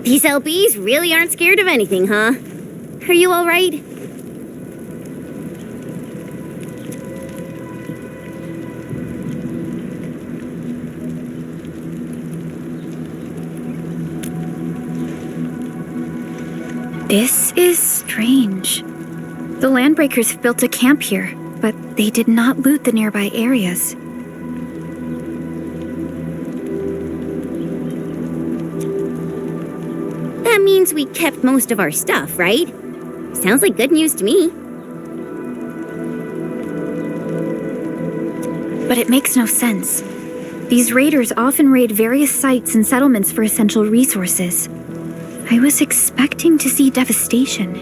These LBs really aren't scared of anything, huh? Are you all right? This is strange. The Landbreakers have built a camp here, but they did not loot the nearby areas. That means we kept most of our stuff, right? Sounds like good news to me. But it makes no sense. These raiders often raid various sites and settlements for essential resources. I was expecting to see devastation.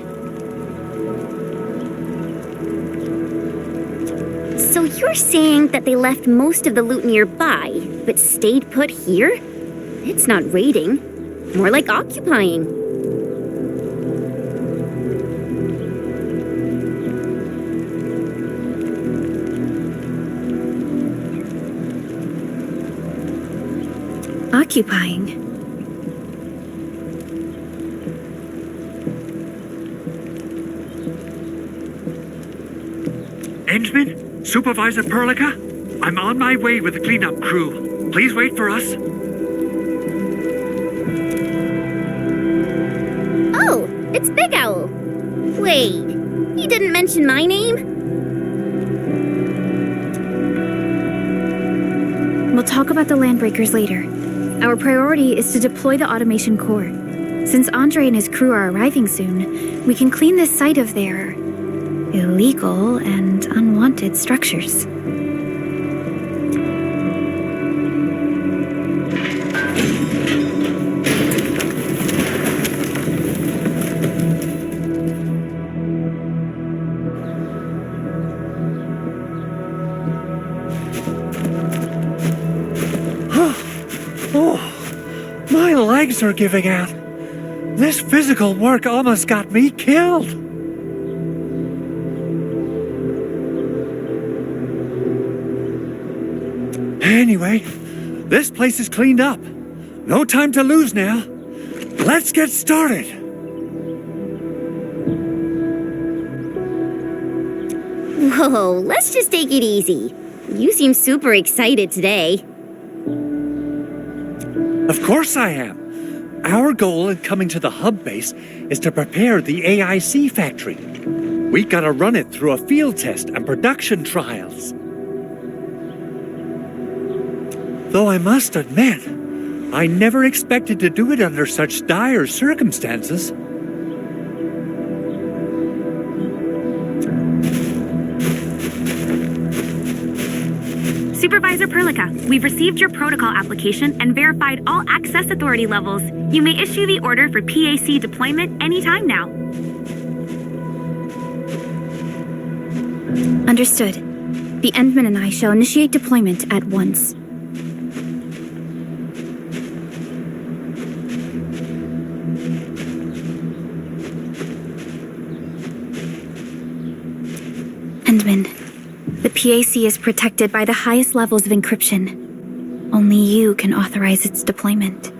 So you're saying that they left most of the loot nearby, but stayed put here? It's not raiding, more like occupying. Occupying? Endman? Supervisor Perlica? I'm on my way with the cleanup crew. Please wait for us. Oh, it's Big Owl. Wait, he didn't mention my name? We'll talk about the Landbreakers later. Our priority is to deploy the automation core. Since Andre and his crew are arriving soon, we can clean this site of their illegal and unwanted structures. My legs are giving out. This physical work almost got me killed. Anyway, this place is cleaned up. No time to lose now. Let's get started. Whoa, let's just take it easy. You seem super excited today. Of course I am. Our goal in coming to the hub base is to prepare the AIC factory. We gotta run it through a field test and production trials. Though I must admit, I never expected to do it under such dire circumstances. Supervisor Perlica, we've received your protocol application and verified all access authority levels. You may issue the order for PAC deployment anytime now. Understood. The Endman and I shall initiate deployment at once. Endman, the PAC is protected by the highest levels of encryption. Only you can authorize its deployment.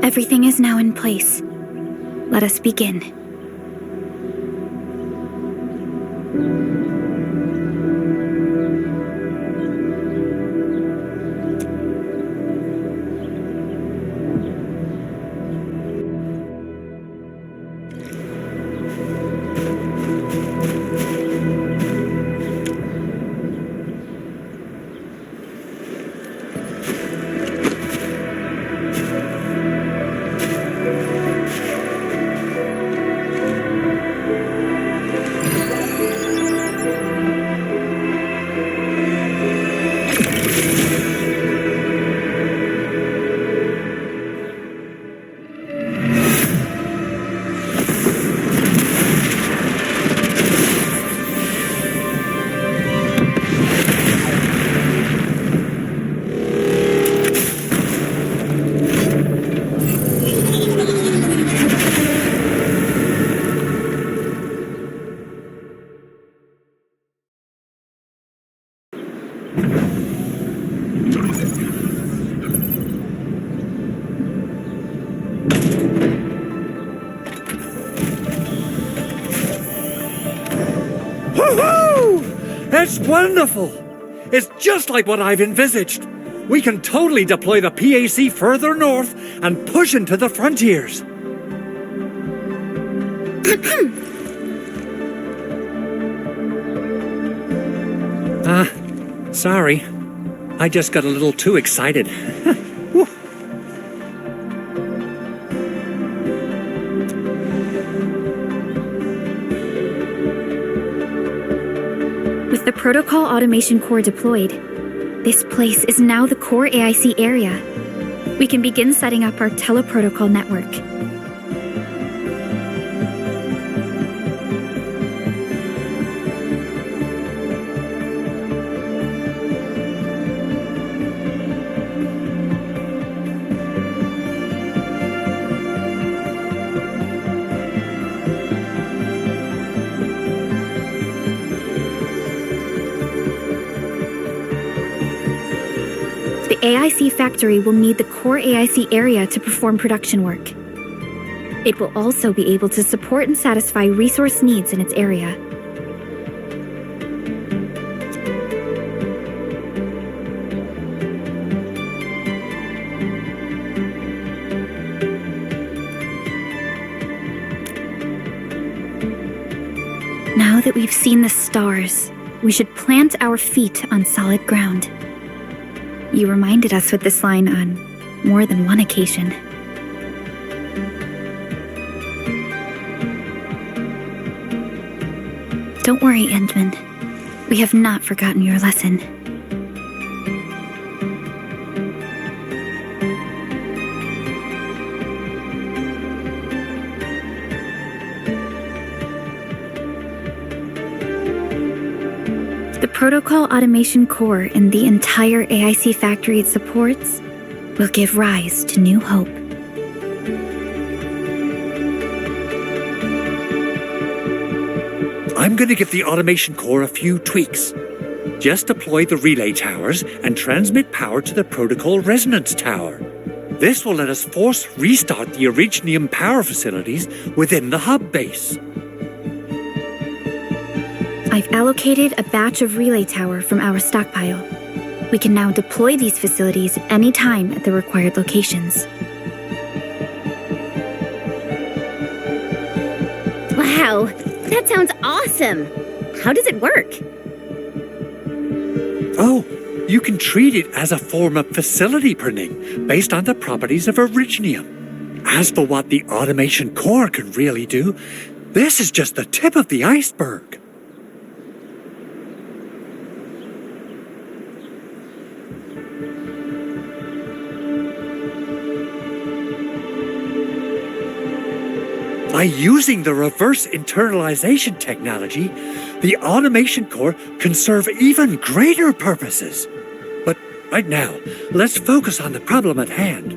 Everything is now in place. Let us begin. It's wonderful! It's just like what I've envisaged. We can totally deploy the PAC further north and push into the frontiers. Sorry. I just got a little too excited. With the Protocol Automation Core deployed, this place is now the core AIC area. We can begin setting up our teleprotocol network. The AIC factory will need the core AIC area to perform production work. It will also be able to support and satisfy resource needs in its area. Now that we've seen the stars, we should plant our feet on solid ground. You reminded us with this line on more than one occasion. Don't worry, Endman. We have not forgotten your lesson. The Protocol Automation Core and the entire AIC factory it supports will give rise to new hope. I'm going to give the Automation Core a few tweaks. Just deploy the relay towers and transmit power to the Protocol Resonance Tower. This will let us force restart the Originium power facilities within the hub base. I've allocated a batch of relay tower from our stockpile. We can now deploy these facilities at any time at the required locations. Wow, that sounds awesome! How does it work? Oh, you can treat it as a form of facility printing based on the properties of Originium. As for what the Automation Core can really do, this is just the tip of the iceberg. By using the reverse internalization technology, the Automation Core can serve even greater purposes. But right now, let's focus on the problem at hand.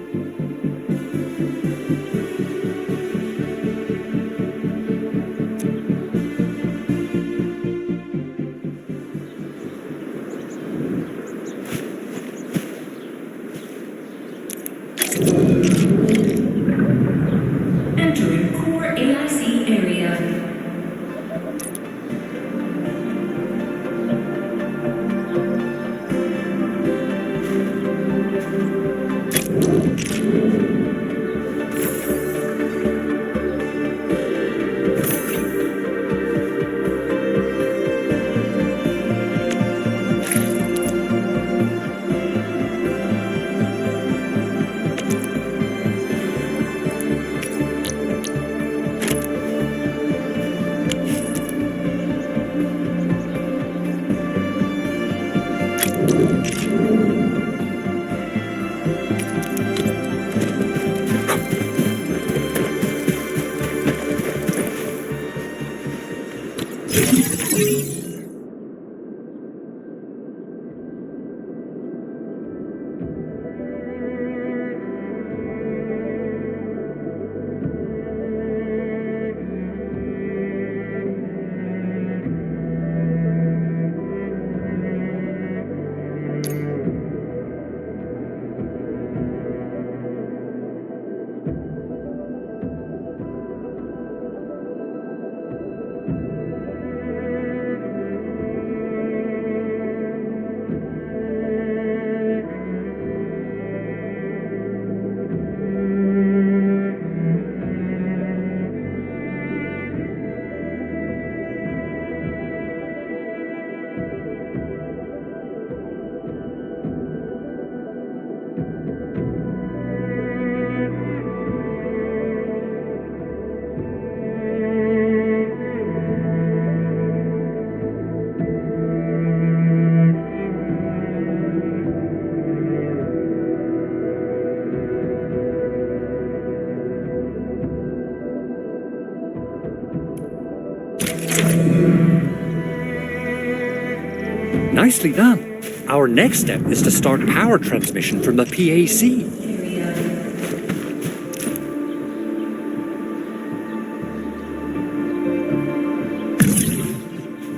Nicely done. Our next step is to start power transmission from the PAC.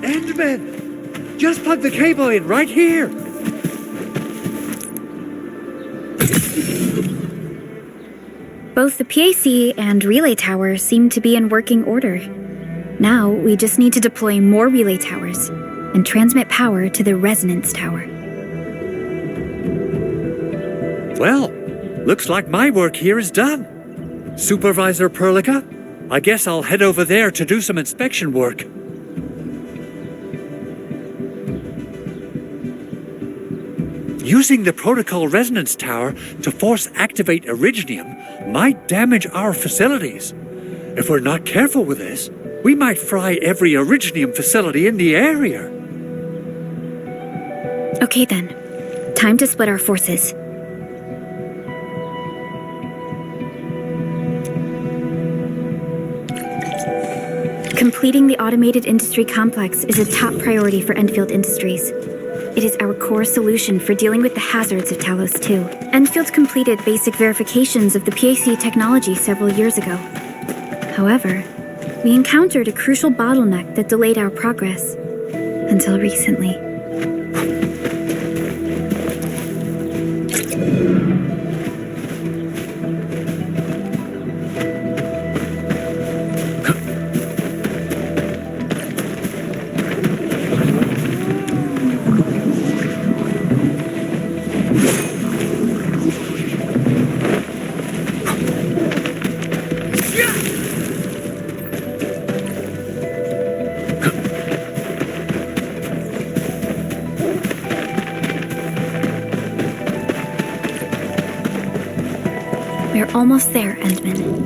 Enderman! Just plug the cable in right here! Both the PAC and relay tower seem to be in working order. Now, we just need to deploy more relay towers and transmit power to the resonance tower. Well, looks like my work here is done. Supervisor Perlica, I guess I'll head over there to do some inspection work. Using the protocol resonance tower to force activate Originium might damage our facilities. If we're not careful with this, we might fry every Originium facility in the area. Okay then, time to split our forces. Completing the automated industry complex is a top priority for Endfield Industries. It is our core solution for dealing with the hazards of Talos 2. Endfield completed basic verifications of the PAC technology several years ago. However, we encountered a crucial bottleneck that delayed our progress. Until recently. We're almost there, Endman.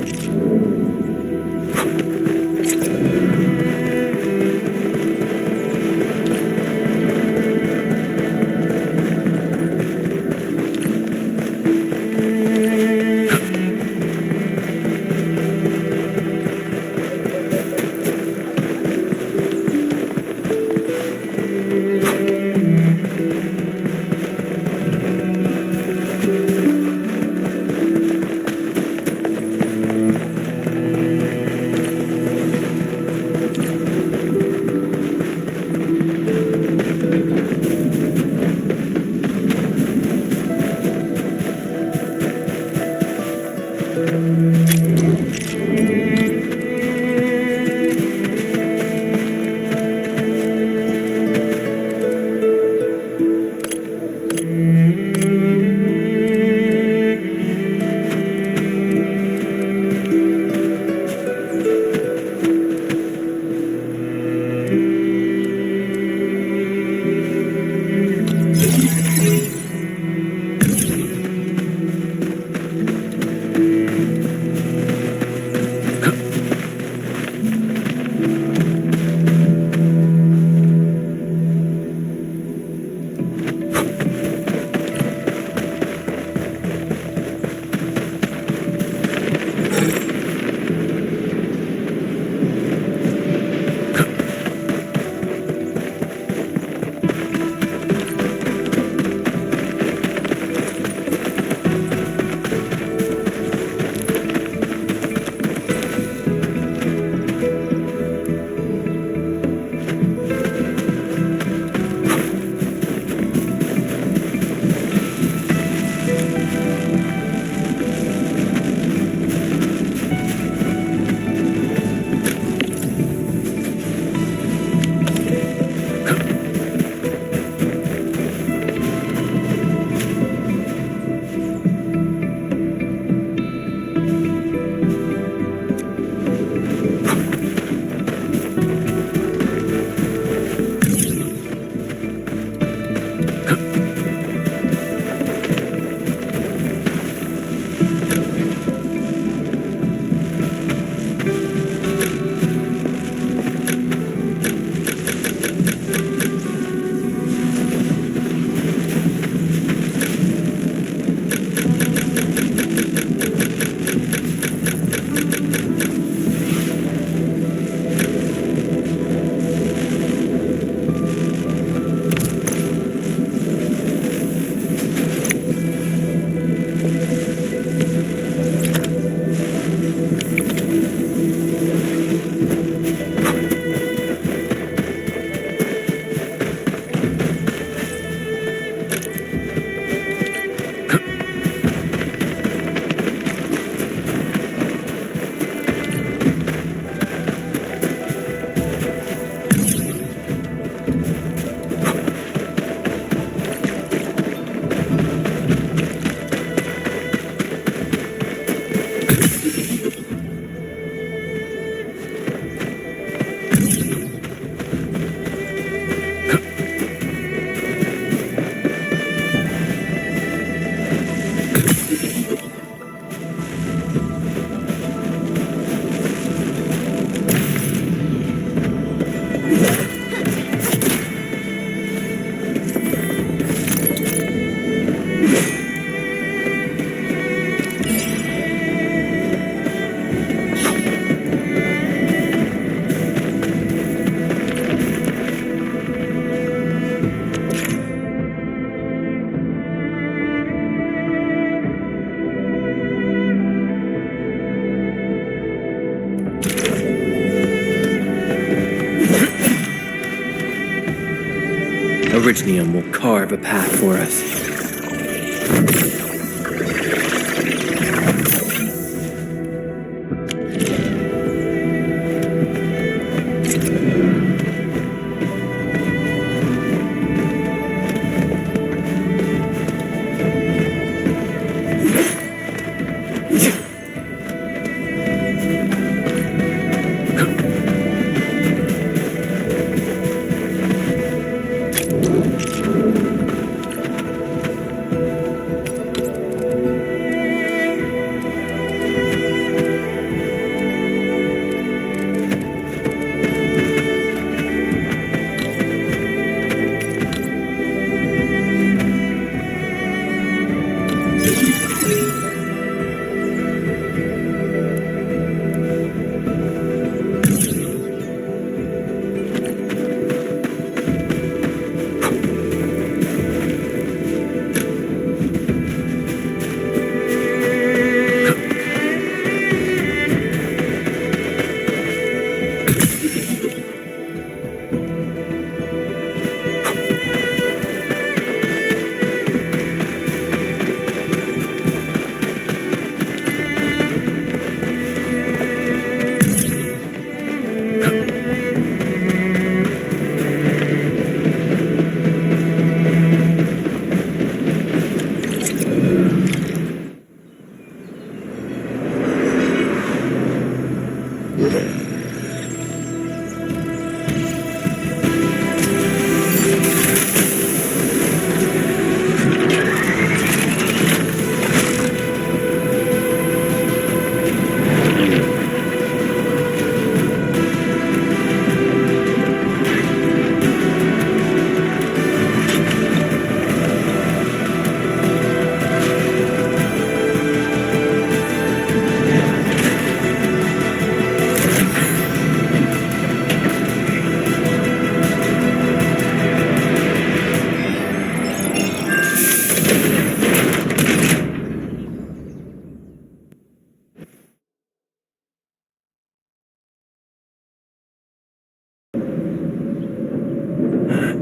Originium will carve a path for us.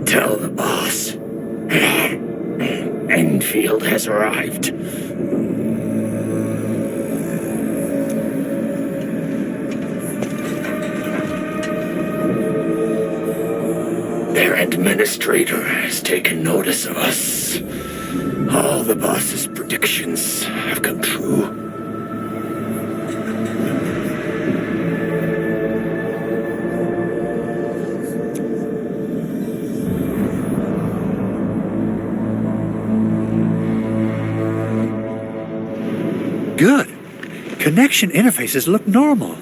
Tell the boss. Endfield has arrived. Their administrator has taken notice of us. All the boss's predictions have come true. Good. Connection interfaces look normal.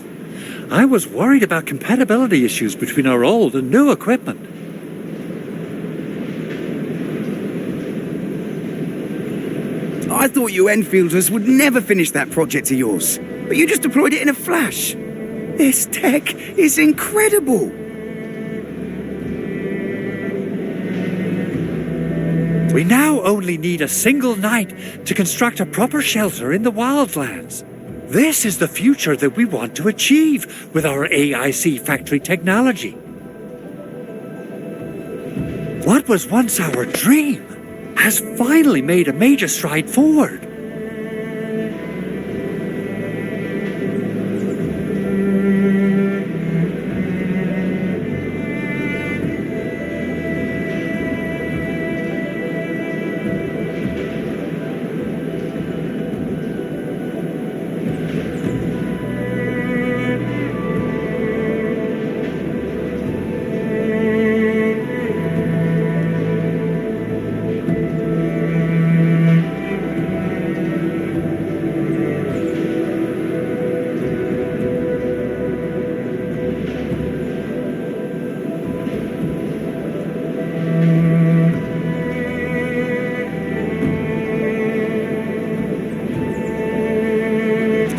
I was worried about compatibility issues between our old and new equipment. I thought you Enfielders would never finish that project of yours, but you just deployed it in a flash. This tech is incredible. We now only need a single night to construct a proper shelter in the wildlands. This is the future that we want to achieve with our AIC factory technology. What was once our dream has finally made a major stride forward.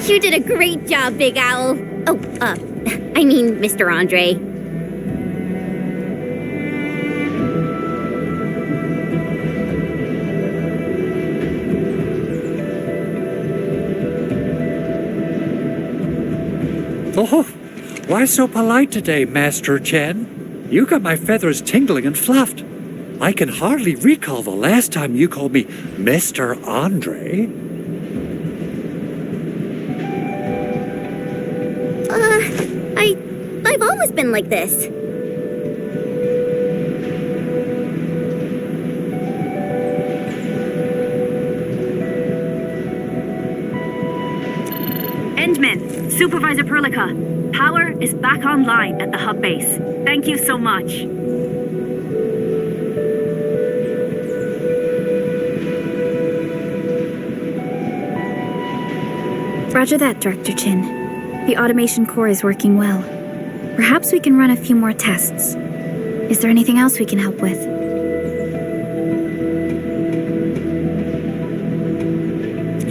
You did a great job, Big Owl. Oh, I mean, Mr. Andre. Oh, why so polite today, Master Chen? You got my feathers tingling and fluffed. I can hardly recall the last time you called me Mr. Andre. I've always been like this. Endman, Supervisor Perlica, power is back online at the hub base. Thank you so much. Roger that, Director Chin. The automation core is working well. Perhaps we can run a few more tests. Is there anything else we can help with?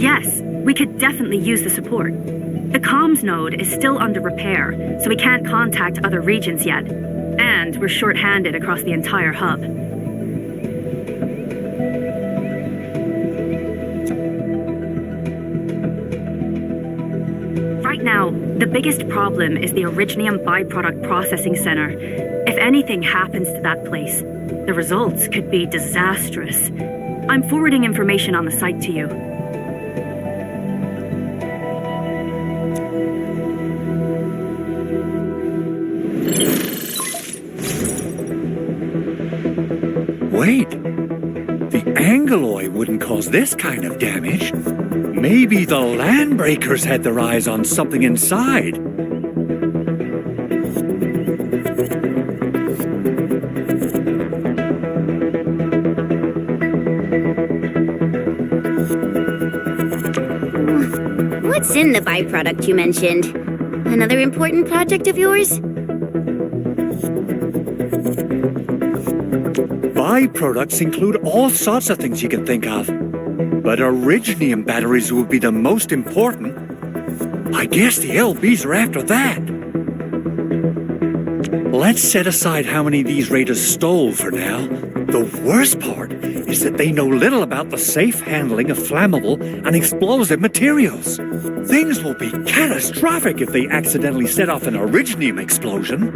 Yes, we could definitely use the support. The comms node is still under repair, so we can't contact other regions yet. And we're short-handed across the entire hub. Right now, the biggest problem is the Originium byproduct processing center. If anything happens to that place, the results could be disastrous. I'm forwarding information on the site to you. Wait, the Angeloy wouldn't cause this kind of damage. Maybe the Landbreakers had their eyes on something inside. What's in the byproduct you mentioned? Another important project of yours? Byproducts include all sorts of things you can think of. But Originium batteries will be the most important. I guess the LBs are after that. Let's set aside how many these raiders stole for now. The worst part is that they know little about the safe handling of flammable and explosive materials. Things will be catastrophic if they accidentally set off an Originium explosion.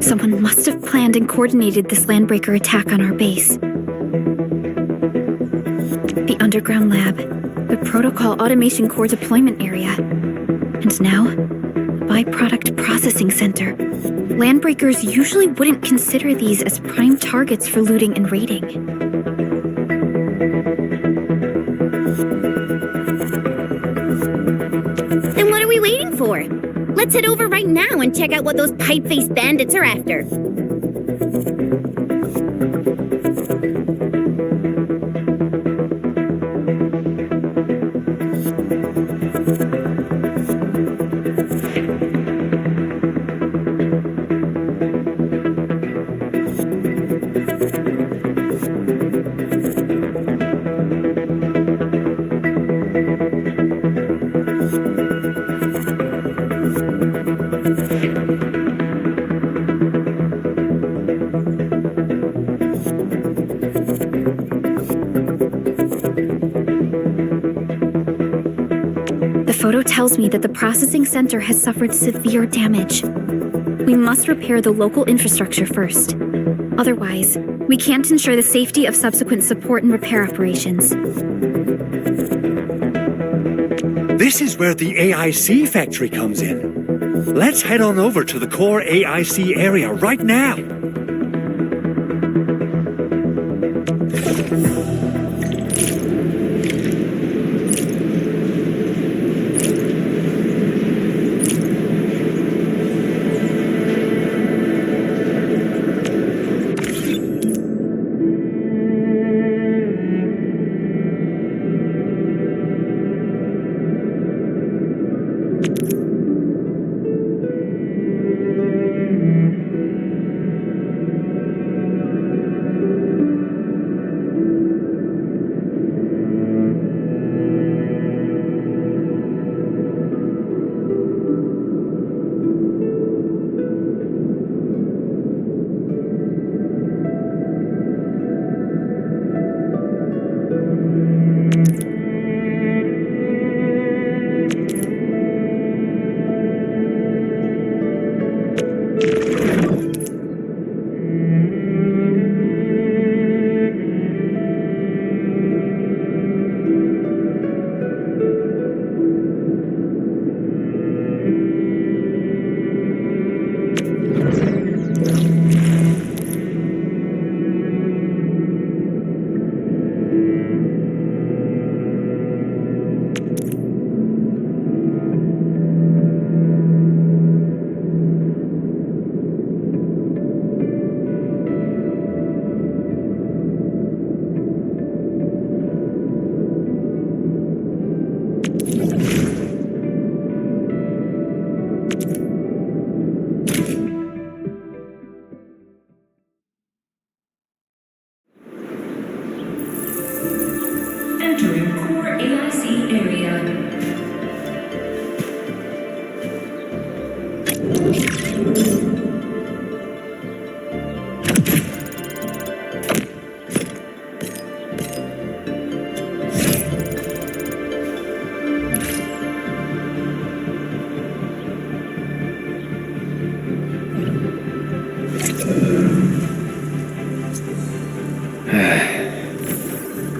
Someone must have planned and coordinated this Landbreaker attack on our base. The underground lab, the protocol automation core deployment area, and now, the byproduct processing center. Landbreakers usually wouldn't consider these as prime targets for looting and raiding. Then what are we waiting for? Let's head over right now and check out what those pipe-faced bandits are after. Photo tells me that the processing center has suffered severe damage. We must repair the local infrastructure first. Otherwise, we can't ensure the safety of subsequent support and repair operations. This is where the AIC factory comes in. Let's head on over to the core AIC area right now.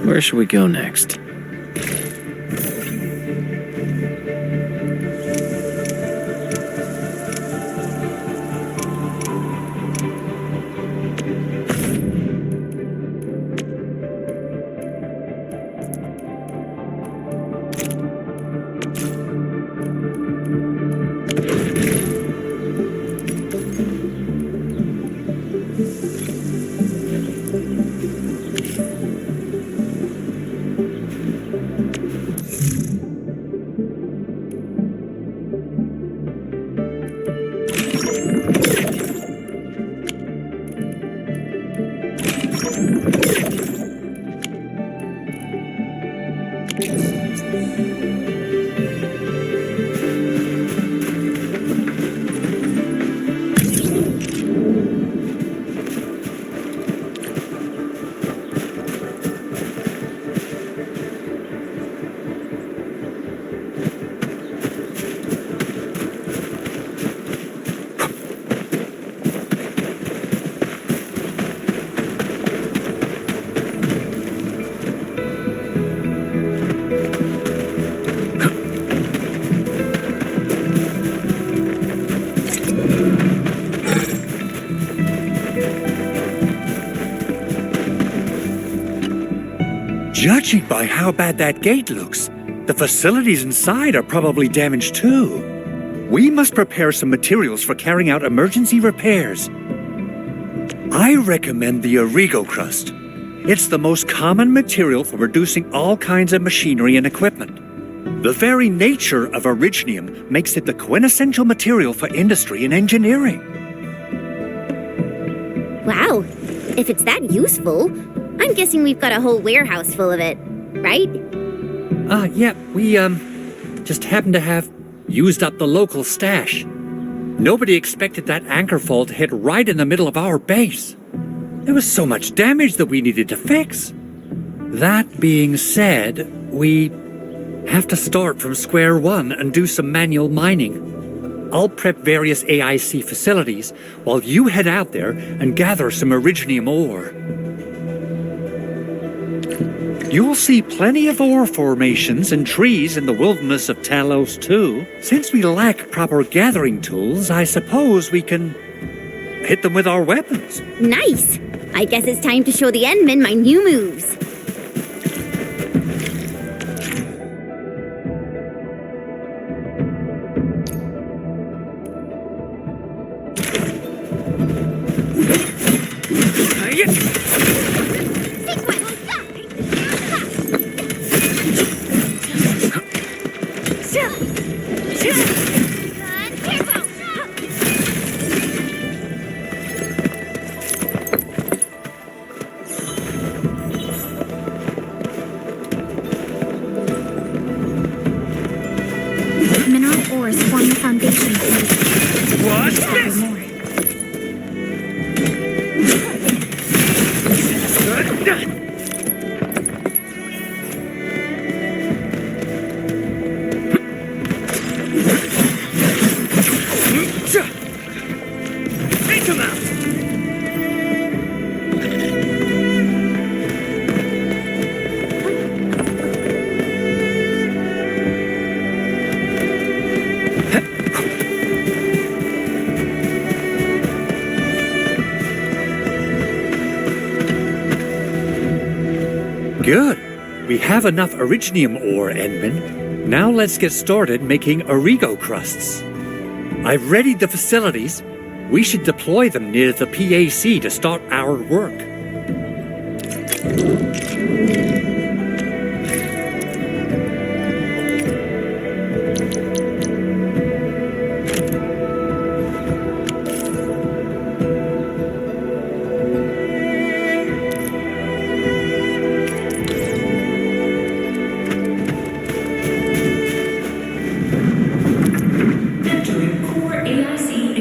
Where should we go next? Judging by how bad that gate looks, the facilities inside are probably damaged too. We must prepare some materials for carrying out emergency repairs. I recommend the Origo crust. It's the most common material for producing all kinds of machinery and equipment. The very nature of originium makes it the quintessential material for industry and engineering. Wow, if it's that useful, I'm guessing we've got a whole warehouse full of it, right? Yeah, we, just happen to have used up the local stash. Nobody expected that anchor fall to hit right in the middle of our base. There was so much damage that we needed to fix. That being said, we have to start from square one and do some manual mining. I'll prep various AIC facilities while you head out there and gather some originium ore. You'll see plenty of ore formations and trees in the wilderness of Talos too. Since we lack proper gathering tools, I suppose we can hit them with our weapons. Nice! I guess it's time to show the Endmen my new moves. Mineral ores form the foundation. What's this? More. Take them out! Good. We have enough originium ore, Endman. Now let's get started making Origo crusts. I've readied the facilities. We should deploy them near the PAC to start our work. Entering core AIC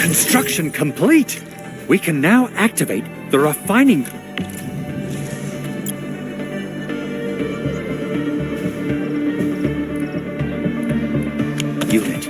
Construction complete. We can now activate the refining. Unit.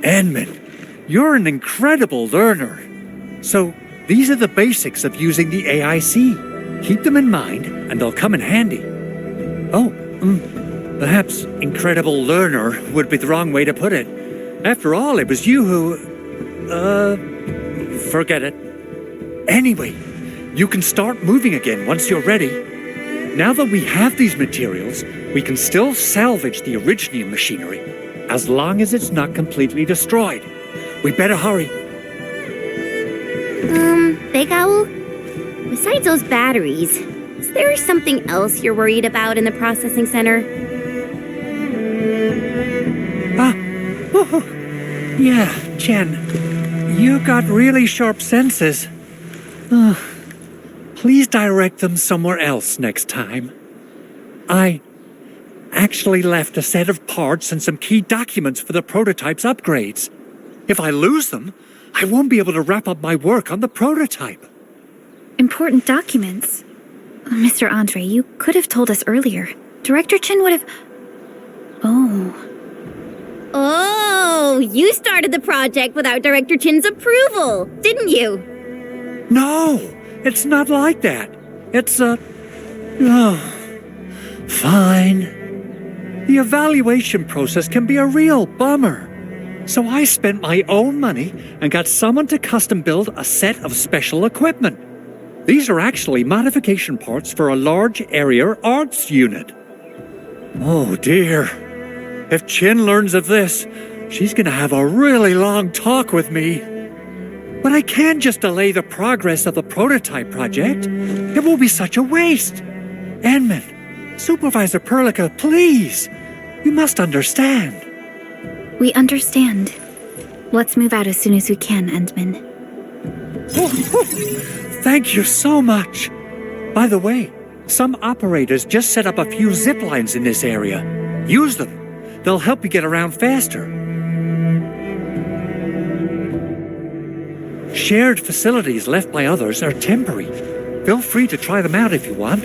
Edmund, you're an incredible learner. So, these are the basics of using the AIC. Keep them in mind, and they'll come in handy. Oh, perhaps incredible learner would be the wrong way to put it. After all, it was you who... forget it. Anyway, you can start moving again once you're ready. Now that we have these materials, we can still salvage the Originium machinery, as long as it's not completely destroyed. We better hurry. Big Owl? Besides those batteries, is there something else you're worried about in the processing center? Yeah, Jen. You got really sharp senses. Please direct them somewhere else next time. I actually left a set of parts and some key documents for the prototype's upgrades. If I lose them, I won't be able to wrap up my work on the prototype. Important documents? Mr. Andre, you could have told us earlier. Director Chin would have... Oh, you started the project without Director Chin's approval, didn't you? No, it's not like that. It's fine. The evaluation process can be a real bummer. So I spent my own money and got someone to custom build a set of special equipment. These are actually modification parts for a large area arts unit. Oh dear. If Chin learns of this, she's gonna have a really long talk with me. But I can't just delay the progress of the prototype project. It will be such a waste. Edmund, Supervisor Perlica, please. You must understand. We understand. Let's move out as soon as we can, Endman. Thank you so much. By the way, some operators just set up a few zip lines in this area. Use them. They'll help you get around faster. Shared facilities left by others are temporary. Feel free to try them out if you want.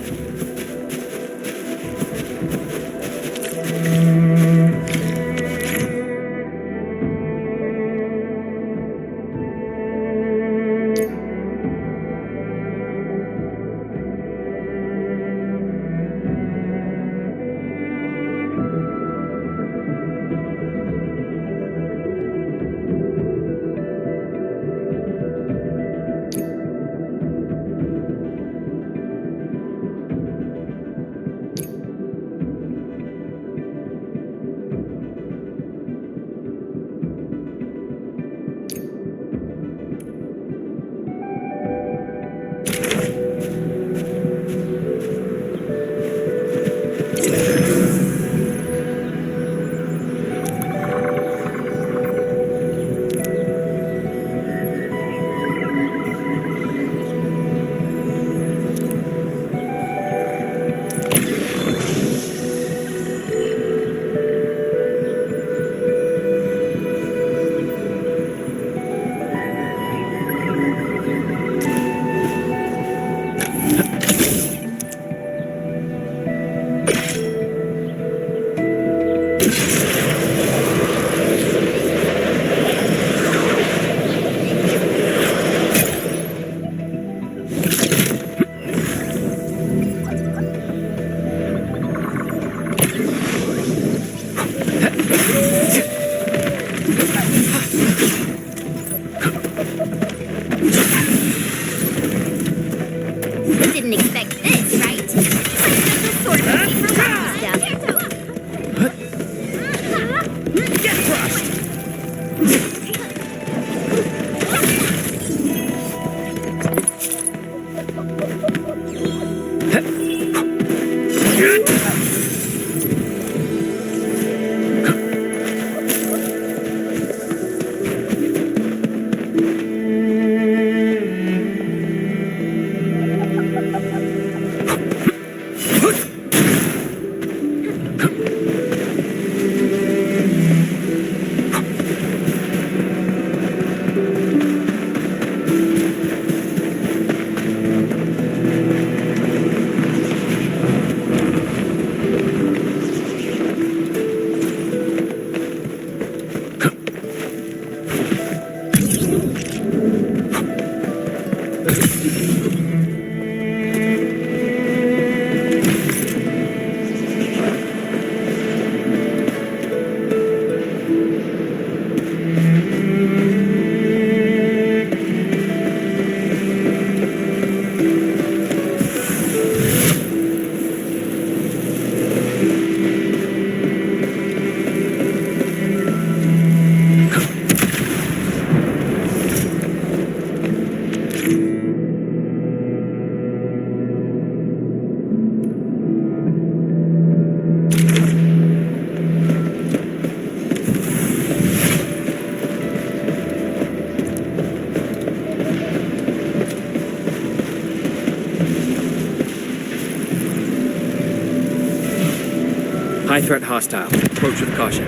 High threat hostile. Approach with caution.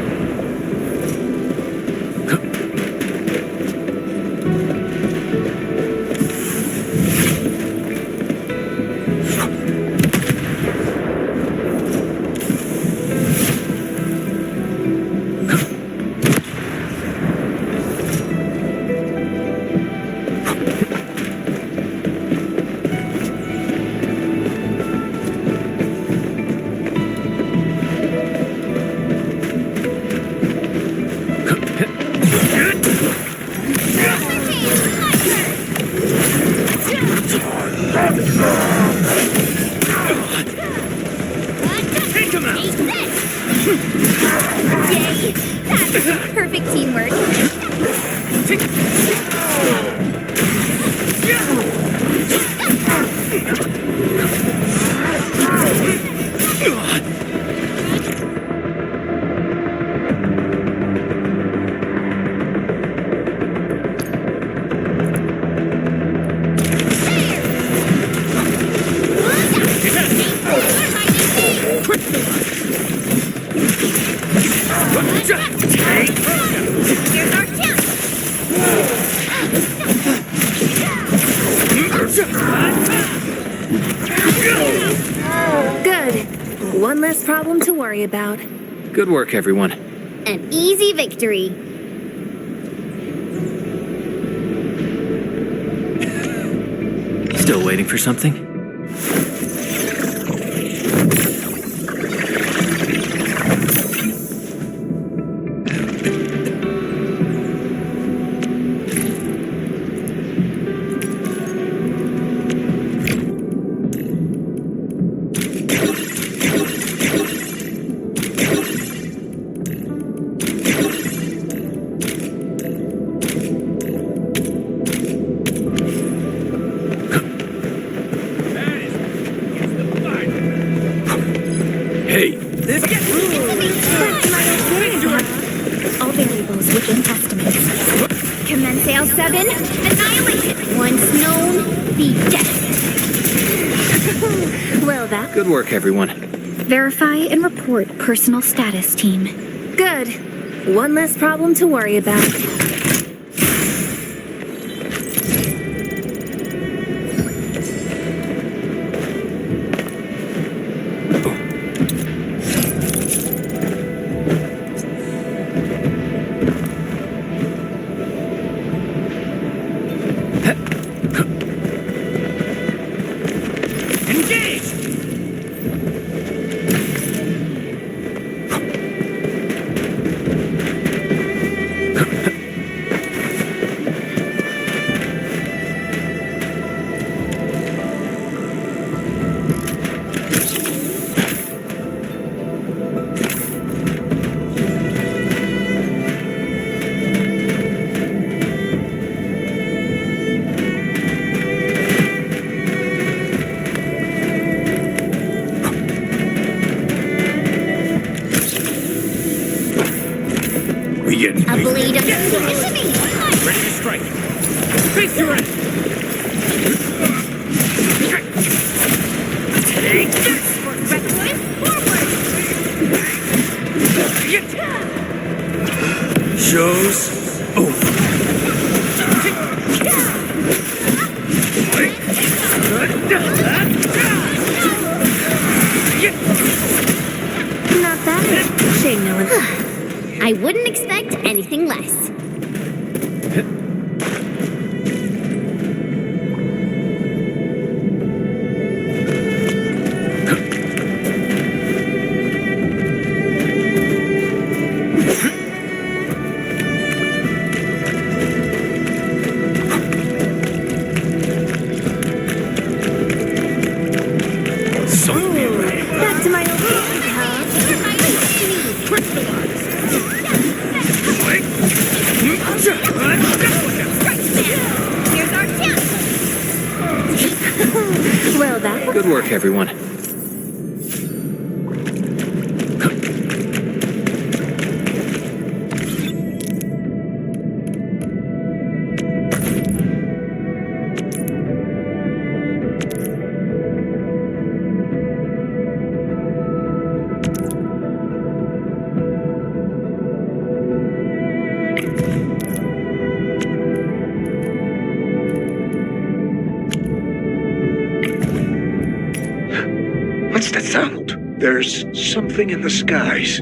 Yay! That's perfect teamwork. Here's our chance! Good. One less problem to worry about. Good work, everyone. An easy victory. Still waiting for something? All variables within estimates. Commence L7, annihilate it. Once known, be dead. Well, that. Good work, everyone. Verify and report personal status, team. Good. One less problem to worry about. Indian. A blade of me. Ready to strike. Face your end. Take this for reckless forward. Show's over. Not bad. Shame no one. I wouldn't expect anything less. Back to my old days, huh? Here's our chance. Well, that was Good work, everyone. What's that sound? There's something in the skies.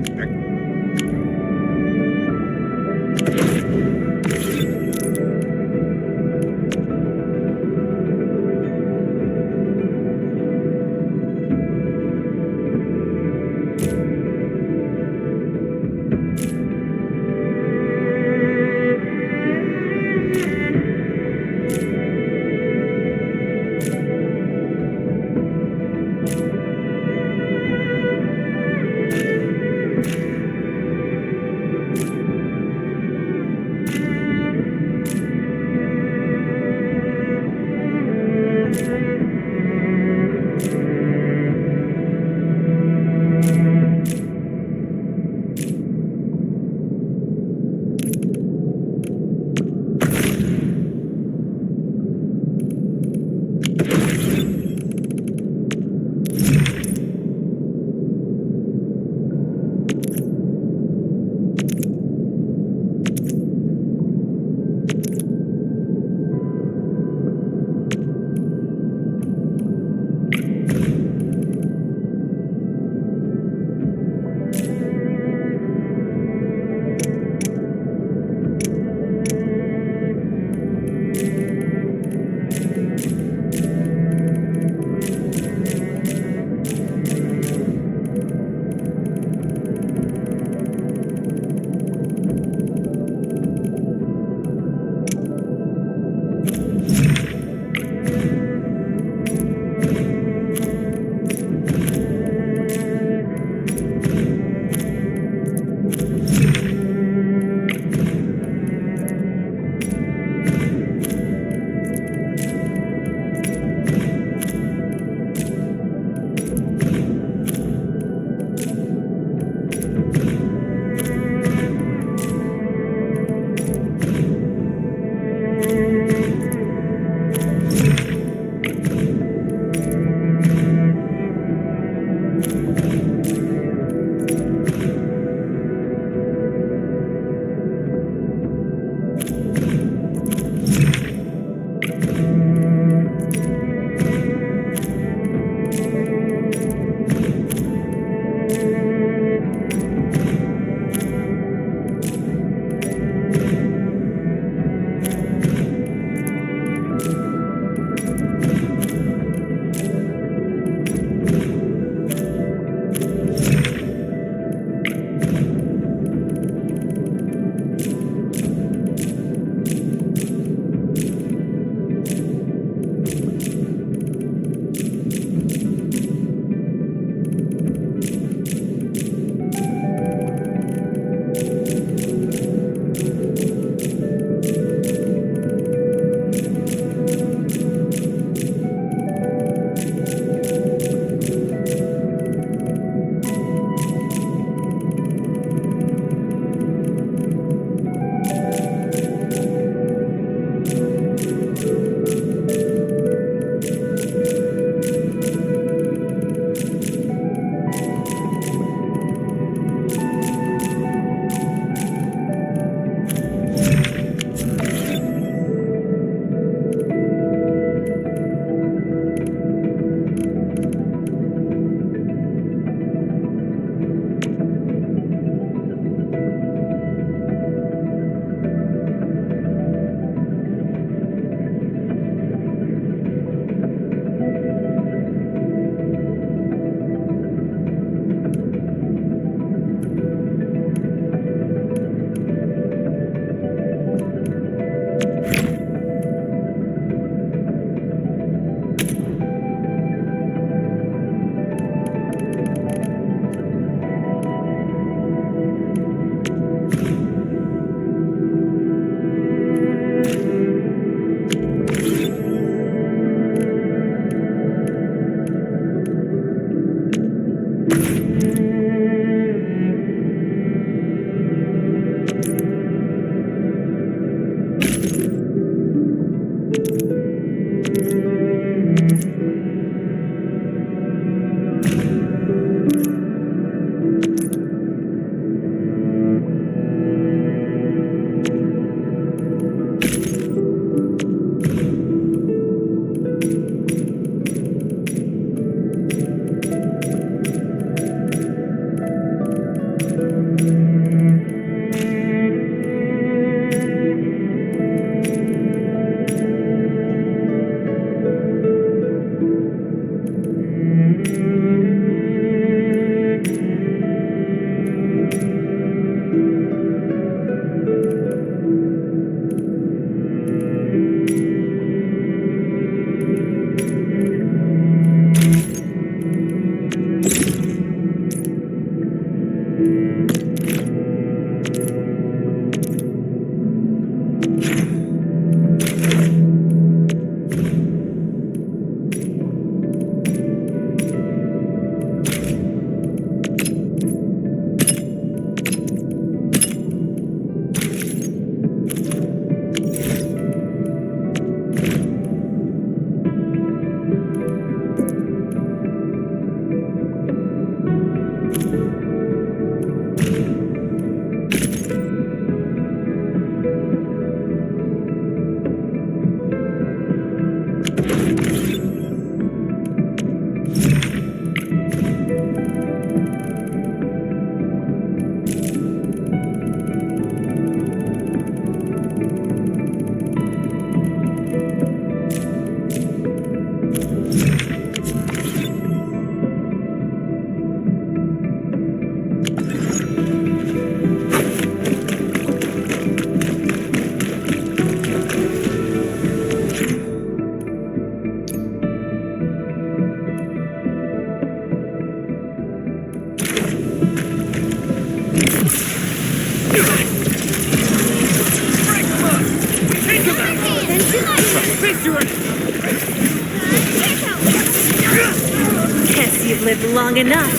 Guess you've lived long enough.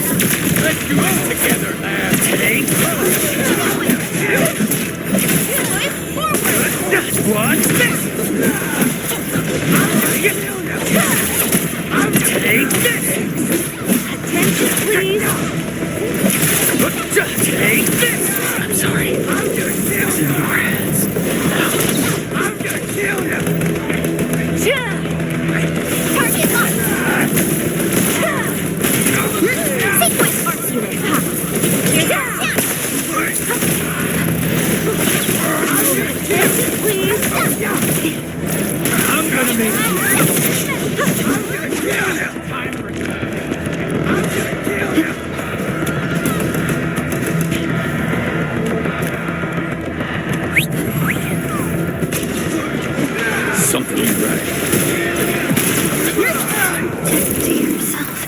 Let's do this together, lad. Today. What's this? Take this. Attention, please. Take this. I'm sorry. I'm gonna kill It's in your hands. I'm gonna kill you. Target locked! Sequence arts unit. Please. I'm gonna make you. I'm gonna kill you. Time for you. I'm gonna kill you. Something ain't right. To yourself.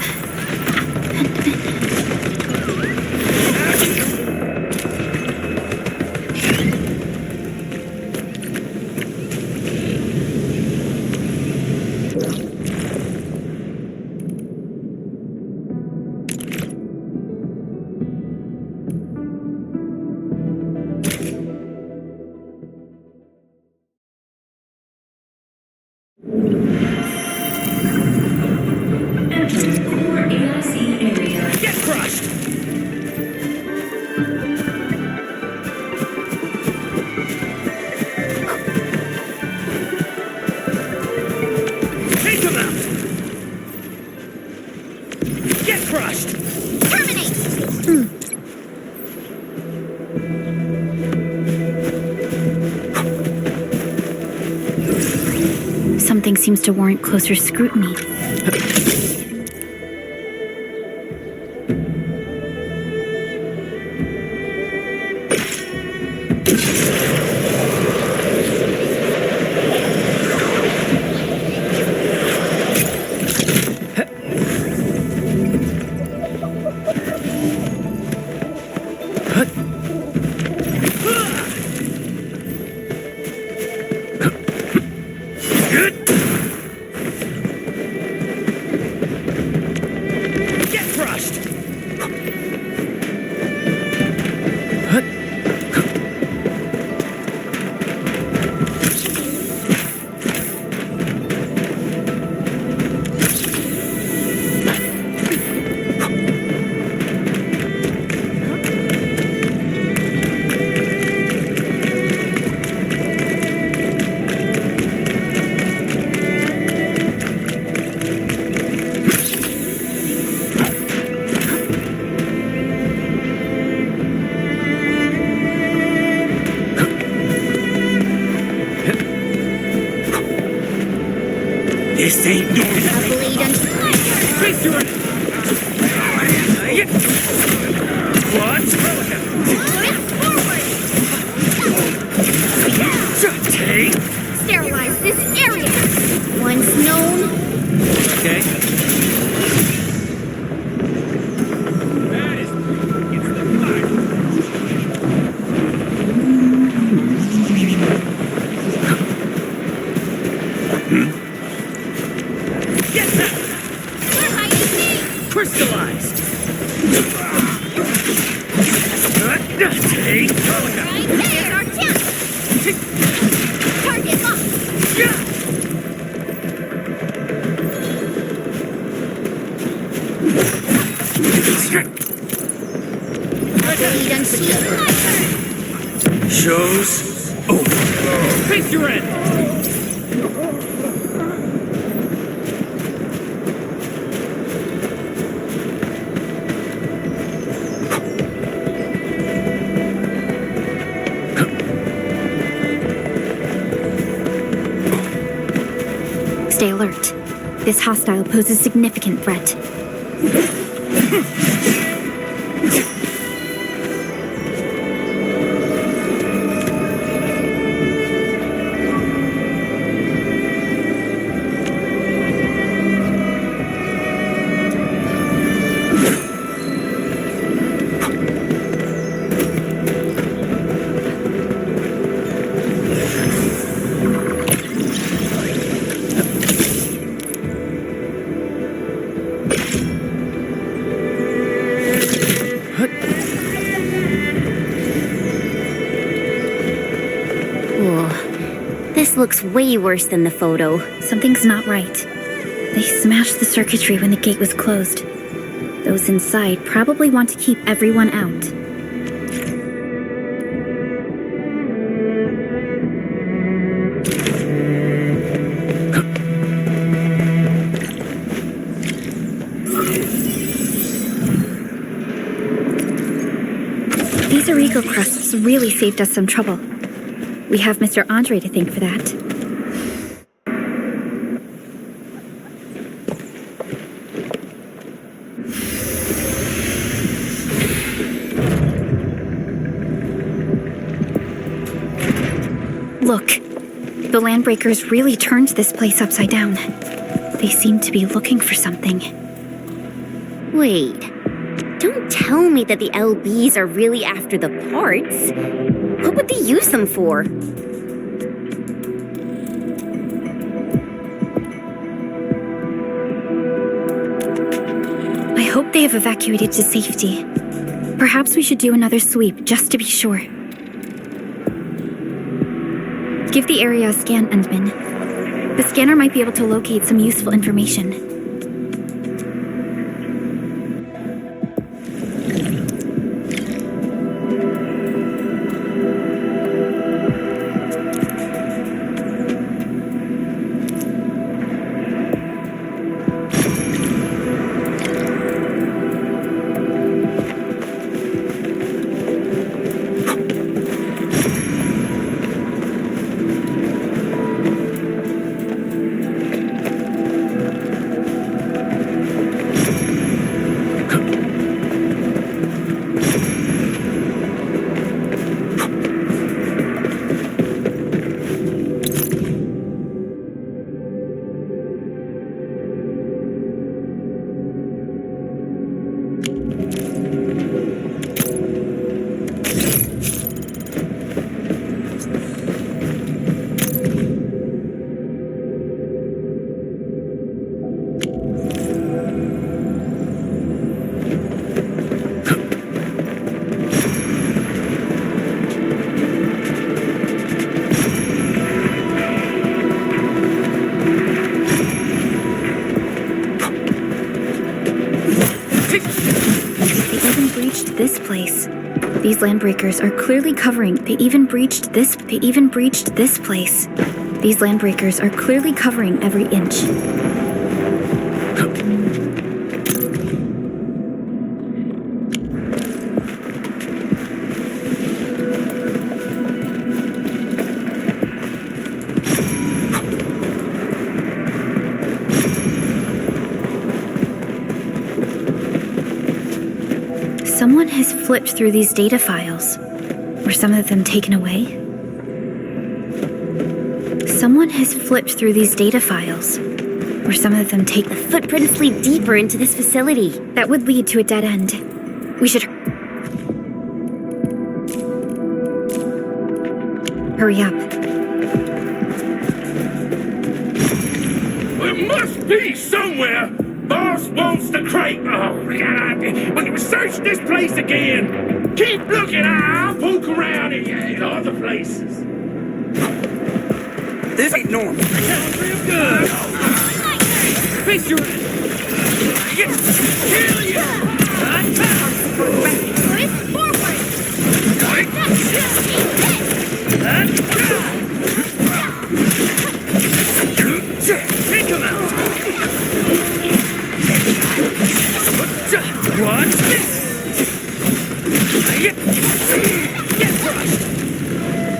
Get crushed. Take him out. Get crushed. Terminate! Something seems to warrant closer scrutiny. ain't yours. A blade and Face to it! What? Take. sterilize this area. Once known, Okay. Crystallized. Take. right there's our chance. Target locked. Blade and shield. My turn. Shows over. Face your end. Stay alert. This hostile poses significant threat. This looks way worse than the photo. Something's not right. They smashed the circuitry when the gate was closed. Those inside probably want to keep everyone out. These Origo crusts really saved us some trouble. We have Mr. Andre to thank for that. Look, the Landbreakers really turned this place upside down. They seem to be looking for something. Wait, don't tell me that the LBs are really after the parts. What would they use them for? I hope they have evacuated to safety. Perhaps we should do another sweep just to be sure. Give the area a scan, Endman. The scanner might be able to locate some useful information. This place. These Landbreakers are clearly covering. They even breached this place. These Landbreakers are clearly covering every inch. Someone has flipped through these data files. Were some of them taken away? Someone has flipped through these data files. Were some of them taken? The footprints lead deeper into this facility. That would lead to a dead end. We should hurry up. There must be somewhere! Boss wants the crate! Oh, God! When we search this place again! Keep looking! I'll poke around in other places. This ain't normal. Real good! Face your... Kill you! Take him out! What?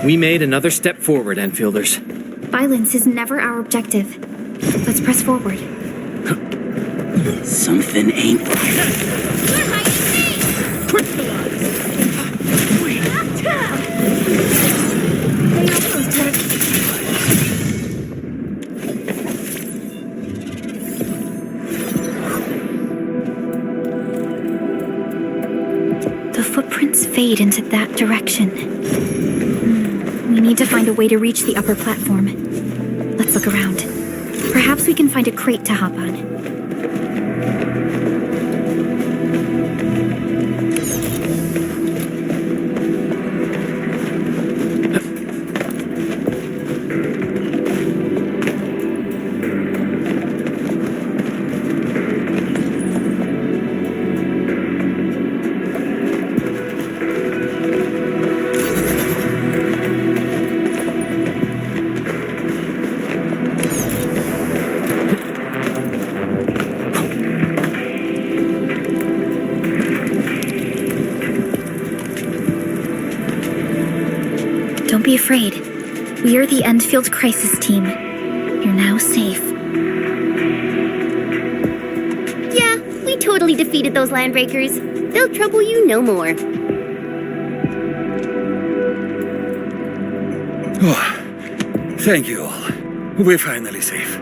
We made another step forward, Enfielders. Violence is never our objective. Let's press forward. Something ain't right. The footprints fade into that direction. We need to find a way to reach the upper platform. Let's look around. Perhaps we can find a crate to hop on. Don't be afraid. We are the Endfield crisis team. You're now safe. Yeah, we totally defeated those landbreakers. They'll trouble you no more. Oh, thank you all. We're finally safe.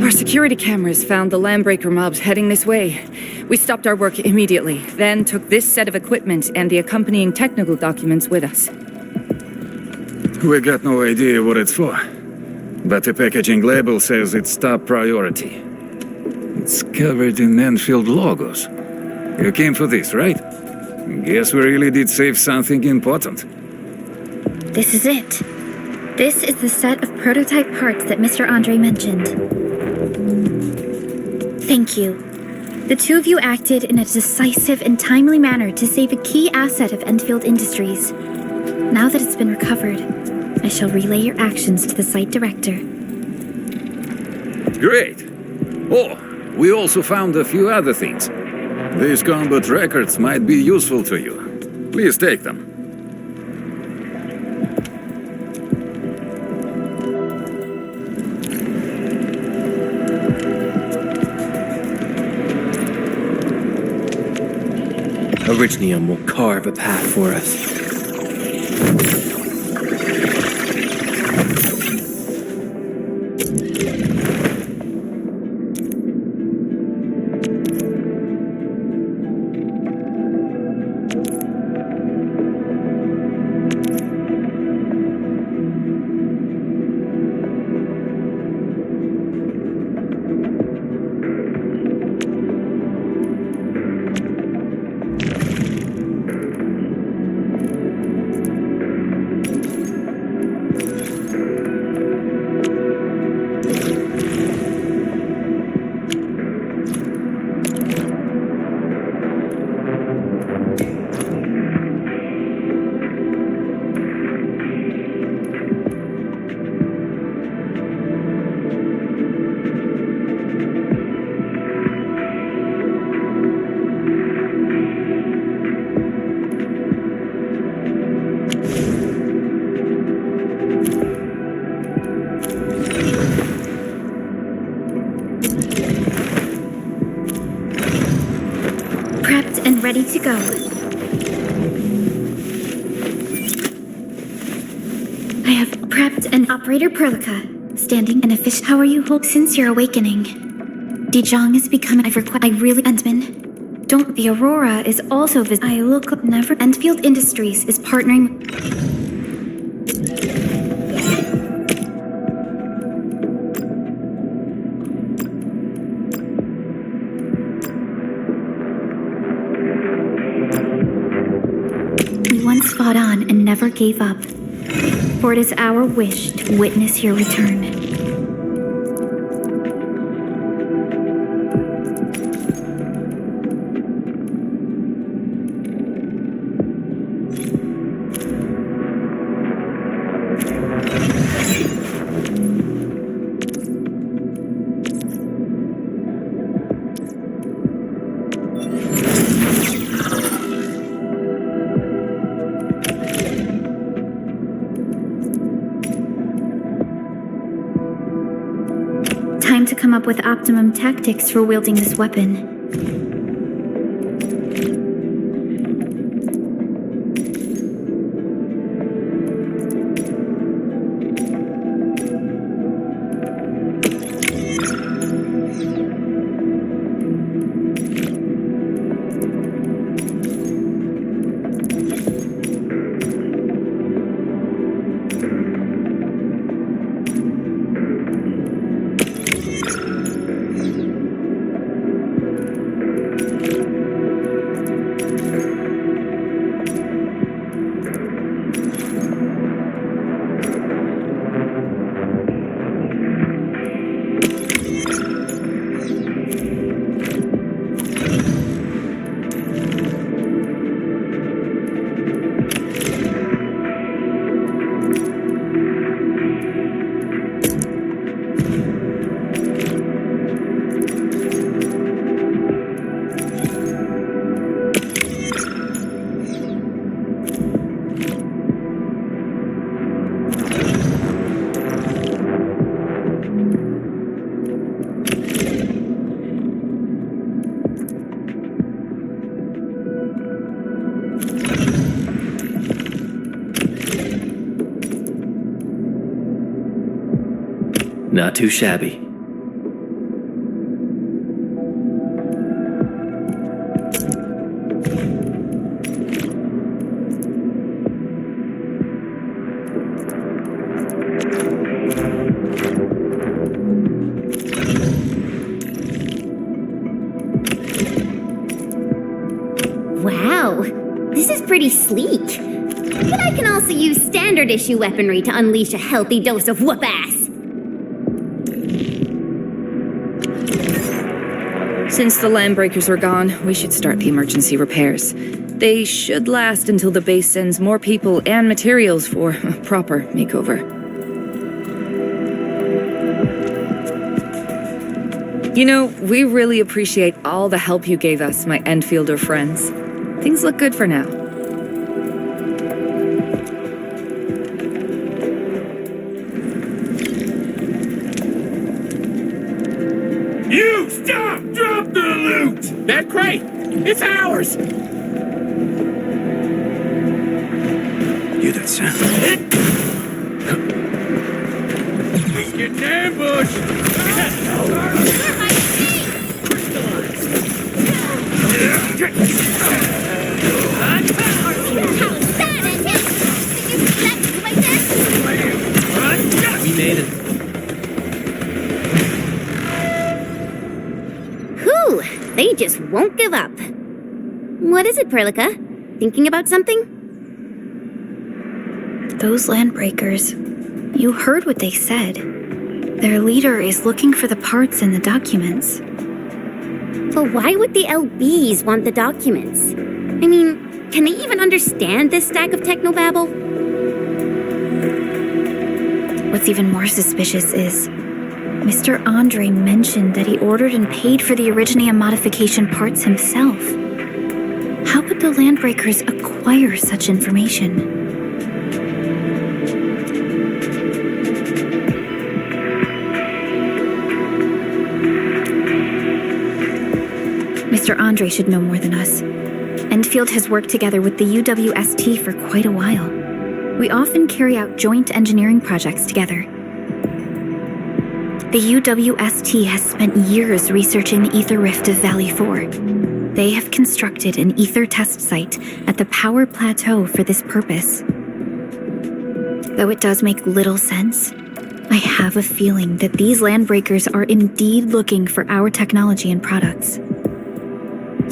Our security cameras found the landbreaker mobs heading this way. We stopped our work immediately, then took this set of equipment and the accompanying technical documents with us. We got no idea what it's for, but the packaging label says it's top priority. It's covered in Endfield logos. You came for this, right? Guess we really did save something important. This is it. This is the set of prototype parts that Mr. Andre mentioned. Thank you. The two of you acted in a decisive and timely manner to save a key asset of Endfield Industries. Now that it's been recovered, I shall relay your actions to the site director. Great. Oh, we also found a few other things. These combat records might be useful to you. Please take them. Orignium will carve a path for us. prepped and ready to go. I have prepped an Operator Perlica, standing in a fish. How are you since your awakening? Dijong has become. I really. Endman. Don't. The Aurora is also I look up. Never. Endfield Industries is partnering. We once fought on and never gave up. For it is our wish to witness your return. Time to come up with optimum tactics for wielding this weapon. Not too shabby. Wow, this is pretty sleek. But I can also use standard issue weaponry to unleash a healthy dose of whoop-ass. Since the landbreakers are gone, we should start the emergency repairs. They should last until the base sends more people and materials for a proper makeover. You know, we really appreciate all the help you gave us, my Endfielder friends. Things look good for now. You stop! Drop the loot! That crate! It's ours! You that sound. He's getting ambushed! We made it. Whew, they just won't give up. What is it, Perlica? Thinking about something? Those landbreakers. You heard what they said. Their leader is looking for the parts in the documents. But why would the LBs want the documents? I mean, can they even understand this stack of technobabble? What's even more suspicious is Mr. Andre mentioned that he ordered and paid for the Originium modification parts himself. How could the landbreakers acquire such information? Mr. Andre should know more than us. Endfield has worked together with the UWST for quite a while. We often carry out joint engineering projects together. The UWST has spent years researching the ether rift of Valley 4. They have constructed an ether test site at the power plateau for this purpose. Though it does make little sense, I have a feeling that these landbreakers are indeed looking for our technology and products.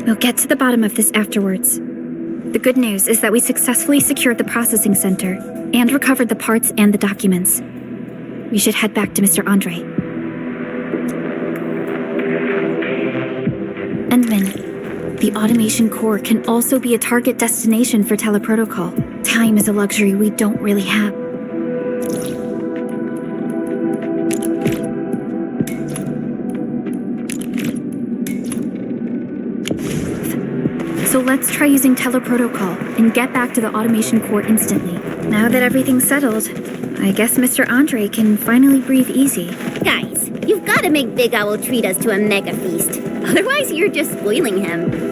We'll get to the bottom of this afterwards. The good news is that we successfully secured the processing center and recovered the parts and the documents. We should head back to Mr. Andre. Endman, the automation core can also be a target destination for teleprotocol. Time is a luxury we don't really have. So let's try using teleprotocol and get back to the automation core instantly. Now that everything's settled, I guess Mr. Andre can finally breathe easy. Guys, you've got to make Big Owl treat us to a mega feast. Otherwise, you're just spoiling him.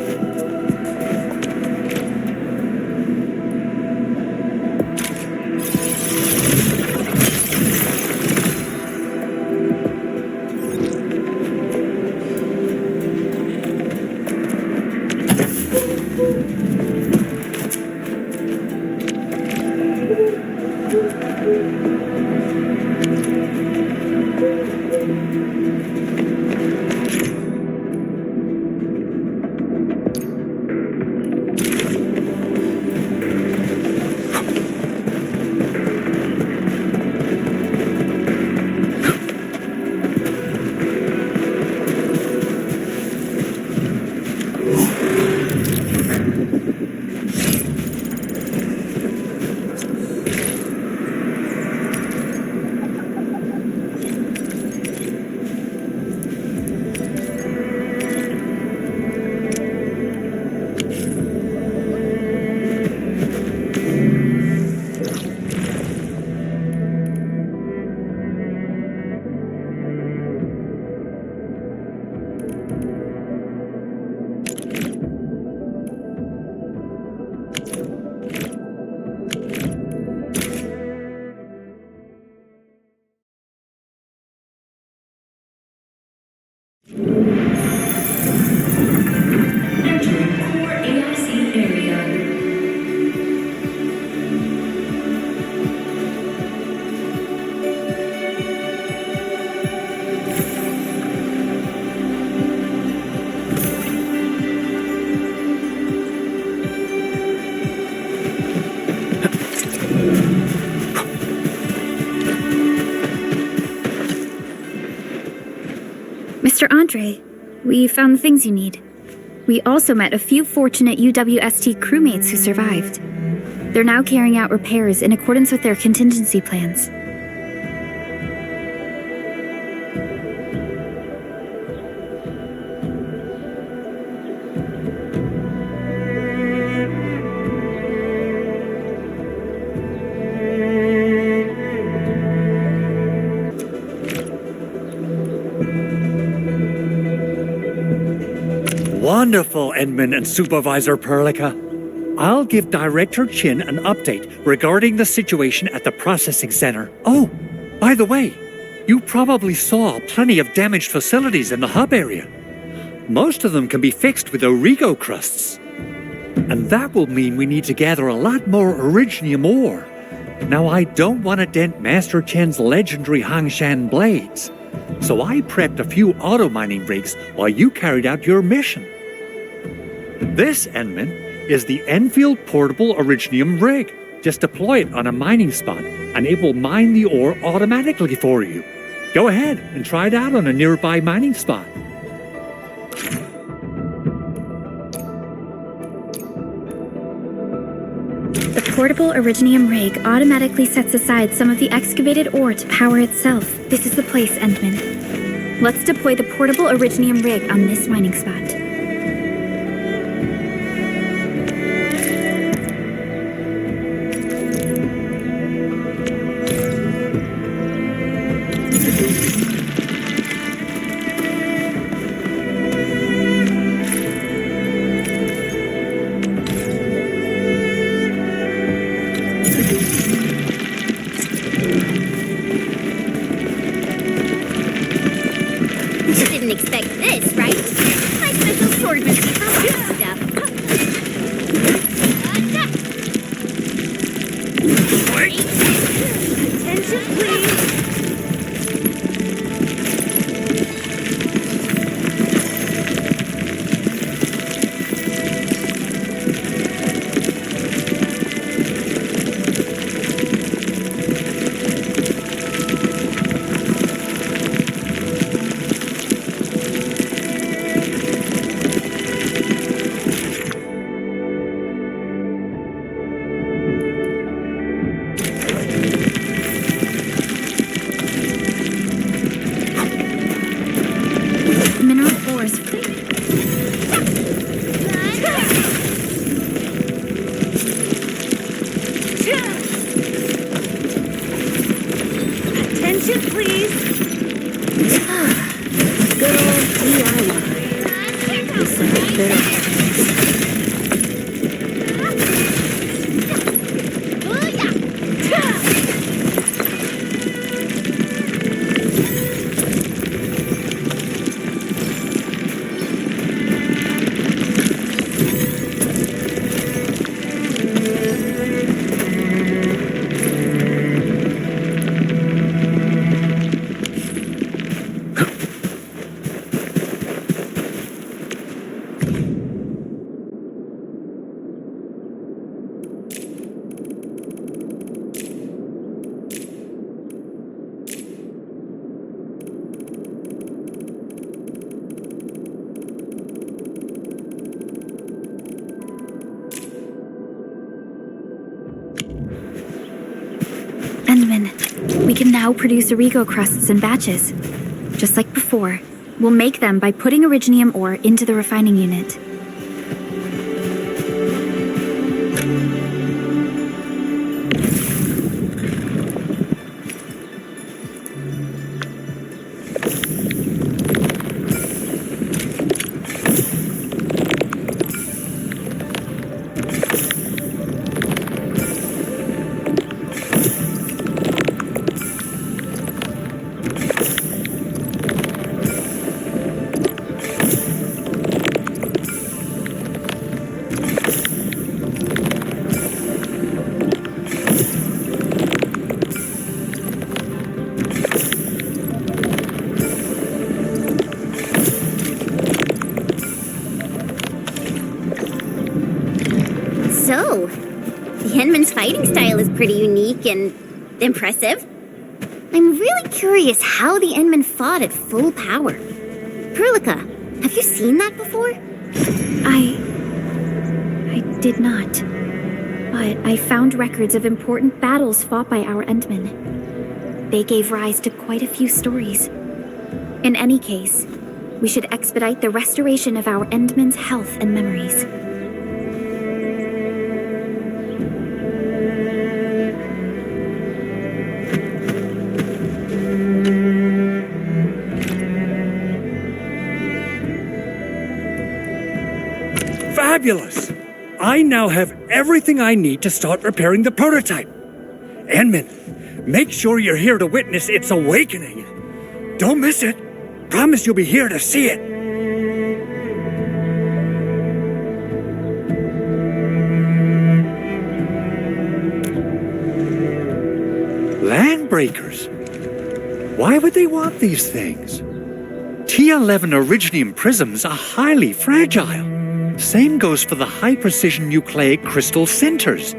Mr. Andre, we found the things you need. We also met a few fortunate UWST crewmates who survived. They're now carrying out repairs in accordance with their contingency plans. Wonderful, Endman and Supervisor Perlica. I'll give Director Chin an update regarding the situation at the processing center. Oh, by the way, you probably saw plenty of damaged facilities in the hub area. Most of them can be fixed with Origo crusts. And that will mean we need to gather a lot more Originium ore. Now, I don't want to dent Master Chen's legendary Hangshan blades, so I prepped a few auto mining rigs while you carried out your mission. This, Endman, is the Endfield Portable Originium rig. Just deploy it on a mining spot, and it will mine the ore automatically for you. Go ahead and try it out on a nearby mining spot. The portable Originium rig automatically sets aside some of the excavated ore to power itself. This is the place, Endman. Let's deploy the portable Originium rig on this mining spot. emergency stuff. Attention, please. Attention, please. Good old DIY. It's like a bit of Endman, we can now produce Origo crusts in batches. Just like before, we'll make them by putting originium ore into the refining unit. So, the Henman's fighting style is pretty unique and impressive. I'm really curious how the Endman fought at full power. Perlica, have you seen that before? I did not. But I found records of important battles fought by our Endmen. They gave rise to quite a few stories. In any case, we should expedite the restoration of our Endmen's health and memories. Fabulous! I now have everything I need to start repairing the prototype. Endman, make sure you're here to witness its awakening. Don't miss it. Promise you'll be here to see it. Landbreakers. Why would they want these things? T11 originium prisms are highly fragile. Same goes for the high-precision nucleic crystal centers.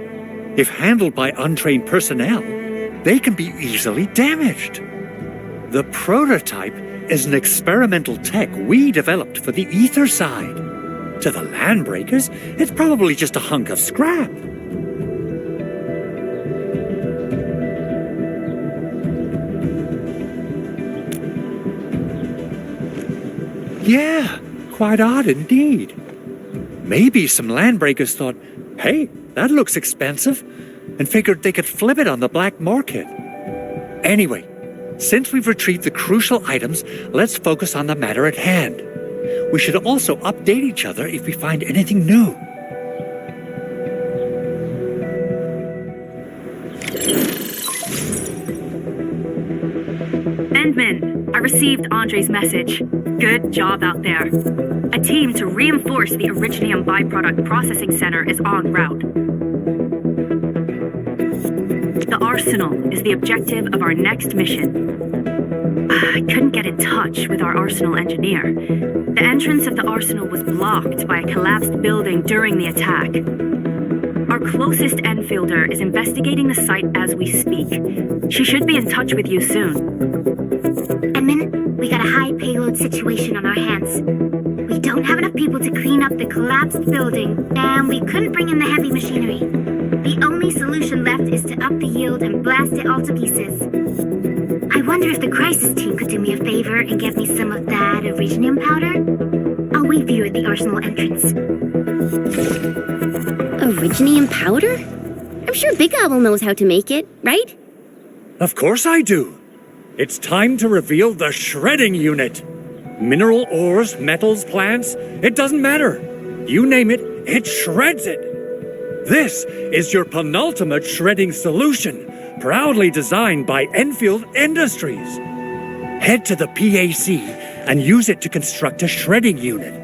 If handled by untrained personnel, they can be easily damaged. The prototype is an experimental tech we developed for the ether side. To the Landbreakers, it's probably just a hunk of scrap. Yeah, quite odd indeed. Maybe some Landbreakers thought, hey, that looks expensive, and figured they could flip it on the black market. Anyway, since we've retrieved the crucial items, let's focus on the matter at hand. We should also update each other if we find anything new. Endman, I received Andre's message. Good job out there. A team to reinforce the Originium byproduct processing center is en route. The arsenal is the objective of our next mission. I couldn't get in touch with our arsenal engineer. The entrance of the arsenal was blocked by a collapsed building during the attack. Our closest Enfielder is investigating the site as we speak. She should be in touch with you soon. Edmund, we got a high payload situation on our hands. We don't have enough people to clean up the collapsed building, and we couldn't bring in the heavy machinery. The only solution left is to up the yield and blast it all to pieces. I wonder if the crisis team could do me a favor and get me some of that Originium powder? I'll wait for you at the arsenal entrance. Originium powder? I'm sure Big Owl knows how to make it, right? Of course I do. It's time to reveal the shredding unit. Mineral ores, metals, plants, it doesn't matter. You name it, it shreds it. This is your penultimate shredding solution, proudly designed by Endfield Industries. Head to the PAC and use it to construct a shredding unit.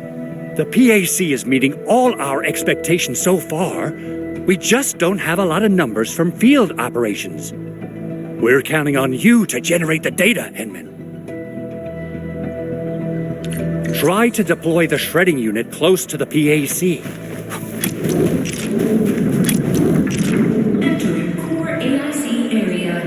The PAC is meeting all our expectations so far. We just don't have a lot of numbers from field operations. We're counting on you to generate the data, Edmund. Try to deploy the shredding unit close to the PAC. Entering core AIC area.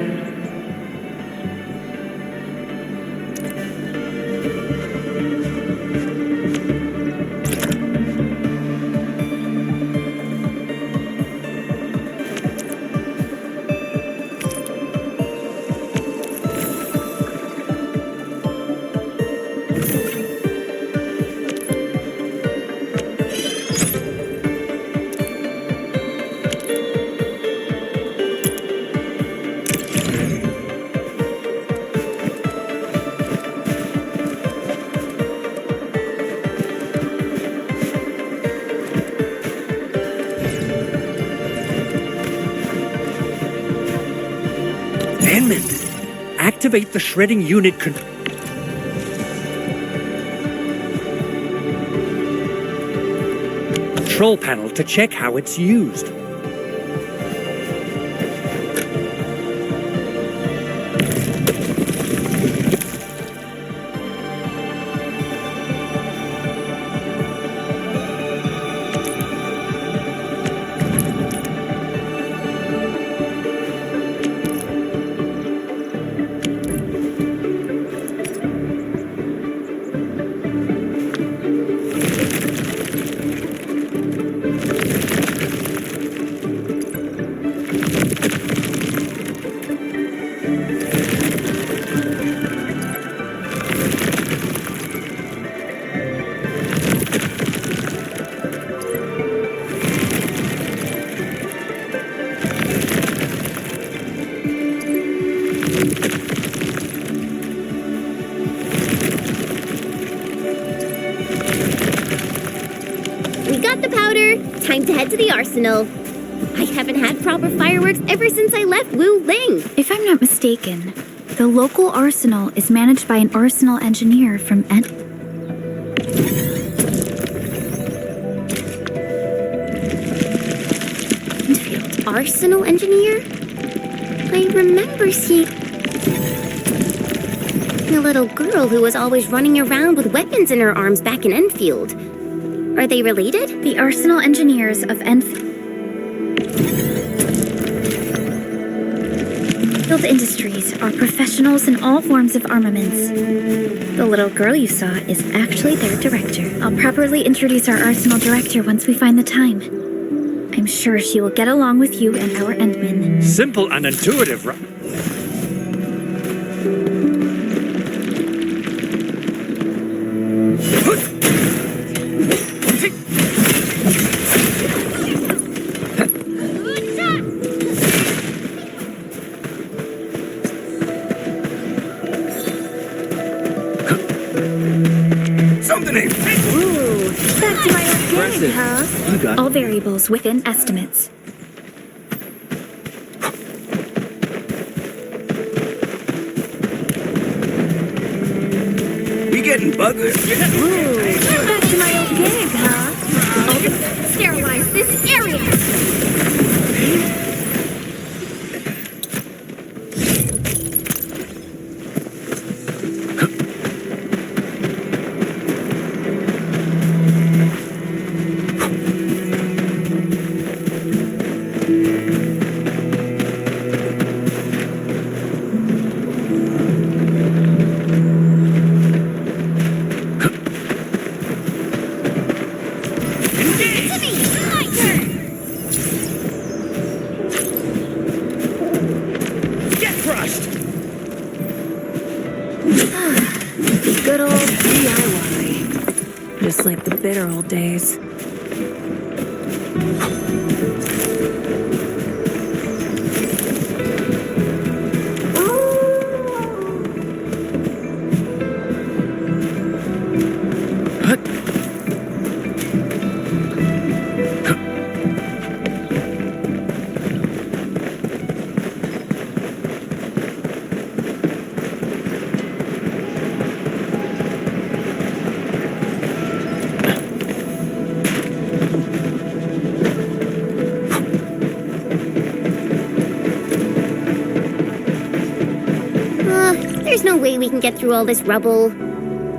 Activate the shredding unit control panel to check how it's used. Time to head to the arsenal. I haven't had proper fireworks ever since I left Wu Ling. If I'm not mistaken, the local arsenal is managed by an arsenal engineer from Endfield. Arsenal engineer? I remember seeing a little girl who was always running around with weapons in her arms back in Endfield. Are they related? The arsenal engineers of Endfield Industries are professionals in all forms of armaments. The little girl you saw is actually their director. I'll properly introduce our arsenal director once we find the time. I'm sure she will get along with you and our Endmen. Simple and intuitive, right? Ooh, back to my organic, huh? You got all variables within estimates. you buggers. Back to my old gig, huh? I'll sterilize this area. Good old DIY. Just like the bitter old days. There's no way we can get through all this rubble.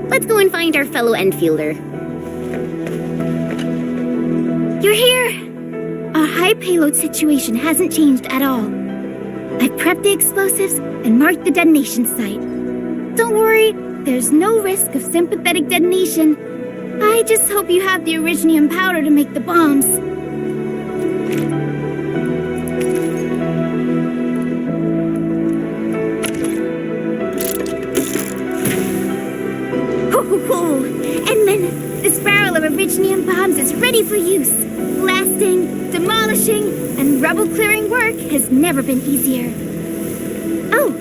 Let's go and find our fellow Endfielder. You're here! Our high payload situation hasn't changed at all. I've prepped the explosives and marked the detonation site. Don't worry, there's no risk of sympathetic detonation. I just hope you have the originium powder to make the bombs. Edmund, this barrel of originium bombs is ready for use. Blasting, demolishing, and rubble-clearing work has never been easier. Oh,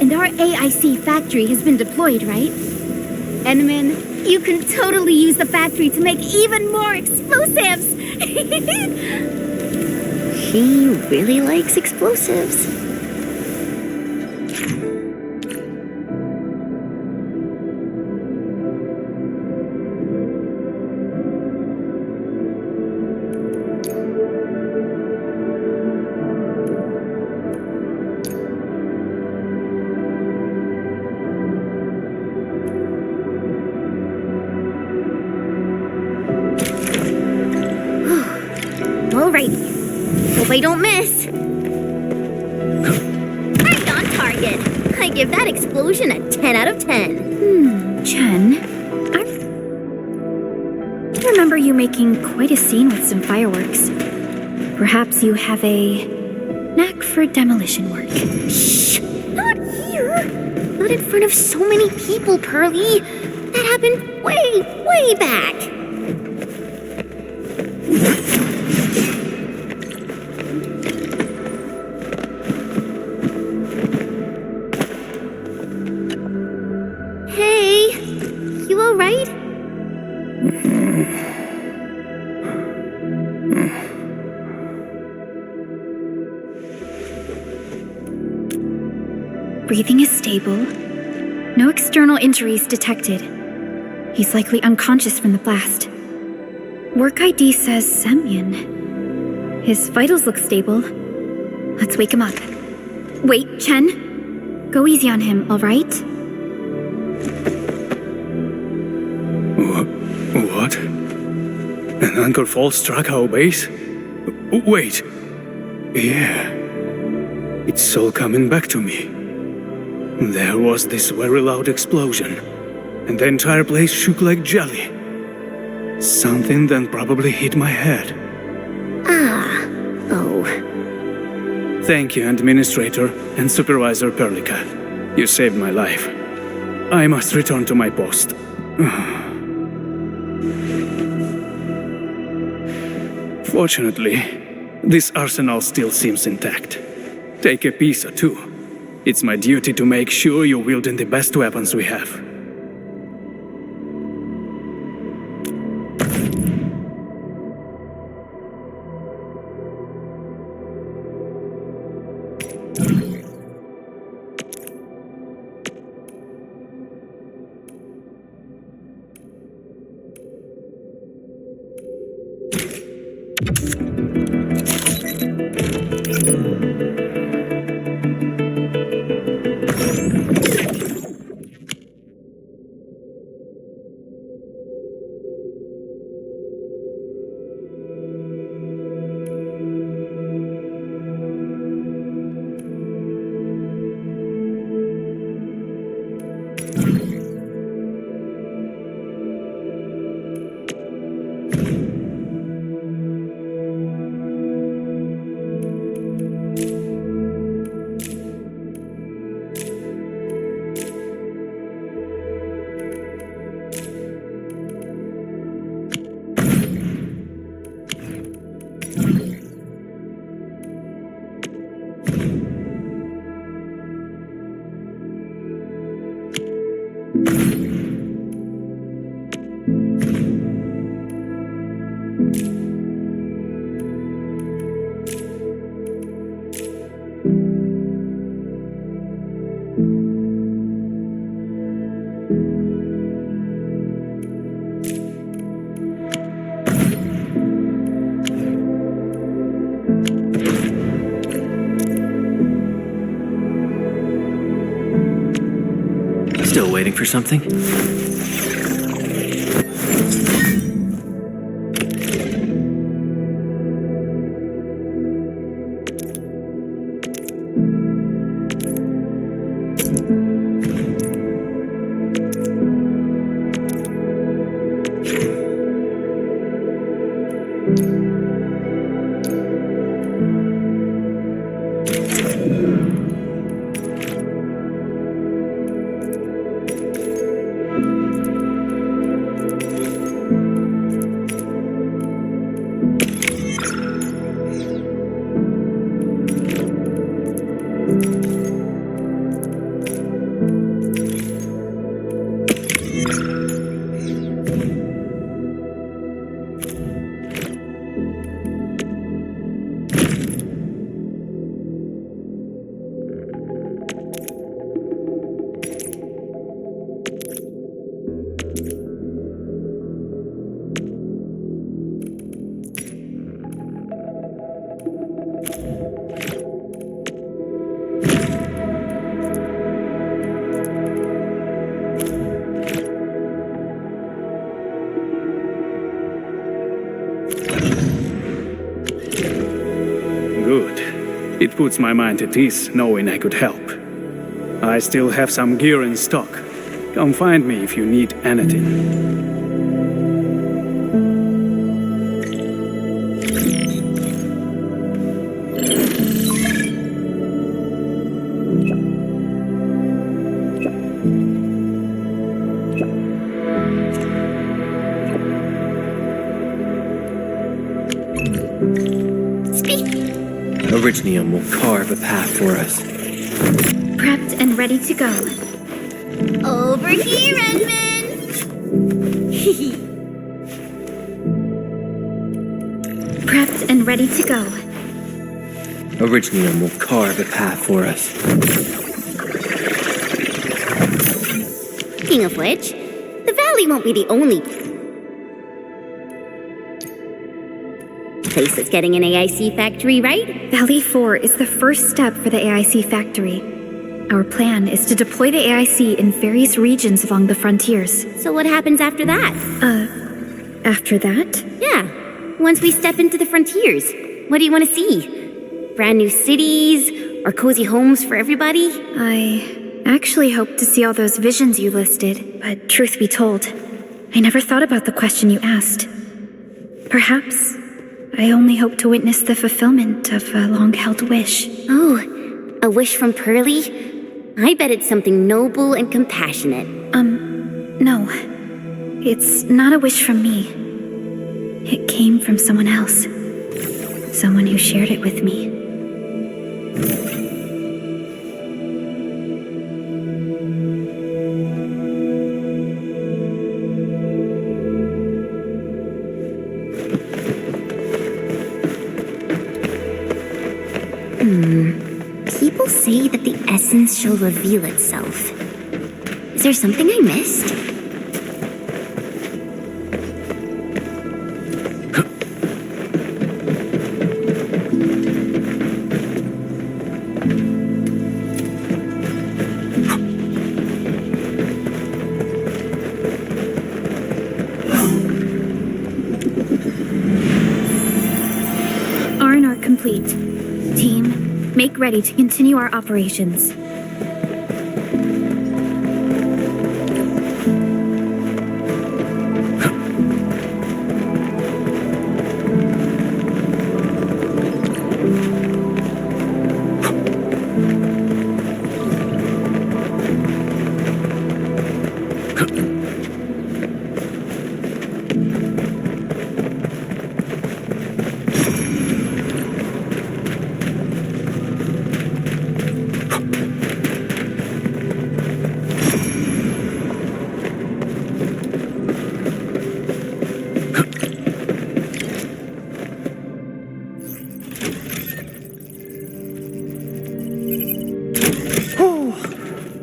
and our AIC factory has been deployed, right? Edmund, you can totally use the factory to make even more explosives! He really likes explosives. Alrighty. Hope I don't miss. Right on target. I give that explosion a 10 out of 10. Chen, I remember you making quite a scene with some fireworks. Perhaps you have a knack for demolition work. Shh! Not here! Not in front of so many people, Pearly. That happened way back. Hey, you all right? Breathing is stable. No external injuries detected. He's likely unconscious from the blast. Work ID says Semyon. His vitals look stable. Let's wake him up. Wait, Chen. Go easy on him, all right? What? An anchor fault struck our base? Wait. Yeah. It's all coming back to me. There was this very loud explosion, and the entire place shook like jelly. Something then probably hit my head. Oh. Thank you, Administrator and Supervisor Perlica. You saved my life. I must return to my post. Fortunately, this arsenal still seems intact. Take a piece or two. It's my duty to make sure you're wielding the best weapons we have. Still waiting for something? It puts my mind at ease knowing I could help. I still have some gear in stock. Come find me if you need anything. Originium will carve a path for us. Prepped and ready to go. Over here, Edmund! Prepped and ready to go. Originium will carve a path for us. Speaking of which, the valley won't be the only place that's getting an AIC factory, right? Valley 4 is the first step for the AIC factory. Our plan is to deploy the AIC in various regions along the frontiers. So what happens after that? After that? Yeah, once we step into the frontiers. What do you want to see? Brand new cities? Or cozy homes for everybody? I actually hoped to see all those visions you listed, but truth be told, I never thought about the question you asked. Perhaps I only hope to witness the fulfillment of a long-held wish. Oh, a wish from Pearly? I bet it's something noble and compassionate. No. It's not a wish from me. It came from someone else. Someone who shared it with me. People say that the essence shall reveal itself. Is there something I missed? complete. Team, make ready to continue our operations.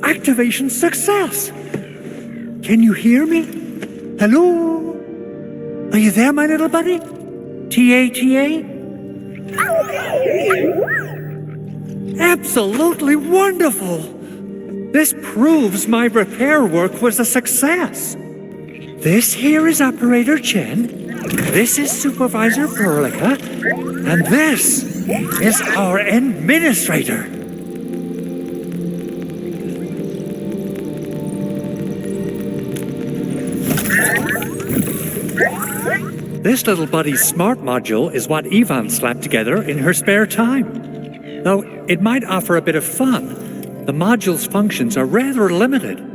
Activation success! Can you hear me? Hello? Are you there, my little buddy? T-A-T-A? Absolutely wonderful! This proves my repair work was a success. This here is Operator Chen, this is Supervisor Perlica, and this is our Administrator. This little buddy's smart module is what Yvonne slapped together in her spare time. Though it might offer a bit of fun, the module's functions are rather limited.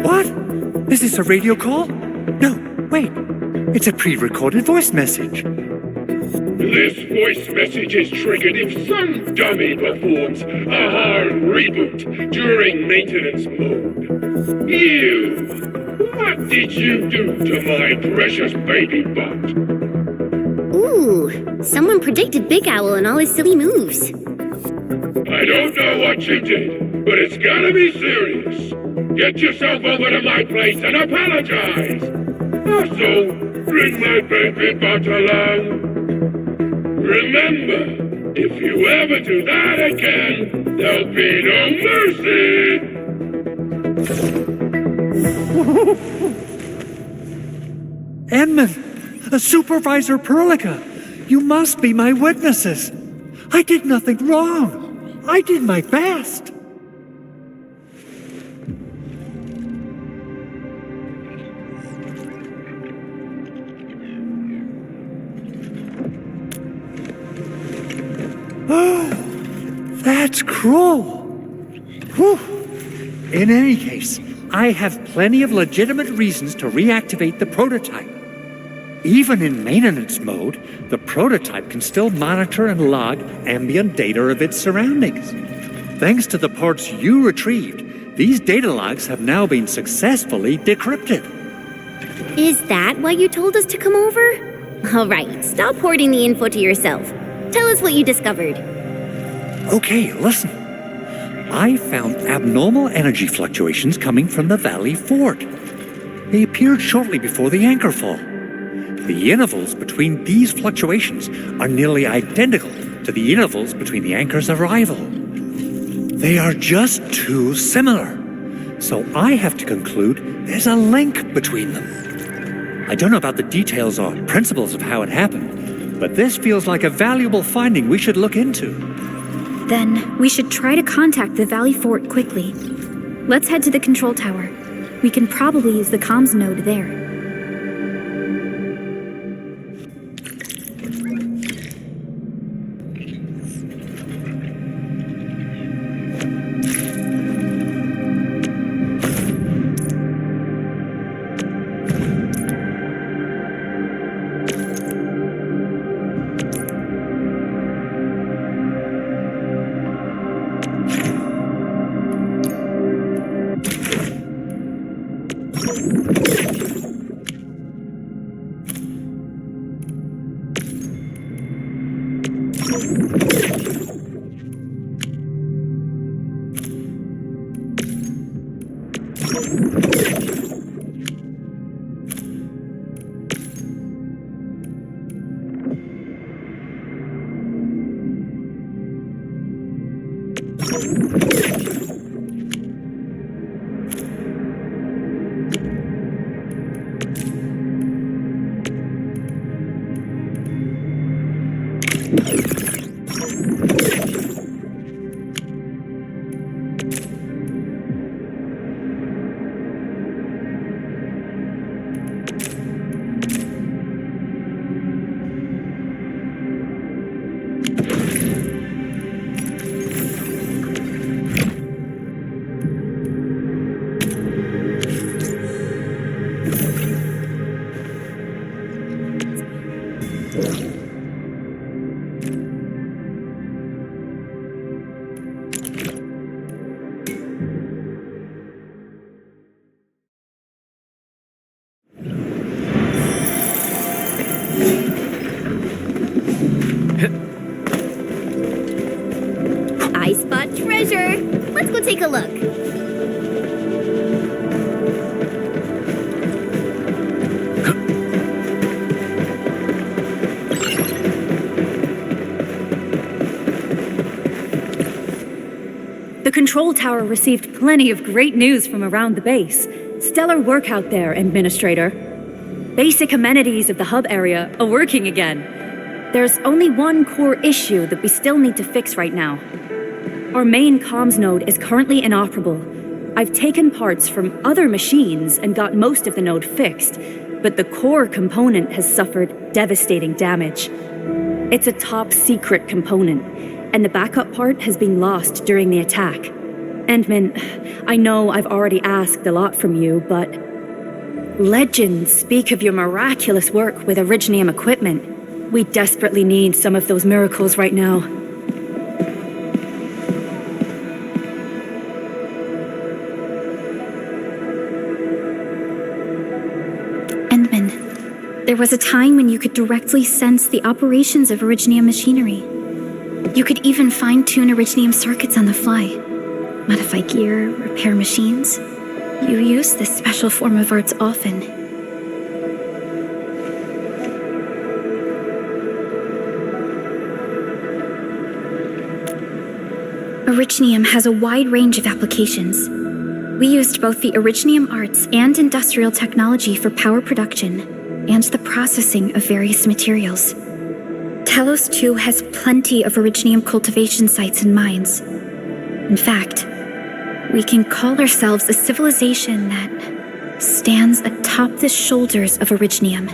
What? Is this a radio call? No, wait. It's a pre-recorded voice message. This voice message is triggered if some dummy performs a hard reboot during maintenance mode. You! What did you do to my precious baby bot? Ooh, someone predicted Big Owl and all his silly moves. I don't know what you did, but it's gotta be serious. Get yourself over to my place and apologize. Also, bring my baby bot along. Remember, if you ever do that again, there'll be no mercy. Edmund, Supervisor Perlica, you must be my witnesses. I did nothing wrong. I did my best. Oh, that's cruel. Whew. In any case, I have plenty of legitimate reasons to reactivate the prototype. Even in maintenance mode, the prototype can still monitor and log ambient data of its surroundings. Thanks to the parts you retrieved, these data logs have now been successfully decrypted. Is that why you told us to come over? All right, stop hoarding the info to yourself. Tell us what you discovered. Okay, listen. I found abnormal energy fluctuations coming from the Valley Fort. They appeared shortly before the anchor fall. The intervals between these fluctuations are nearly identical to the intervals between the anchor's arrival. They are just too similar. So I have to conclude there's a link between them. I don't know about the details or principles of how it happened, but this feels like a valuable finding we should look into. Then we should try to contact the Valley Fort quickly. Let's head to the control tower. We can probably use the comms node there. I spot treasure. Let's go take a look. The control tower received plenty of great news from around the base. Stellar work out there, Administrator. Basic amenities of the hub area are working again. There's only one core issue that we still need to fix right now. Our main comms node is currently inoperable. I've taken parts from other machines and got most of the node fixed, but the core component has suffered devastating damage. It's a top-secret component, and the backup part has been lost during the attack. Endman, I know I've already asked a lot from you, but legends speak of your miraculous work with Originium equipment. We desperately need some of those miracles right now. Endman, there was a time when you could directly sense the operations of Originium machinery. You could even fine-tune Originium circuits on the fly, modify gear, repair machines. You use this special form of arts often. Originium has a wide range of applications. We used both the Originium arts and industrial technology for power production and the processing of various materials. Telos 2 has plenty of Originium cultivation sites and mines. In fact, we can call ourselves a civilization that stands atop the shoulders of Originium.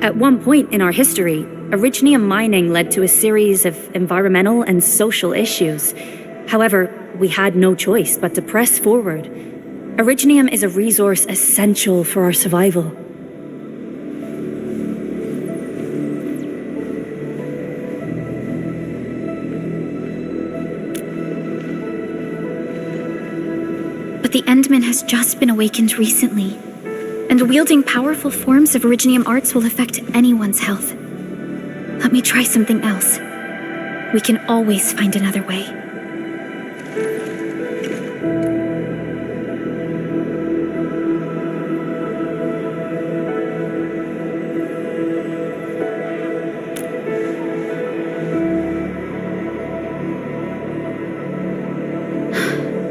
At one point in our history, Originium mining led to a series of environmental and social issues. However, we had no choice but to press forward. Originium is a resource essential for our survival. But the Endman has just been awakened recently, and wielding powerful forms of Originium arts will affect anyone's health. Let me try something else. We can always find another way.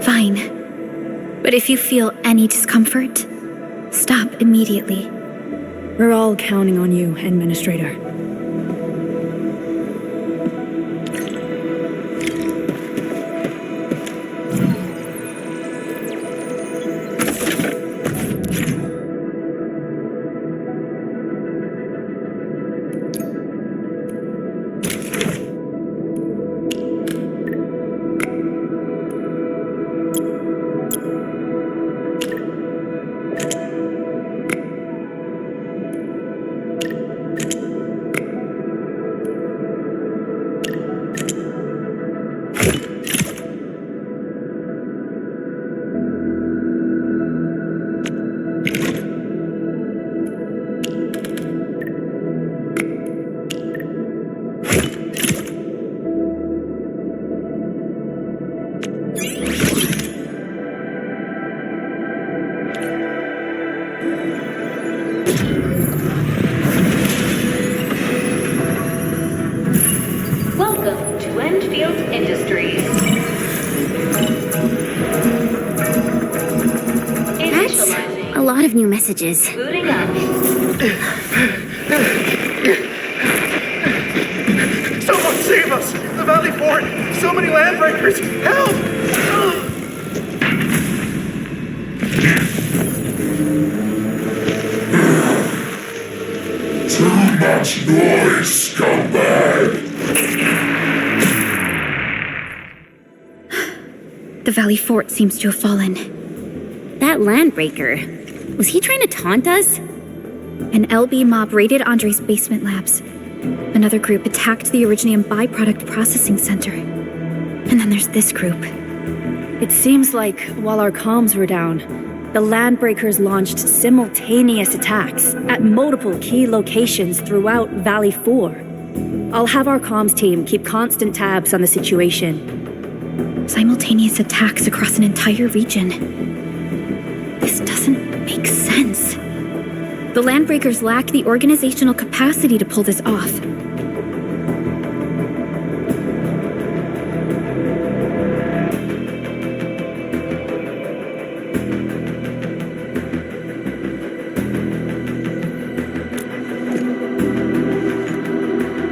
Fine. But if you feel any discomfort, stop immediately. We're all counting on you, Administrator. Welcome to Endfield Industries. That's a lot of new messages. Booting up. So Save us! The Valley Fort! So many landbreakers! Help! Too much noise, scumbag! The Valley Fort seems to have fallen. That landbreaker, was he trying to taunt us? An LB mob raided Andre's basement labs. Another group attacked the Originium byproduct processing center. And then there's this group. It seems like while our comms were down, the landbreakers launched simultaneous attacks at multiple key locations throughout Valley 4. I'll have our comms team keep constant tabs on the situation. Simultaneous attacks across an entire region. This doesn't make sense. The landbreakers lack the organizational capacity to pull this off.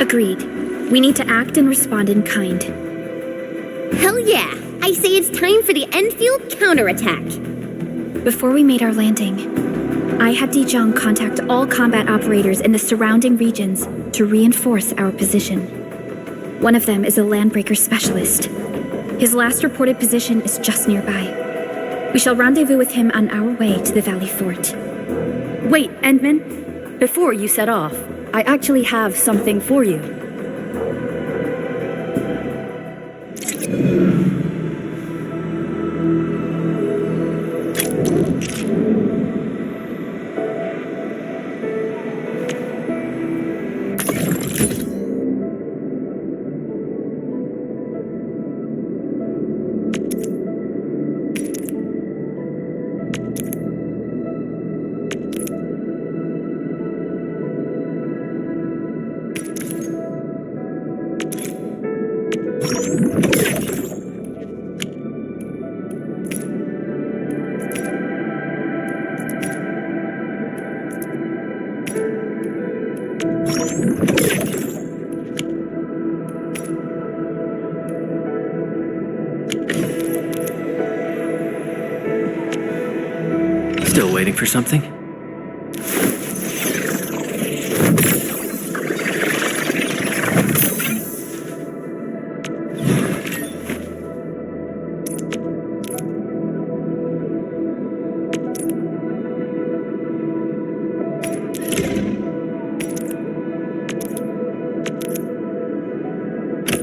Agreed. We need to act and respond in kind. Hell yeah! I say it's time for the Endfield counterattack. Before we made our landing, I had Dijon contact all combat operators in the surrounding regions to reinforce our position. One of them is a landbreaker specialist. His last reported position is just nearby. We shall rendezvous with him on our way to the Valley Fort. Wait, Endman. Before you set off, I actually have something for you. Still waiting for something?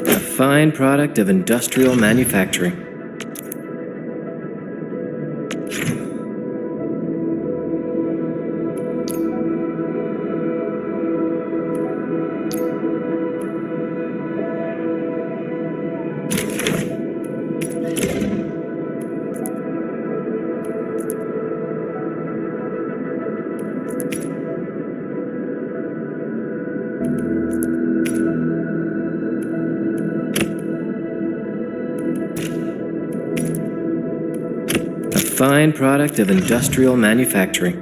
A fine product of industrial manufacturing. Fine product of industrial manufacturing.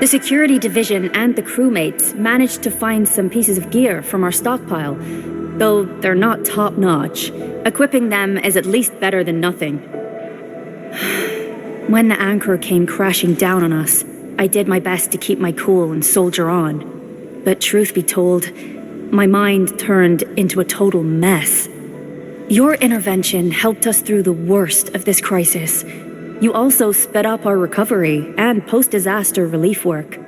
The security division and the crewmates managed to find some pieces of gear from our stockpile, though they're not top-notch. Equipping them is at least better than nothing. When the anchor came crashing down on us, I did my best to keep my cool and soldier on. But truth be told, my mind turned into a total mess. Your intervention helped us through the worst of this crisis. You also sped up our recovery and post-disaster relief work.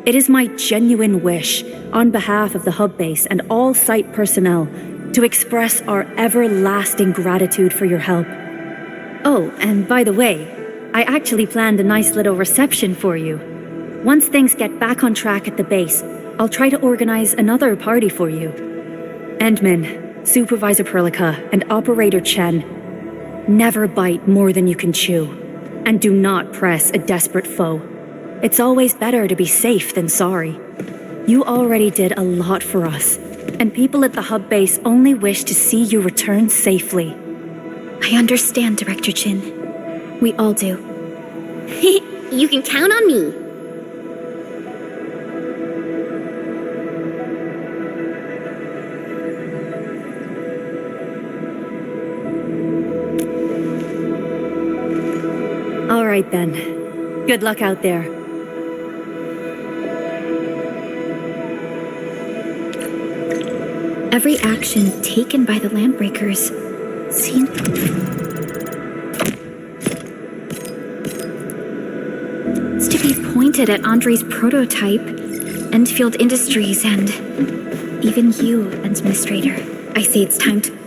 It is my genuine wish, on behalf of the hub base and all site personnel, to express our everlasting gratitude for your help. Oh, and by the way, I actually planned a nice little reception for you. Once things get back on track at the base, I'll try to organize another party for you. Endman, Supervisor Perlica, and Operator Chen, never bite more than you can chew. And do not press a desperate foe. It's always better to be safe than sorry. You already did a lot for us, and people at the hub base only wish to see you return safely. I understand, Director Chin. We all do. You can count on me. right then. Good luck out there. Every action taken by the Landbreakers seemed to be pointed at Andre's prototype, Endfield Industries, and even you, Administrator. I say it's time to...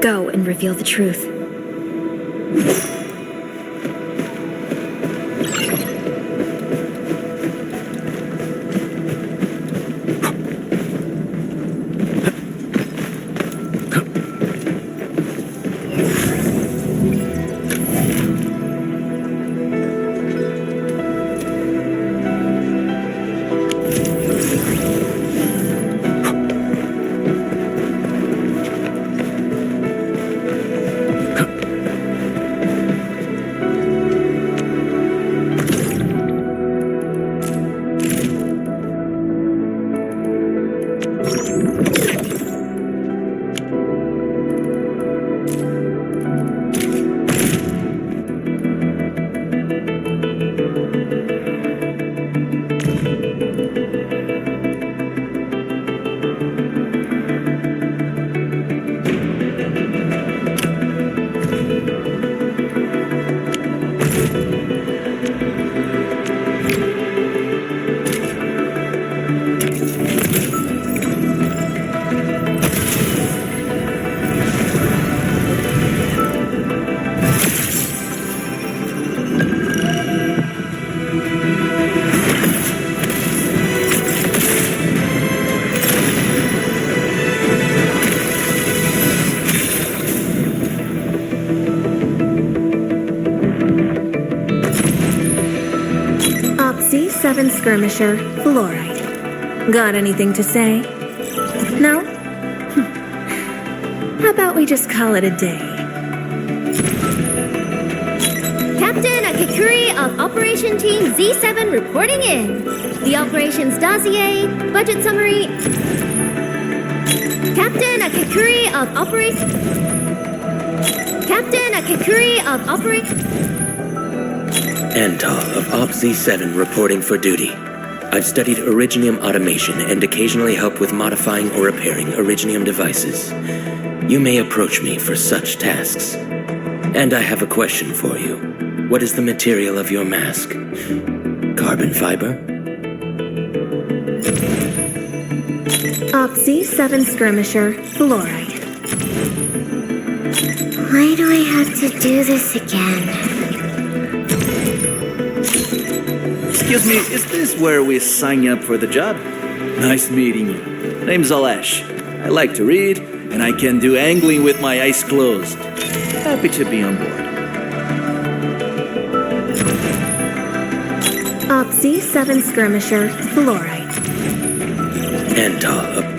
Go and reveal the truth. Oxy-7 skirmisher, fluoride. Got anything to say? No? How about we just call it a day? Captain Akikuri of Operation Team Z7 reporting in. The operations dossier, budget summary. Captain Akikuri of Operation. Captain Akikuri of Operation. Antal of Op Z7 reporting for duty. I've studied Originium automation and occasionally help with modifying or repairing Originium devices. You may approach me for such tasks. And I have a question for you. What is the material of your mask? Carbon fiber? Oxy-7 skirmisher, fluoride. Why do I have to do this again? Excuse me, is this where we sign up for the job? Nice meeting you. Name's Alesh. I like to read, and I can do angling with my eyes closed. Happy to be on board. Oxy-7 skirmisher, fluoride. Antal of...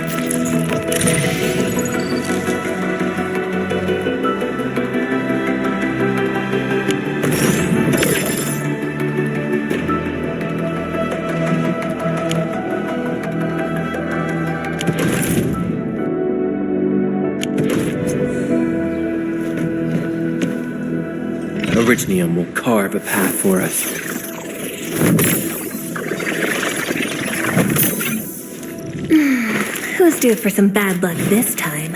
Originium will carve a path for us. Who's due for some bad luck this time?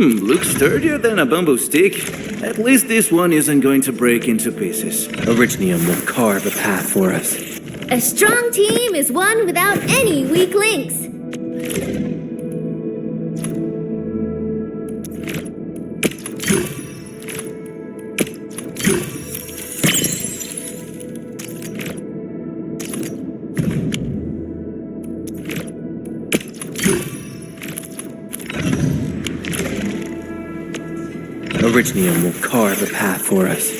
Looks sturdier than a bamboo stick. At least this one isn't going to break into pieces. Originium will carve a path for us. A strong team is one without any weak links. Originium will carve a path for us.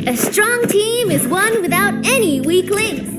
A strong team is one without any weak links.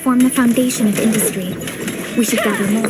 Form the foundation of industry. We should gather more.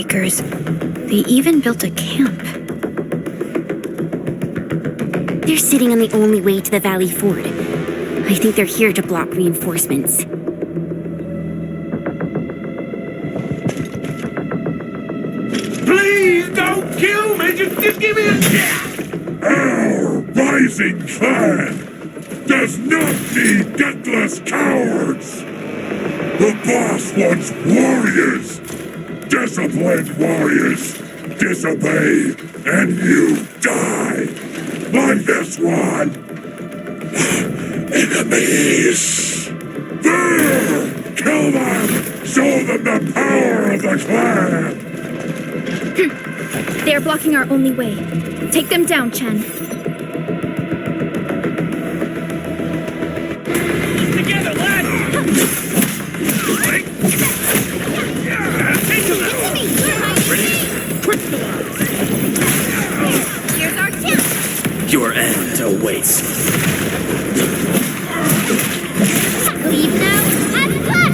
breakers. They even built a camp. They're sitting on the only way to the Valley Ford. I think they're here to block reinforcements. Please don't kill me! Just give me a chance! Our rising clan does not need gutless cowards! The boss wants warriors! Disciplined warriors! Disobey, and you die! Like this one! Enemies! There! Kill them! Show them the power of the clan! They are blocking our only way. Take them down, Chen. Together, lads! Take them out! Here's our chance! Your end awaits. Leave now and cut!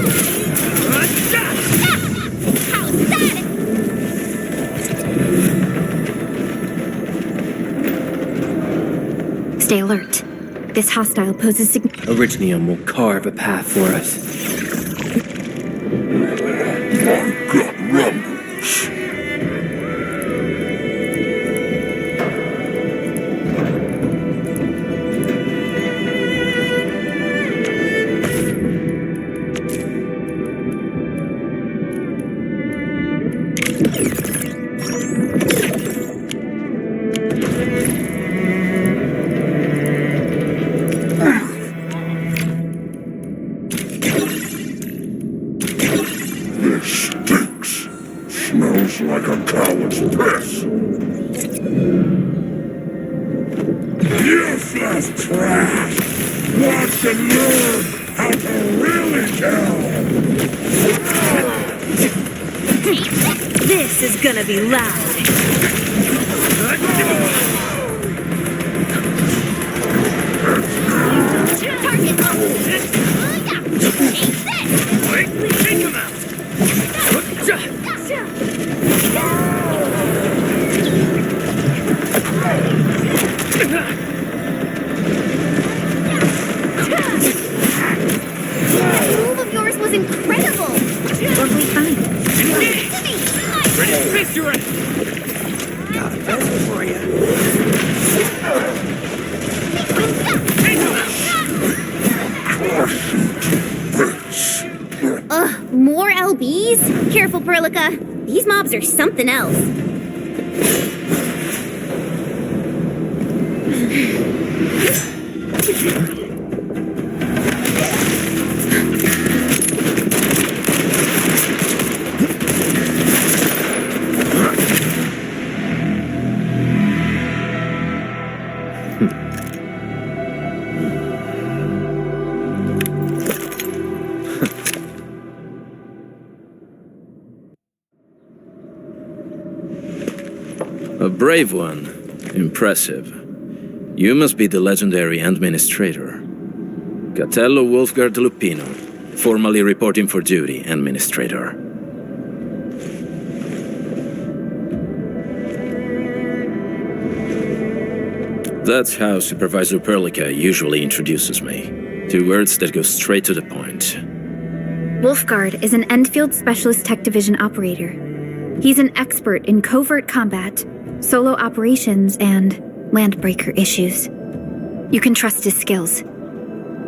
How's that? Stay alert. This hostile poses Originium will carve a path for us. My gut rumbles. This stinks. Smells like a coward's piss. Useless trash. Watch and learn how to really kill. This is gonna be loud. Take him out. That move of yours was incredible! totally fine. Ready to fist your end. Got a present for you. Ugh, more LBs? Careful, Perlica. These mobs are something else. A brave one. Impressive. You must be the legendary administrator. Catello Wolfgard Lupino, formally reporting for duty, administrator. That's how Supervisor Perlica usually introduces me. 2 words that go straight to the point. Wolfgard is an Endfield Specialist Tech Division operator. He's an expert in covert combat, solo operations, and landbreaker issues. You can trust his skills.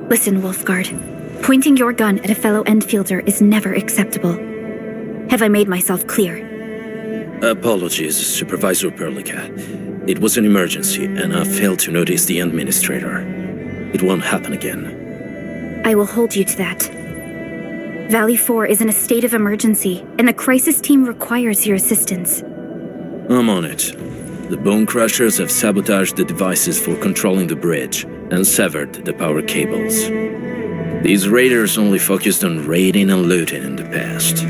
Listen, Wolfgard. Pointing your gun at a fellow Endfielder is never acceptable. Have I made myself clear? Apologies, Supervisor Perlica. It was an emergency, and I failed to notice the administrator. It won't happen again. I will hold you to that. Valley 4 is in a state of emergency, and the crisis team requires your assistance. I'm on it. The Bone Crushers have sabotaged the devices for controlling the bridge and severed the power cables. These raiders only focused on raiding and looting in the past.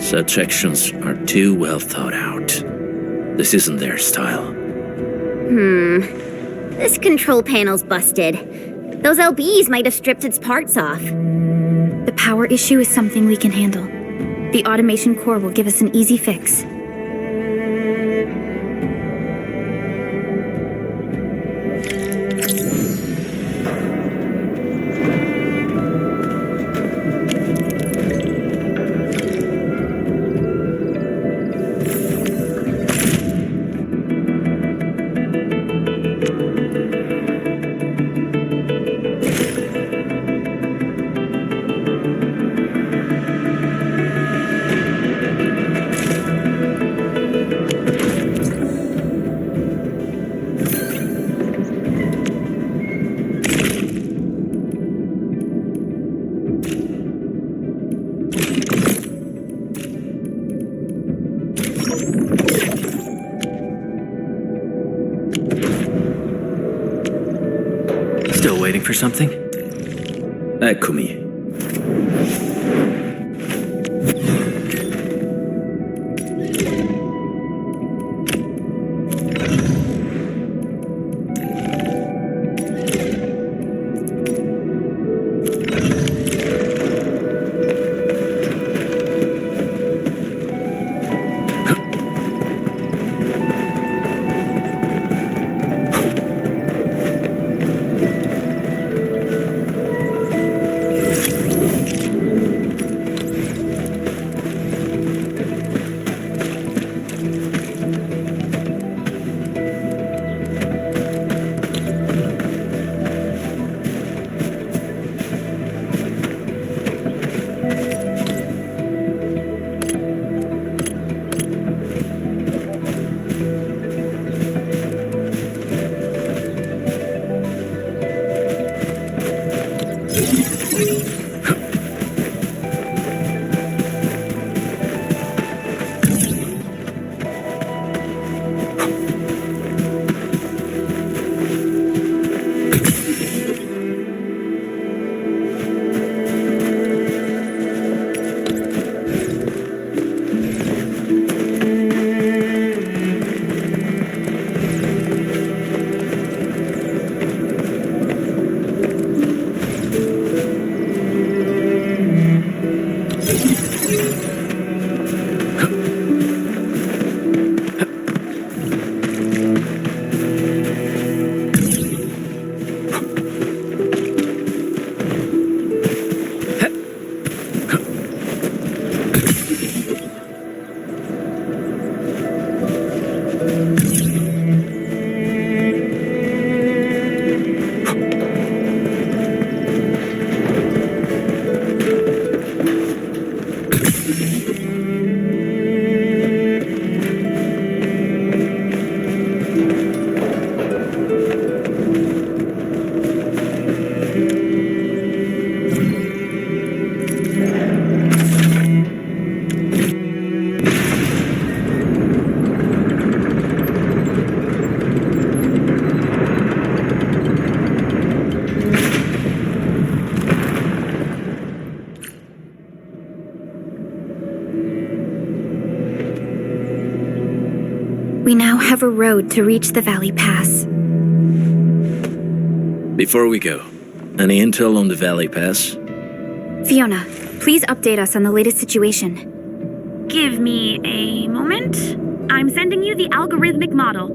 Such actions are too well thought out. This isn't their style. This control panel's busted. Those LBs might have stripped its parts off. The power issue is something we can handle. The automation core will give us an easy fix. for something? Eccomi. We now have a road to reach the Valley Pass. Before we go, any intel on the Valley Pass? Fiona, please update us on the latest situation. Give me a moment. I'm sending you the algorithmic model.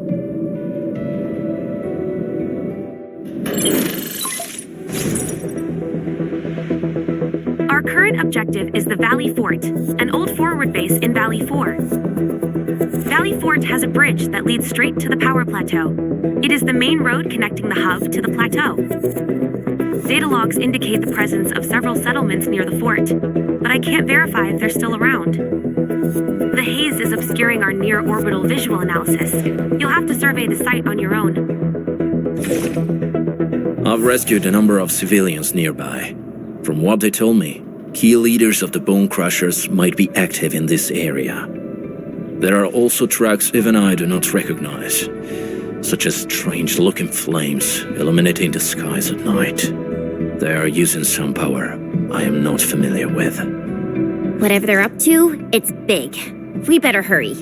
Our current objective is the Valley Fort, an old forward base in Valley 4. Valley Fort has a bridge that leads straight to the power plateau. It is the main road connecting the hub to the plateau. Data logs indicate the presence of several settlements near the fort, but I can't verify if they're still around. The haze is obscuring our near-orbital visual analysis. You'll have to survey the site on your own. I've rescued a number of civilians nearby. From what they told me, key leaders of the Bone Crushers might be active in this area. There are also tracks even I do not recognize, such as strange-looking flames illuminating the skies at night. They are using some power I am not familiar with. Whatever they're up to, it's big. We better hurry.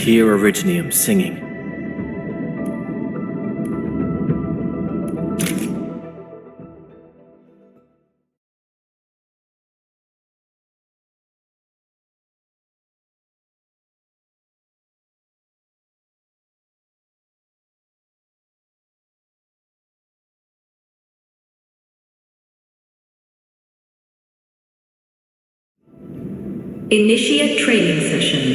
hear Originium singing. Initiate training session.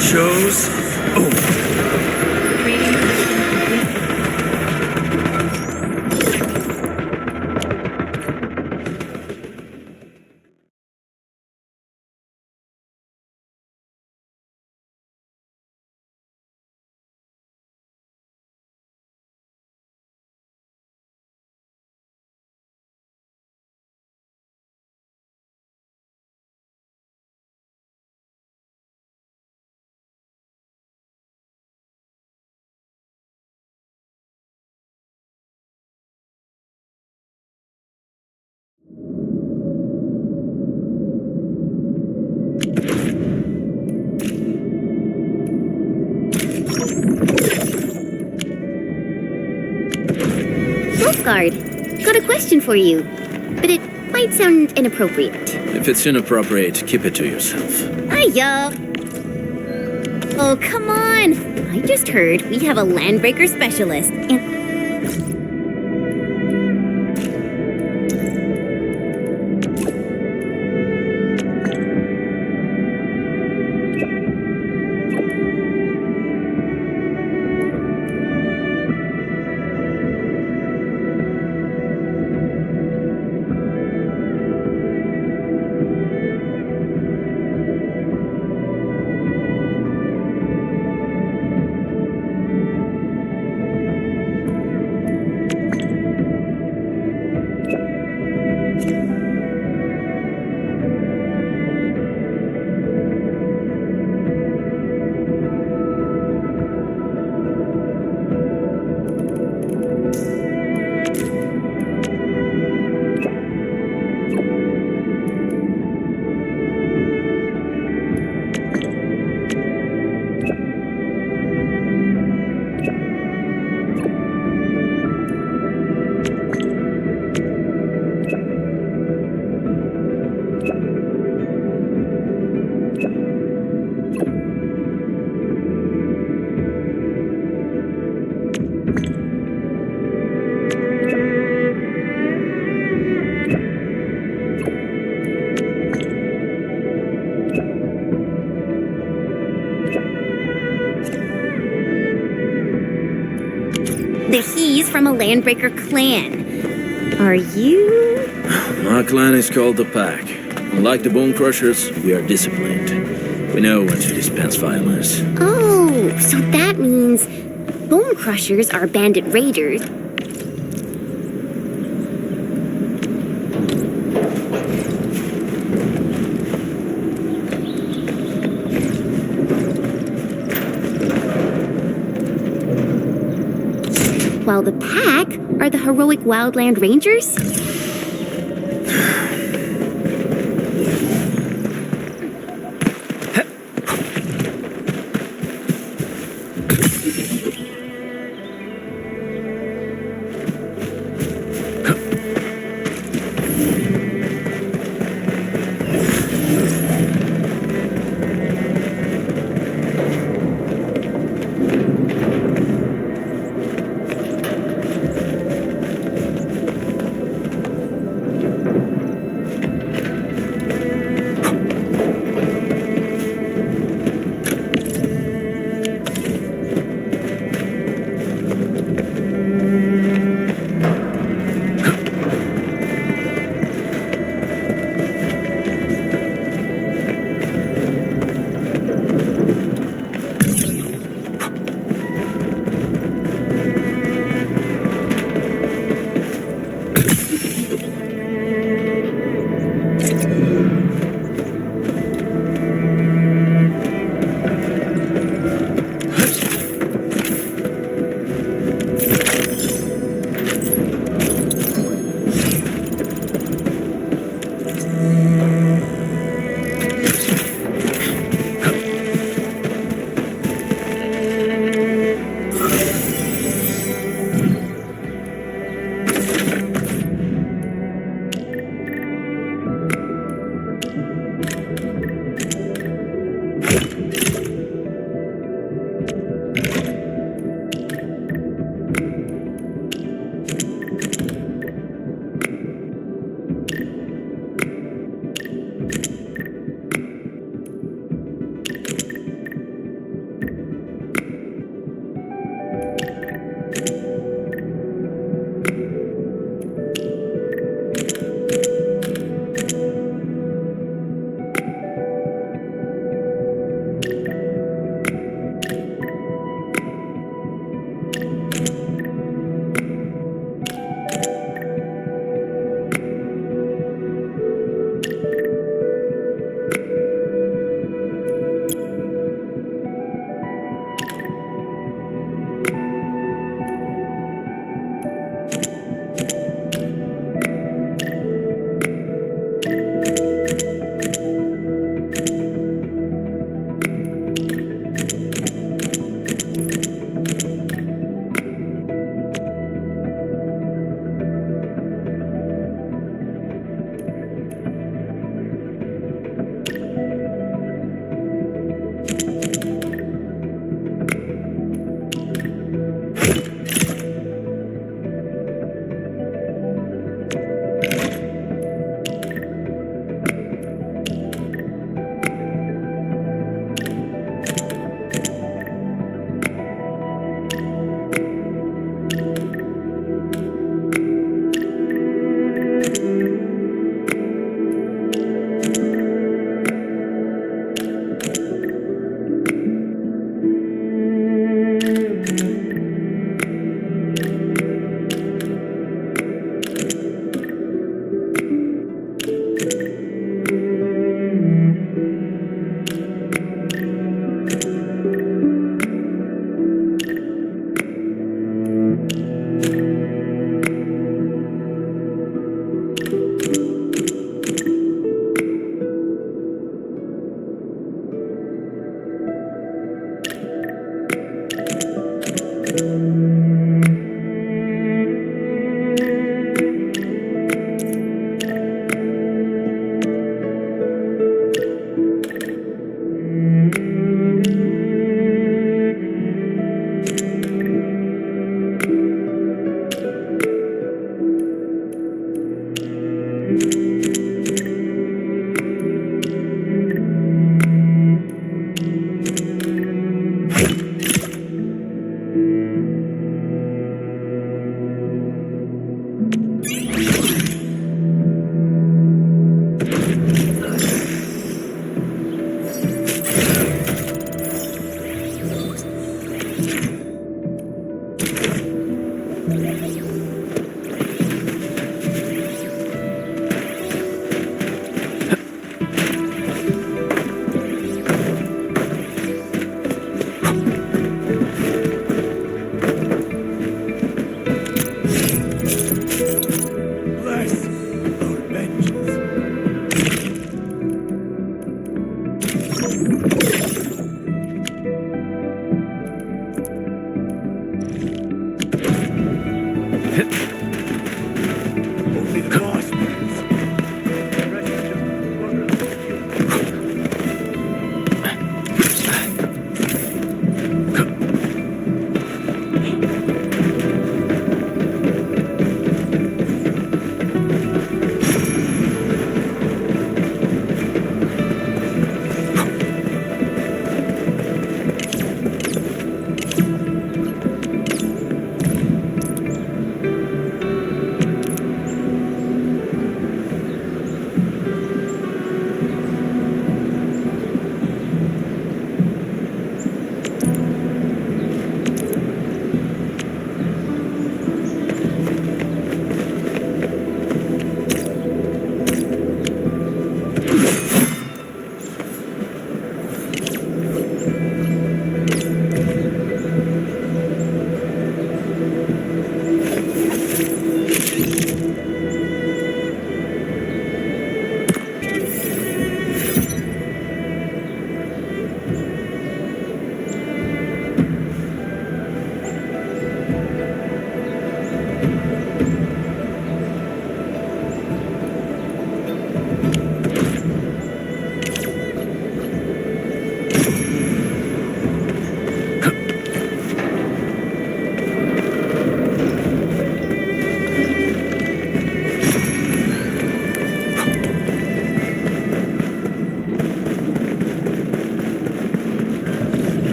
Show's over. Wolfguard, got a question for you, but it might sound inappropriate. If it's inappropriate, keep it to yourself. Hiya! Oh, come on! I just heard we have a landbreaker specialist, and... He's from a landbreaker clan. Are you? My clan is called the Pack. Unlike the Bone Crushers, we are disciplined. We know when to dispense violence. Oh, so that means Bone Crushers are bandit raiders. while the pack are the heroic wildland rangers?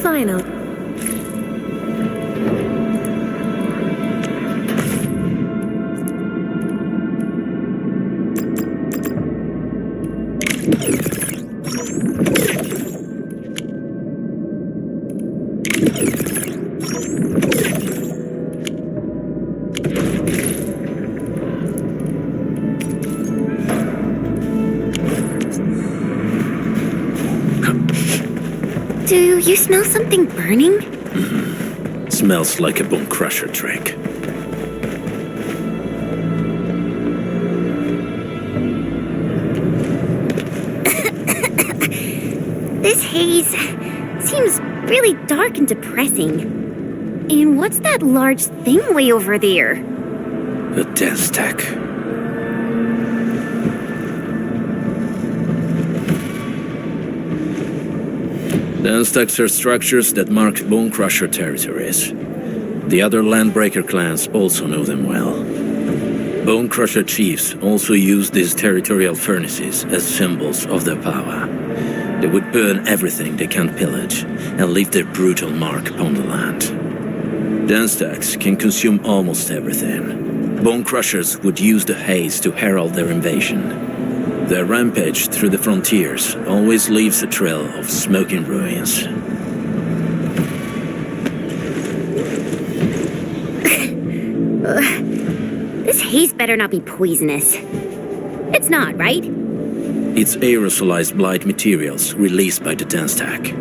Finally. Do you smell something burning? Smells like a bone crusher trick. This haze seems really dark and depressing. And what's that large thing way over there? A dense tech. Dense techs are structures that mark bone crusher territories. The other landbreaker clans also know them well. Bone crusher chiefs also use these territorial furnaces as symbols of their power. They would burn everything they can't pillage and leave their brutal mark upon the land. Dense techs can consume almost everything. Bone crushers would use the haze to herald their invasion. Their rampage through the frontiers always leaves a trail of smoking ruins. This haze better not be poisonous. It's not, right? It's aerosolized blight materials released by the dense tech.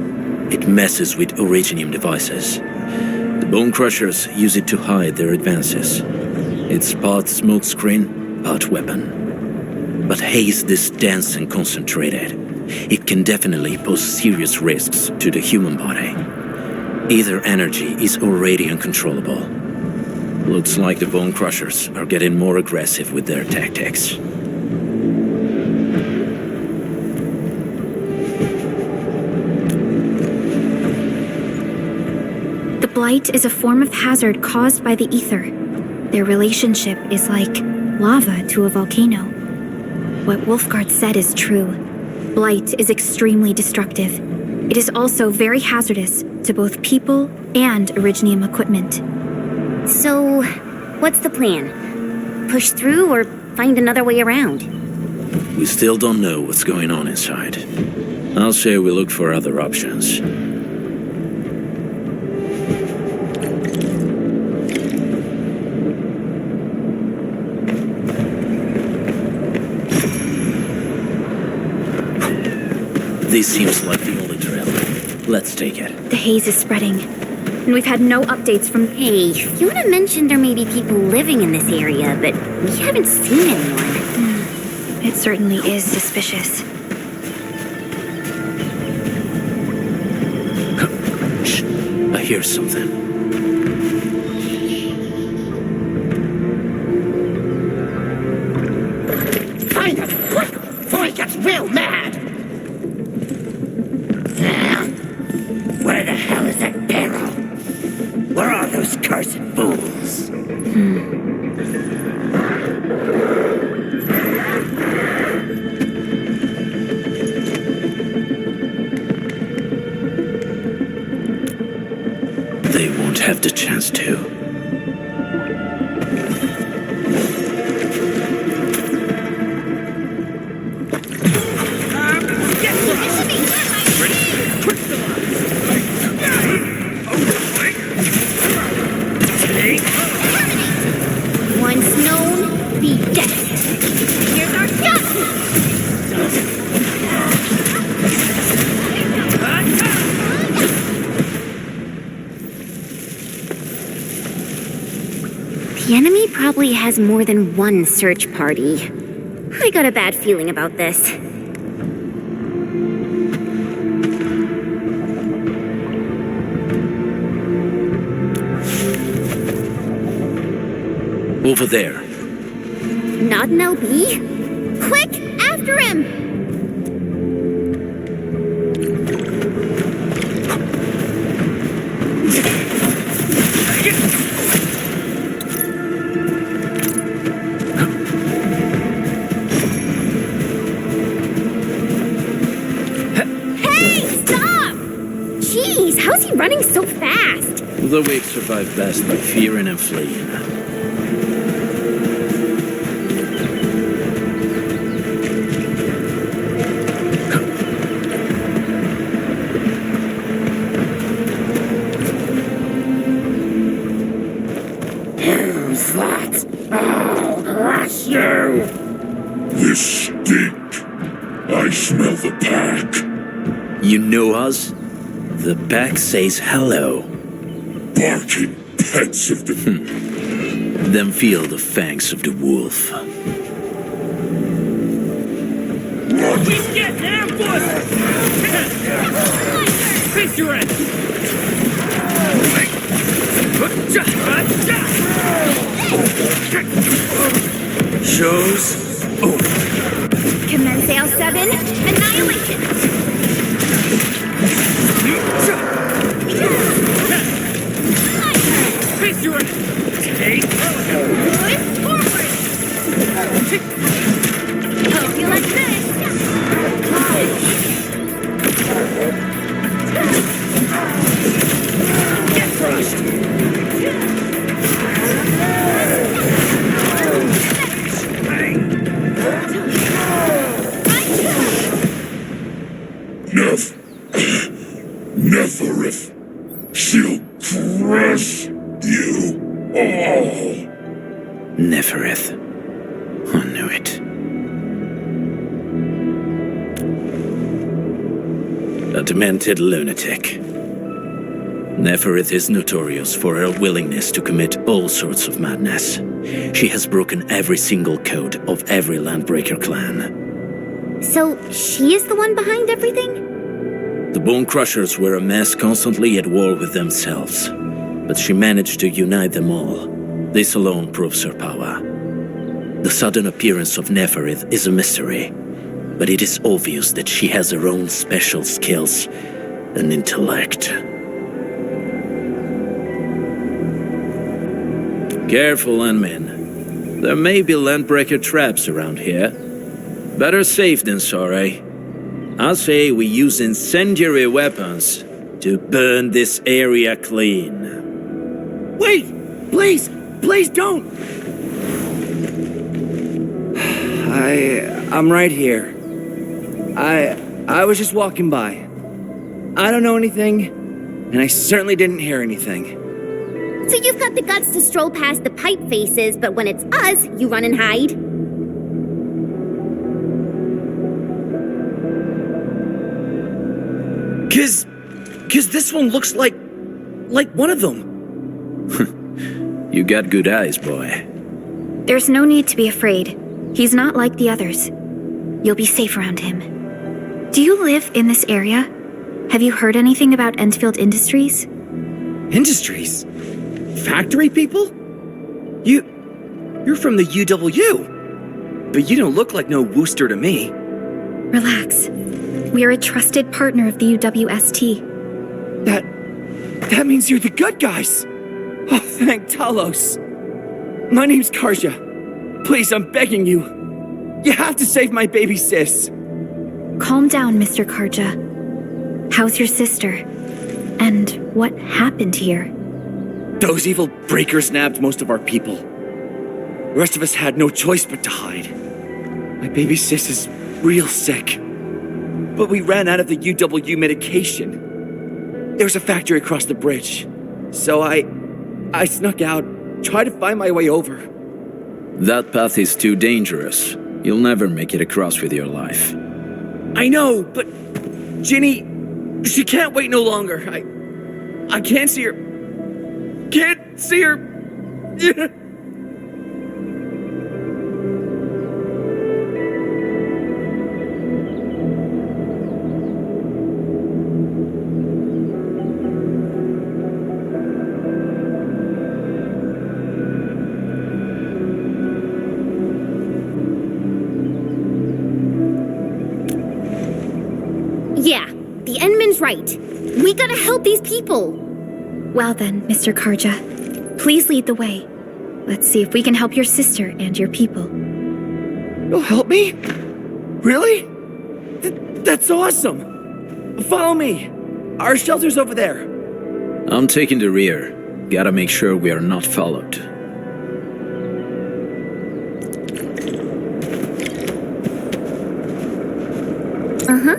It messes with originium devices. The bone crushers use it to hide their advances. It's part smokescreen, part weapon. But haze this dense and concentrated. It can definitely pose serious risks to the human body. Either energy is already uncontrollable. Looks like the bone crushers are getting more aggressive with their tactics. The blight is a form of hazard caused by the ether. Their relationship is like lava to a volcano. What Wolfguard said is true. Blight is extremely destructive. It is also very hazardous to both people and Originium equipment. So, what's the plan? Push through or find another way around? We still don't know what's going on inside. I'll say we look for other options. This seems like the only trail. Let's take it. The haze is spreading, and we've had no updates from... Hey, Fiona mentioned there may be people living in this area, but we haven't seen anyone. It certainly is suspicious. Shh, I hear something. Find us quick before he gets real mad! Where the hell is that barrel? Where are those cursed fools? They won't have the chance to. Once known, be dead. Here's our gun! The enemy probably has more than one search party. I got a bad feeling about this. Over there. Not an LB? Quick, after him! Hey, stop! Jeez, how's he running so fast? The weak survive best by fearing and fleeing. Who's that? I'll crush you! This stink. I smell the pack. You know us? The pack says hello. Barking pets of the... Then feel the fangs of the wolf. He's getting ambushed! Face your end! Shows over. Commence L7, annihilation! Face your end! Take Forward! Hope you like this! Get crushed! Neferith. She'll crush you all. Neferith. I knew it. A demented lunatic. Neferith is notorious for her willingness to commit all sorts of madness. She has broken every single code of every Landbreaker clan. So, she is the one behind everything? The Bone Crushers were a mess constantly at war with themselves, but she managed to unite them all. This alone proves her power. The sudden appearance of Neferith is a mystery, but it is obvious that she has her own special skills and intellect. Careful, Landmen. There may be Landbreaker traps around here. Better safe than sorry. I say we use incendiary weapons to burn this area clean. Wait! Please! Please don't! I'm right here. I was just walking by. I don't know anything, and I certainly didn't hear anything. So you've got the guts to stroll past the pipe faces, but when it's us, you run and hide? Cause this one looks like one of them. You got good eyes, boy. There's no need to be afraid. He's not like the others. You'll be safe around him. Do you live in this area? Have you heard anything about Endfield Industries? Industries? Factory people? You're from the UW. But you don't look like no Wooster to me. Relax. We are a trusted partner of the UWST. That means you're the good guys. Oh, thank Talos. My name's Karja. Please, I'm begging you. You have to save my baby sis. Calm down, Mr. Karja. How's your sister? And what happened here? Those evil breakers nabbed most of our people. The rest of us had no choice but to hide. My baby sis is real sick. But we ran out of the UW medication. There's a factory across the bridge. So I snuck out, tried to find my way over. That path is too dangerous. You'll never make it across with your life. I know, but Ginny, she can't wait no longer. I can't see her. Can't see her. Yeah, the Endman's right. We gotta help these people. Well then, Mr. Karja, please lead the way. Let's see if we can help your sister and your people. You'll help me? Really? That's awesome. Follow me. Our shelter's over there. I'm taking the rear. Gotta make sure we are not followed. Uh-huh.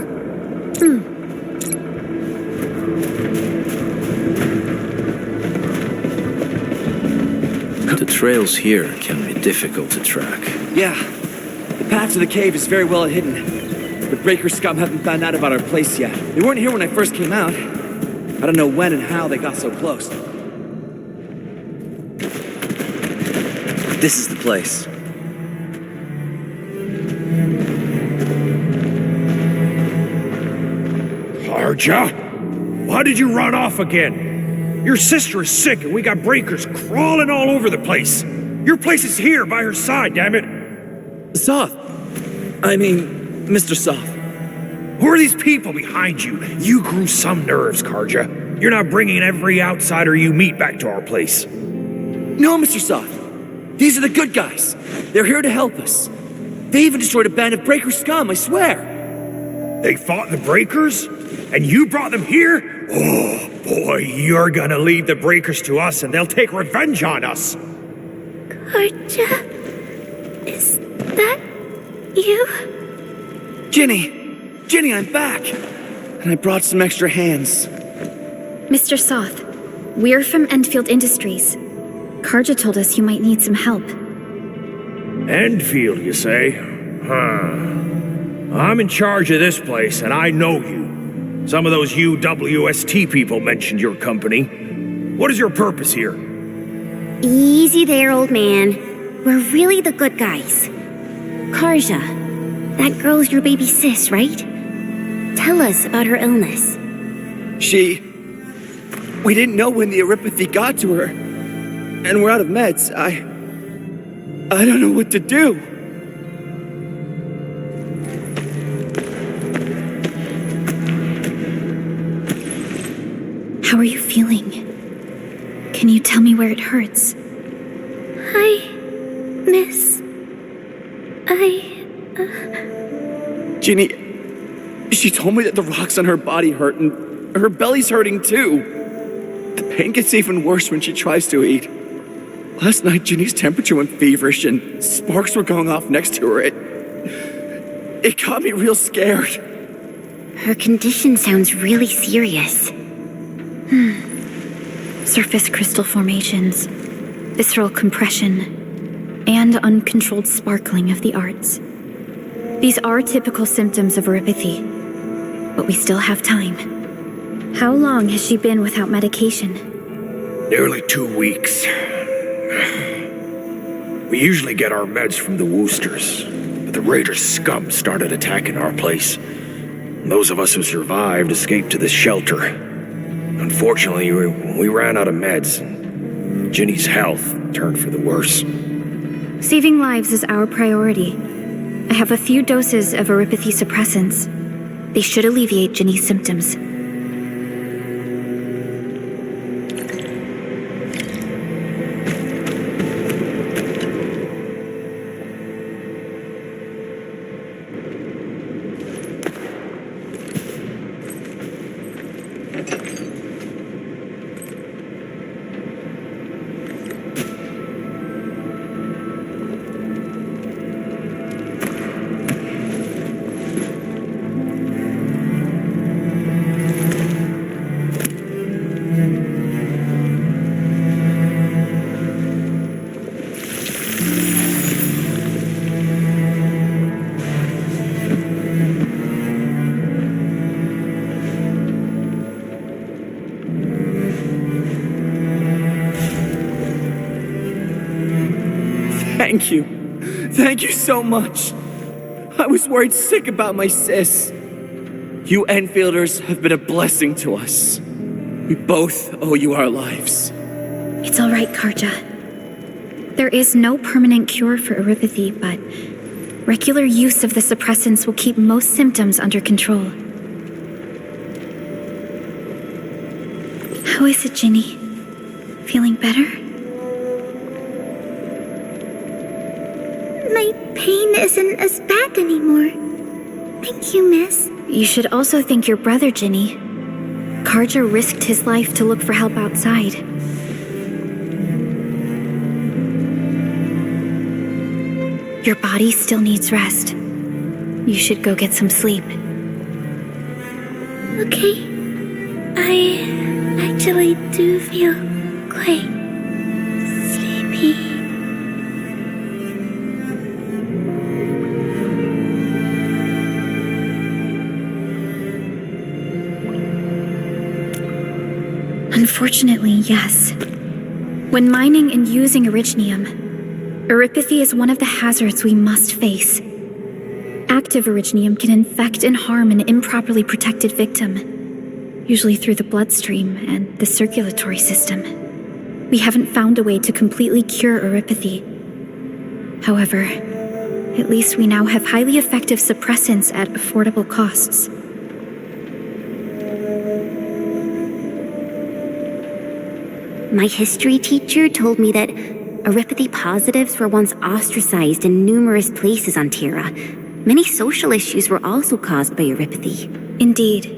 The trails here can be difficult to track. Yeah, the path to the cave is very well hidden. The breaker scum haven't found out about our place yet. They weren't here when I first came out. I don't know when and how they got so close. This is the place. Karja? Why did you run off again? Your sister is sick and we got breakers crawling all over the place. Your place is here by her side, damn it. Soth. I mean, Mr. Soth. Who are these people behind you? You grew some nerves, Karja. You're not bringing every outsider you meet back to our place. No, Mr. Soth. These are the good guys. They're here to help us. They even destroyed a band of breaker scum, I swear. They fought the breakers? And you brought them here? Oh, boy, you're gonna leave the breakers to us and they'll take revenge on us. Karja, is that you? Ginny, I'm back. And I brought some extra hands. Mr. Soth, we're from Endfield Industries. Karja told us you might need some help. Endfield, you say? Huh. I'm in charge of this place, and I know you. Some of those UWST people mentioned your company. What is your purpose here? Easy there, old man. We're really the good guys. Karja, that girl's your baby sis, right? Tell us about her illness. We didn't know when the erypathy got to her. And we're out of meds. I don't know what to do. How are you feeling? Can you tell me where it hurts? Hi, miss. Ginny, she told me that the rocks on her body hurt and her belly's hurting too. The pain gets even worse when she tries to eat. Last night, Ginny's temperature went feverish and sparks were going off next to her. It got me real scared. Her condition sounds really serious. Surface crystal formations, visceral compression, and uncontrolled sparkling of the arts. These are typical symptoms of erypathy, but we still have time. How long has she been without medication? Nearly 2 weeks. We usually get our meds from the Woosters, but the Raiders' scum started attacking our place. Those of us who survived escaped to this shelter. Unfortunately, we ran out of meds. Ginny's health turned for the worse. Saving lives is our priority. I have a few doses of erypathy suppressants. They should alleviate Ginny's symptoms. Thank you. Thank you so much. I was worried sick about my sis. You Enfielders have been a blessing to us. We both owe you our lives. It's all right, Karja. There is no permanent cure for erypathy, but regular use of the suppressants will keep most symptoms under control. How is it, Ginny? Feeling better? My pain isn't as bad anymore. Thank you, miss. You should also thank your brother, Ginny. Karja risked his life to look for help outside. Your body still needs rest. You should go get some sleep. Okay. I actually do feel quite sleepy. Unfortunately, yes. When mining and using originium, Eripathy is one of the hazards we must face. Active originium can infect and harm an improperly protected victim, usually through the bloodstream and the circulatory system. We haven't found a way to completely cure Eripathy. However, at least we now have highly effective suppressants at affordable costs. My history teacher told me that Eripathy positives were once ostracized in numerous places on Terra. Many social issues were also caused by Eripathy. Indeed.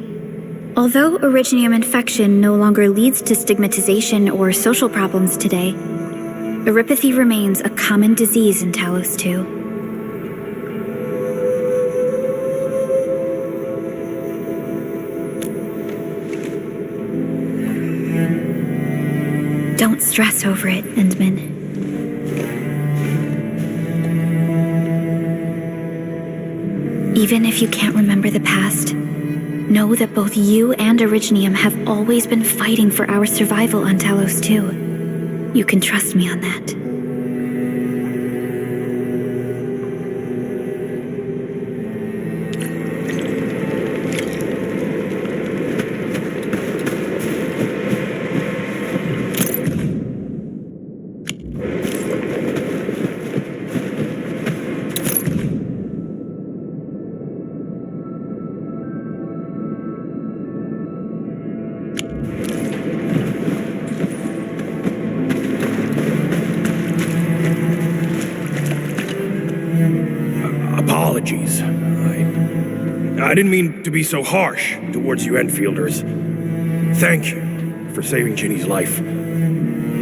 Although originium infection no longer leads to stigmatization or social problems today, Eripathy remains a common disease in Talos 2. Don't stress over it, Endman. Even if you can't remember the past, know that both you and Originium have always been fighting for our survival on Talos 2. You can trust me on that. Apologies. I didn't mean to be so harsh towards you Enfielders. Thank you for saving Ginny's life.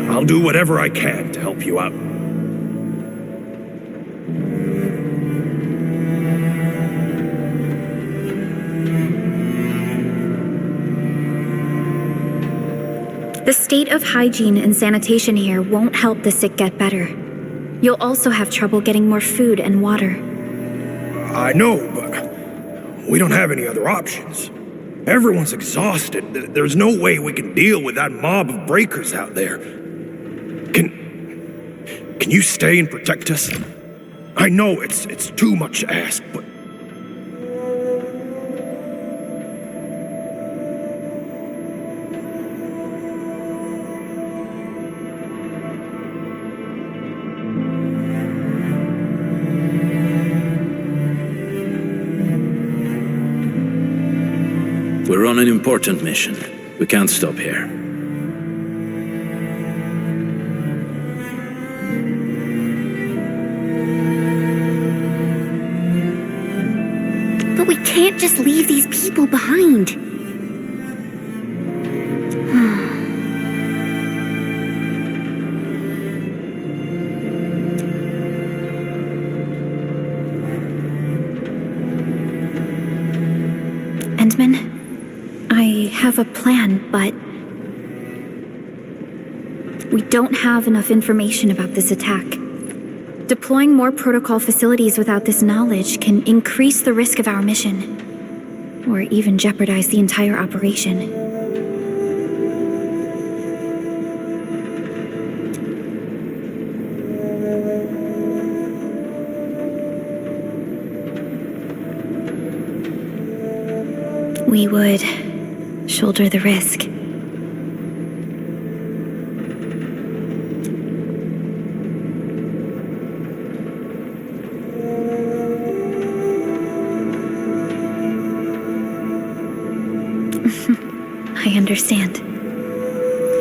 I'll do whatever I can to help you out. The state of hygiene and sanitation here won't help the sick get better. You'll also have trouble getting more food and water. I know, but we don't have any other options. Everyone's exhausted. There's no way we can deal with that mob of breakers out there. Can you stay and protect us? I know it's too much to ask, but... We're on an important mission. We can't stop here. But we can't just leave these people behind. Endman? I have a plan, but we don't have enough information about this attack. Deploying more protocol facilities without this knowledge can increase the risk of our mission, or even jeopardize the entire operation. We would shoulder the risk. I understand.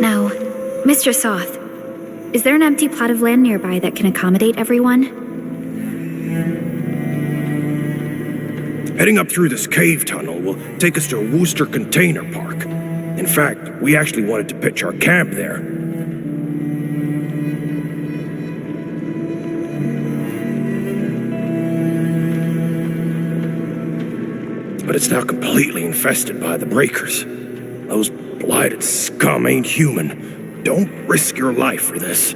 Now, Mr. Soth, is there an empty plot of land nearby that can accommodate everyone? Heading up through this cave tunnel will take us to a Wooster container park. In fact, we actually wanted to pitch our camp there. But it's now completely infested by the breakers. Those blighted scum ain't human. Don't risk your life for this.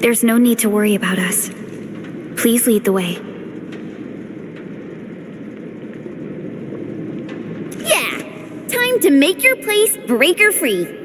There's no need to worry about us. Please lead the way. Yeah! Time to make your place breaker-free.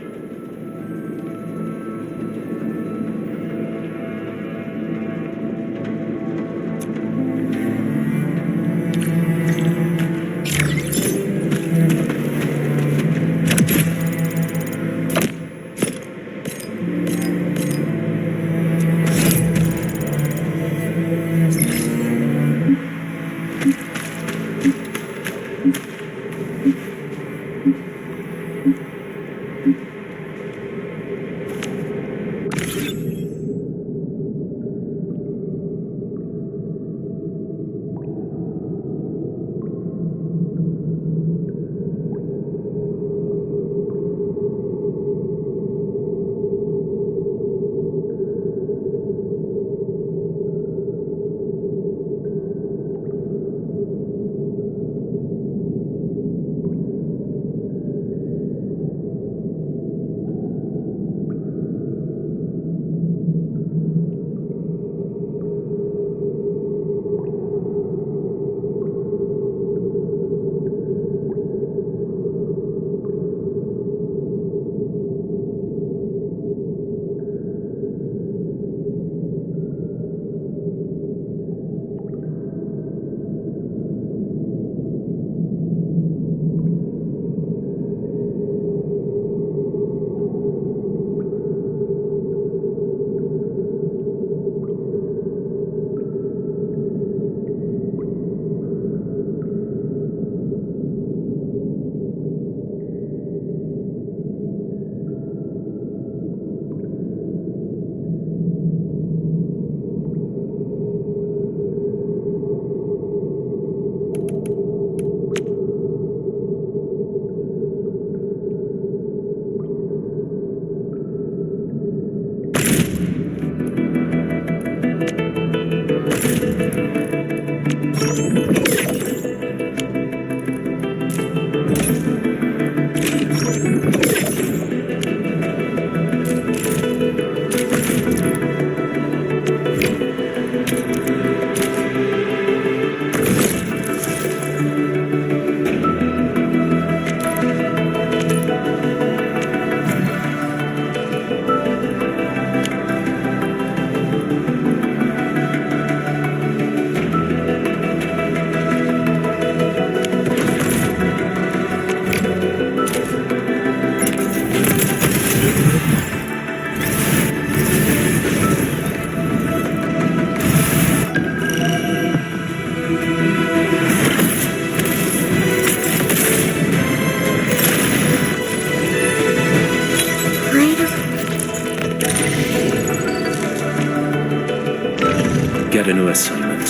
Get a new assignment.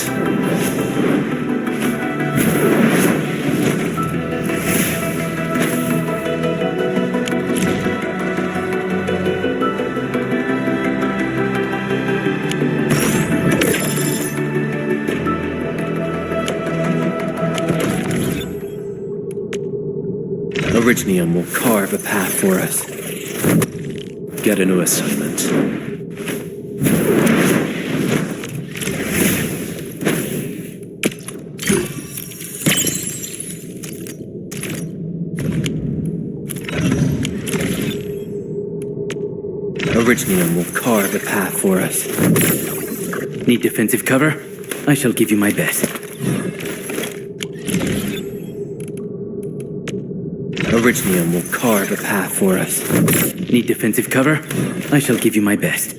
Originium will carve a path for us. Get a new assignment. Originium will carve a path for us. Need defensive cover? I shall give you my best. Originium will carve a path for us. Need defensive cover? I shall give you my best.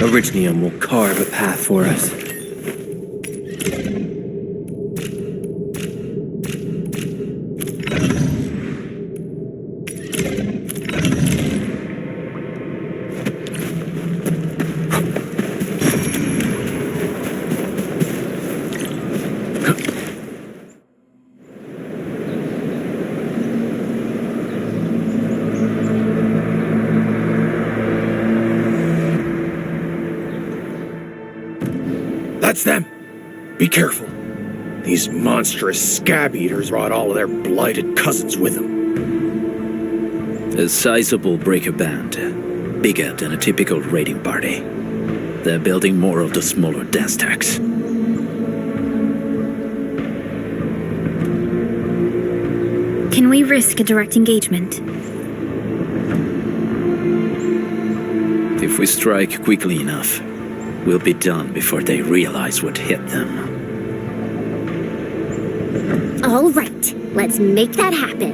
Originium will carve a path for us. That's them! Be careful. These monstrous scab eaters brought all of their blighted cousins with them. A sizable breaker band, bigger than a typical raiding party. They're building more of the smaller dance tags. Can we risk a direct engagement? If we strike quickly enough, we'll be done before they realize what hit them. All right, let's make that happen.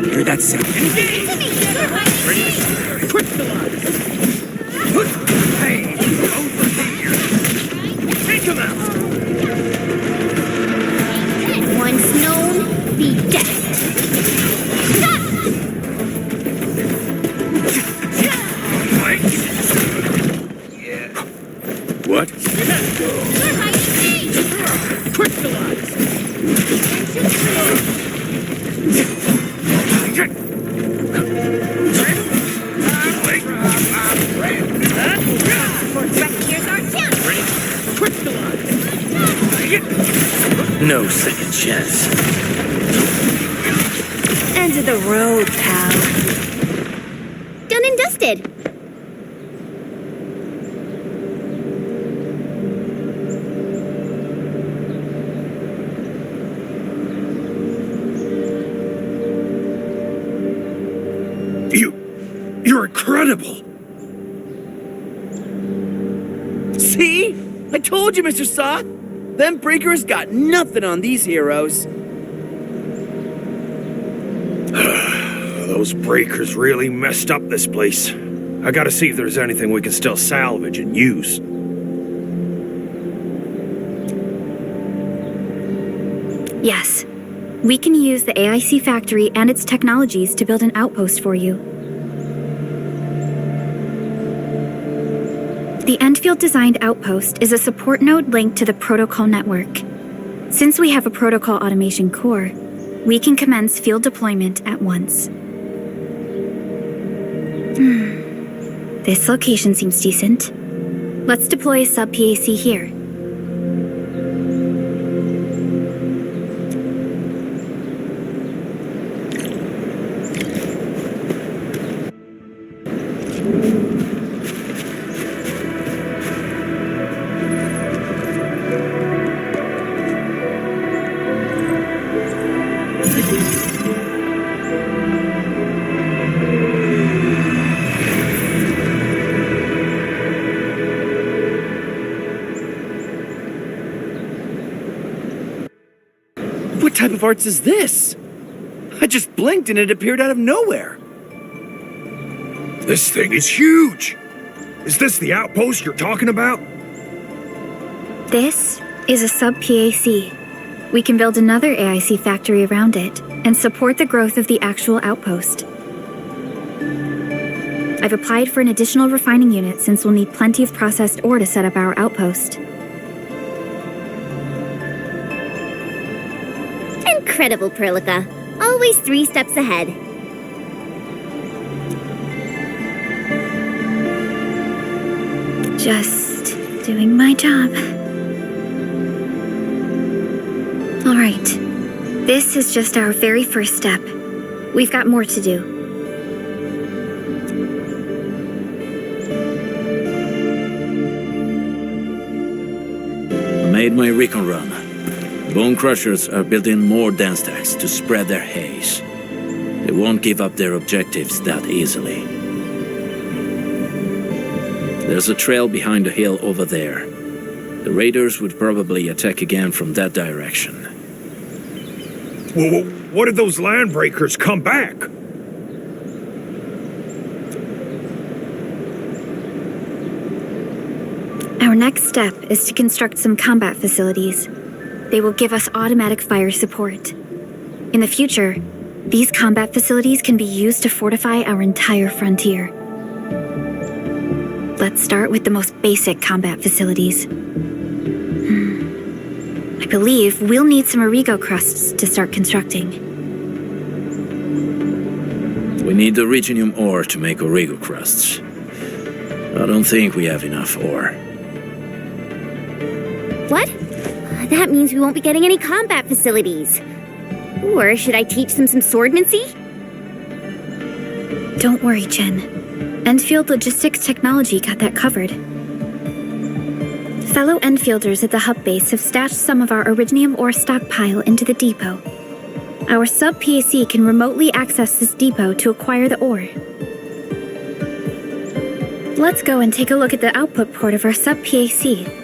Hear that sound? Ready to crystallize! Hey, over here! Take him out! Once known, be dead. What? Crystallize! No second chance. End of the road, pal. Done and dusted. You're incredible! See? I told you, Mr. Saw! Them breakers got nothing on these heroes. Those breakers really messed up this place. I gotta see if there's anything we can still salvage and use. Yes. We can use the AIC factory and its technologies to build an outpost for you. The Endfield-designed outpost is a support node linked to the protocol network. Since we have a protocol automation core, we can commence field deployment at once. This location seems decent. Let's deploy a sub-PAC here. What type of arts is this? I just blinked and it appeared out of nowhere. This thing is huge! Is this the outpost you're talking about? This is a sub-PAC. We can build another AIC factory around it and support the growth of the actual outpost. I've applied for an additional refining unit since we'll need plenty of processed ore to set up our outpost. Incredible, Perlica. Always 3 steps ahead. Just doing my job. All right. This is just our very first step. We've got more to do. I made my recon run. Bone crushers are building more dance stacks to spread their haze. They won't give up their objectives that easily. There's a trail behind the hill over there. The raiders would probably attack again from that direction. Well, what if those landbreakers come back? Our next step is to construct some combat facilities. They will give us automatic fire support. In the future, these combat facilities can be used to fortify our entire frontier. Let's start with the most basic combat facilities. I believe we'll need some Origo crusts to start constructing. We need the Originium ore to make Origo crusts. I don't think we have enough ore. What? That means we won't be getting any combat facilities. Or should I teach them some swordmancy? Don't worry, Jen. Endfield Logistics Technology got that covered. Fellow Endfielders at the hub base have stashed some of our Originium ore stockpile into the depot. Our sub-PAC can remotely access this depot to acquire the ore. Let's go and take a look at the output port of our sub-PAC.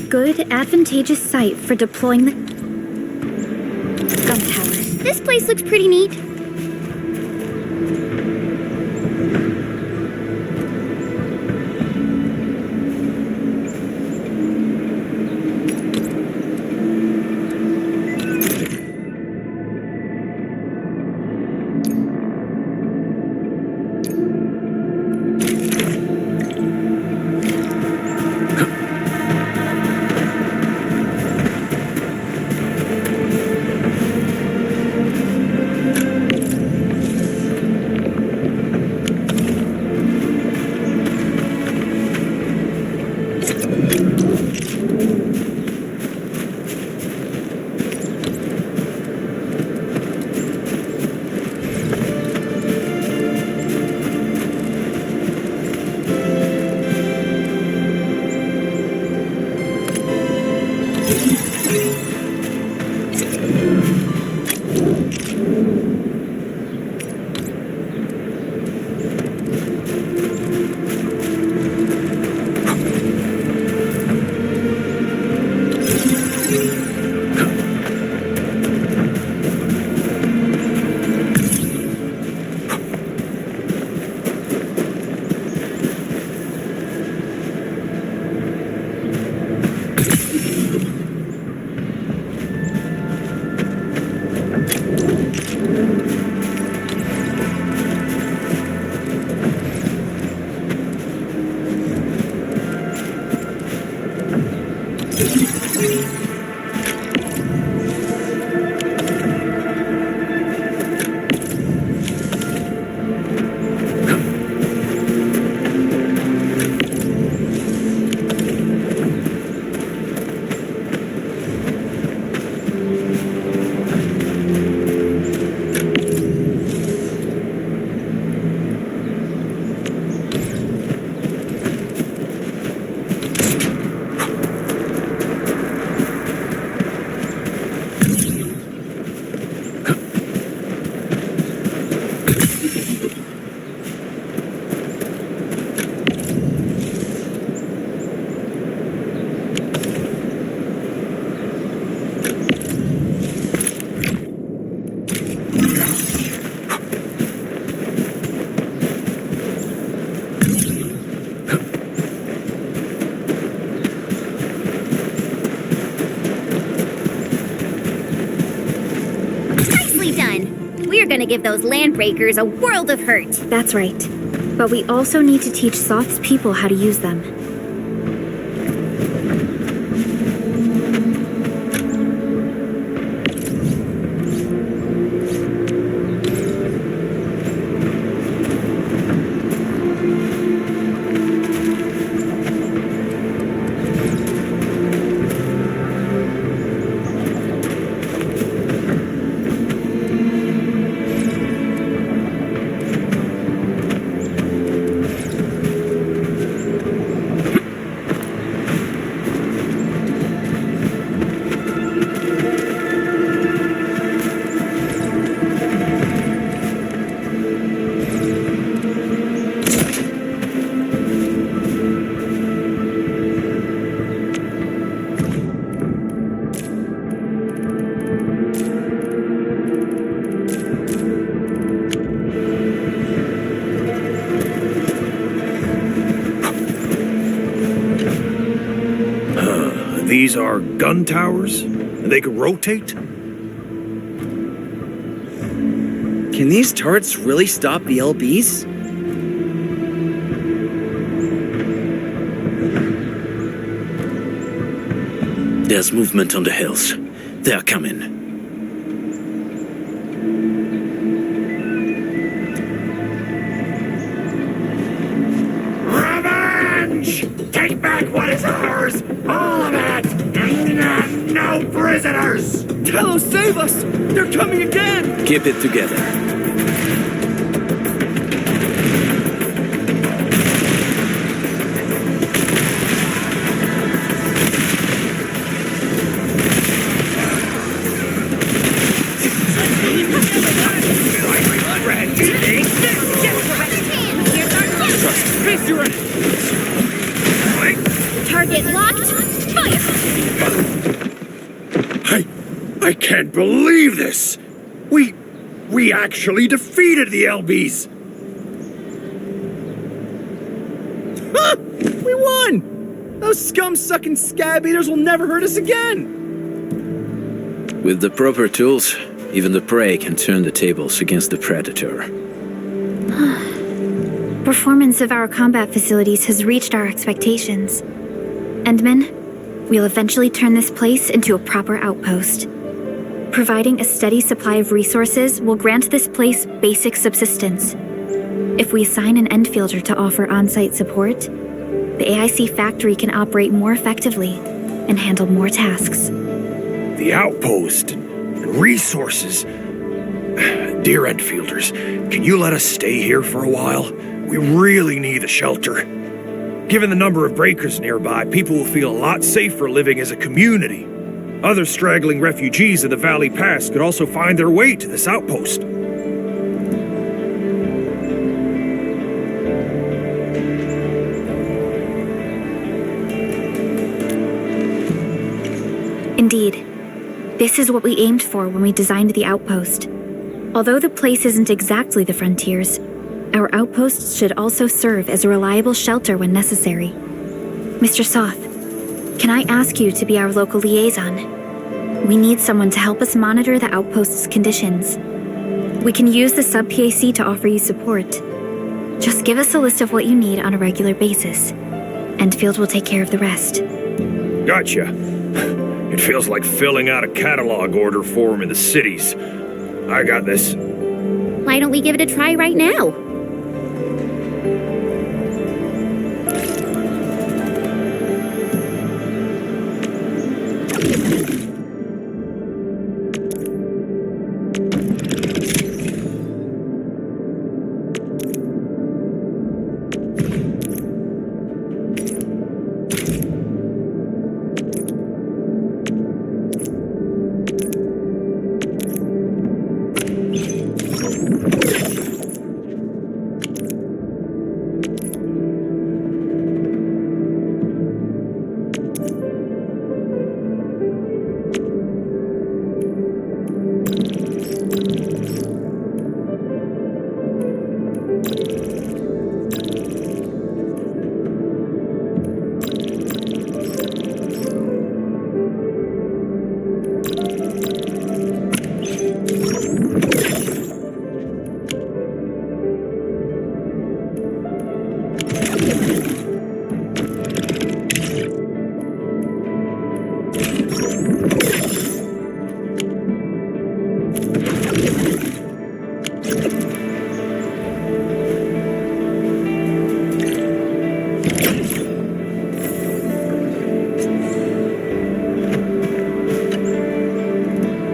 Good, advantageous site for deploying the gun tower. This place looks pretty neat. We're gonna give those landbreakers a world of hurt. That's right. But we also need to teach Soth's people how to use them. These are gun towers? And they can rotate? Can these turrets really stop the LBs? There's movement on the hills. They are coming. Revenge! Take back what is ours! All of it! And no prisoners! Tello, save us! They're coming again! Keep it together. Target locked. Fire! I can't believe this! We actually defeated the LBs! Huh! We won! Those scum-sucking scab eaters will never hurt us again! With the proper tools, even the prey can turn the tables against the predator. Performance of our combat facilities has reached our expectations. Endman, we'll eventually turn this place into a proper outpost. Providing a steady supply of resources will grant this place basic subsistence. If we assign an Endfielder to offer on-site support, the AIC factory can operate more effectively and handle more tasks. The outpost and resources. Dear Endfielders, can you let us stay here for a while? We really need a shelter. Given the number of breakers nearby, people will feel a lot safer living as a community. Other straggling refugees in the Valley Pass could also find their way to this outpost. Indeed. This is what we aimed for when we designed the outpost. Although the place isn't exactly the frontiers, our outposts should also serve as a reliable shelter when necessary. Mr. Soth, can I ask you to be our local liaison? We need someone to help us monitor the outpost's conditions. We can use the sub-PAC to offer you support. Just give us a list of what you need on a regular basis. Endfield will take care of the rest. Gotcha. It feels like filling out a catalog order form in the cities. I got this. Why don't we give it a try right now?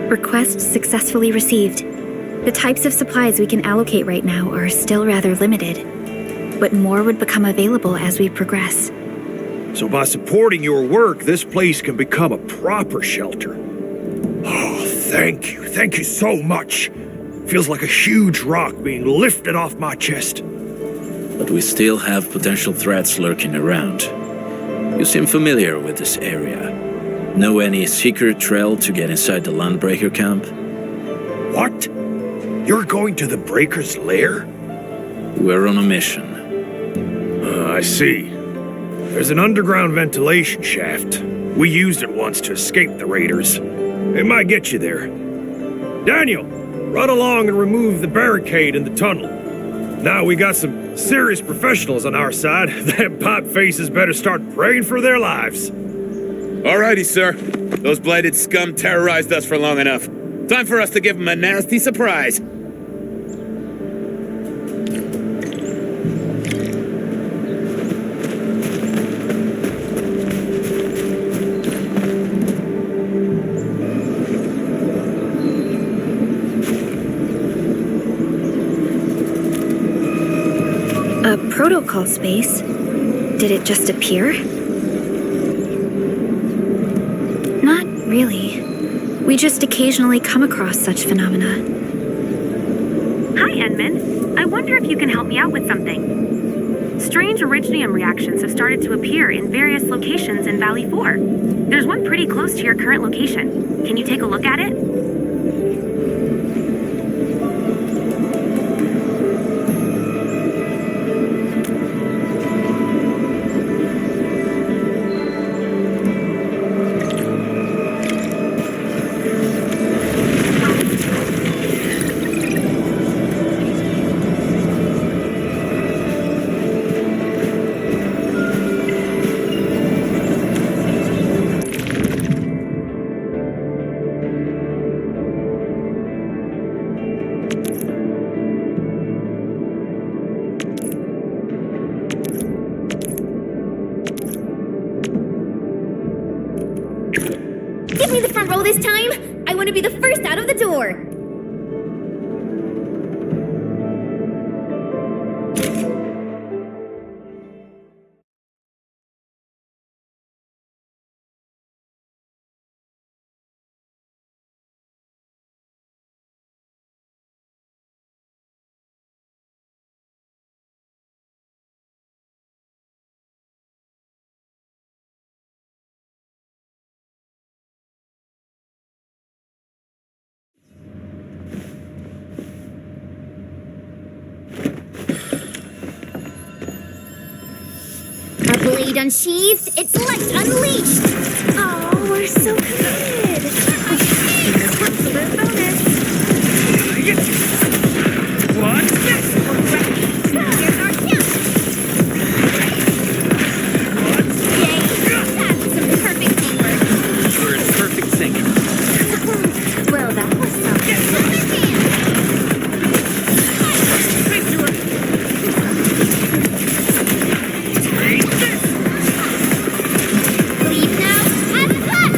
Request successfully received. The types of supplies we can allocate right now are still rather limited, but more would become available as we progress. So by supporting your work, this place can become a proper shelter. Oh, thank you. Thank you so much. Feels like a huge rock being lifted off my chest. But we still have potential threats lurking around. You seem familiar with this area. Know any secret trail to get inside the Landbreaker camp? What? You're going to the Breaker's lair? We're on a mission. I see. There's an underground ventilation shaft. We used it once to escape the raiders. It might get you there. Daniel, run along and remove the barricade in the tunnel. Now we got some serious professionals on our side. Them pot faces better start praying for their lives. Alrighty, sir. Those blighted scum terrorized us for long enough. Time for us to give them a nasty surprise. A protocol space? Did it just appear? Not really. We just occasionally come across such phenomena. Hi, Enman. I wonder if you can help me out with something. Strange originium reactions have started to appear in various locations in Valley 4. There's one pretty close to your current location. Can you take a look at it? Give me the front row this time! I want to be the first out of the door! Our blade unsheathed, its light unleashed! Oh, we're so committed! This one's a little bonus! What? Here's our chance! Yay! That's some perfect teamwork! We're in perfect sync. Well, that was something. Leave now and cut!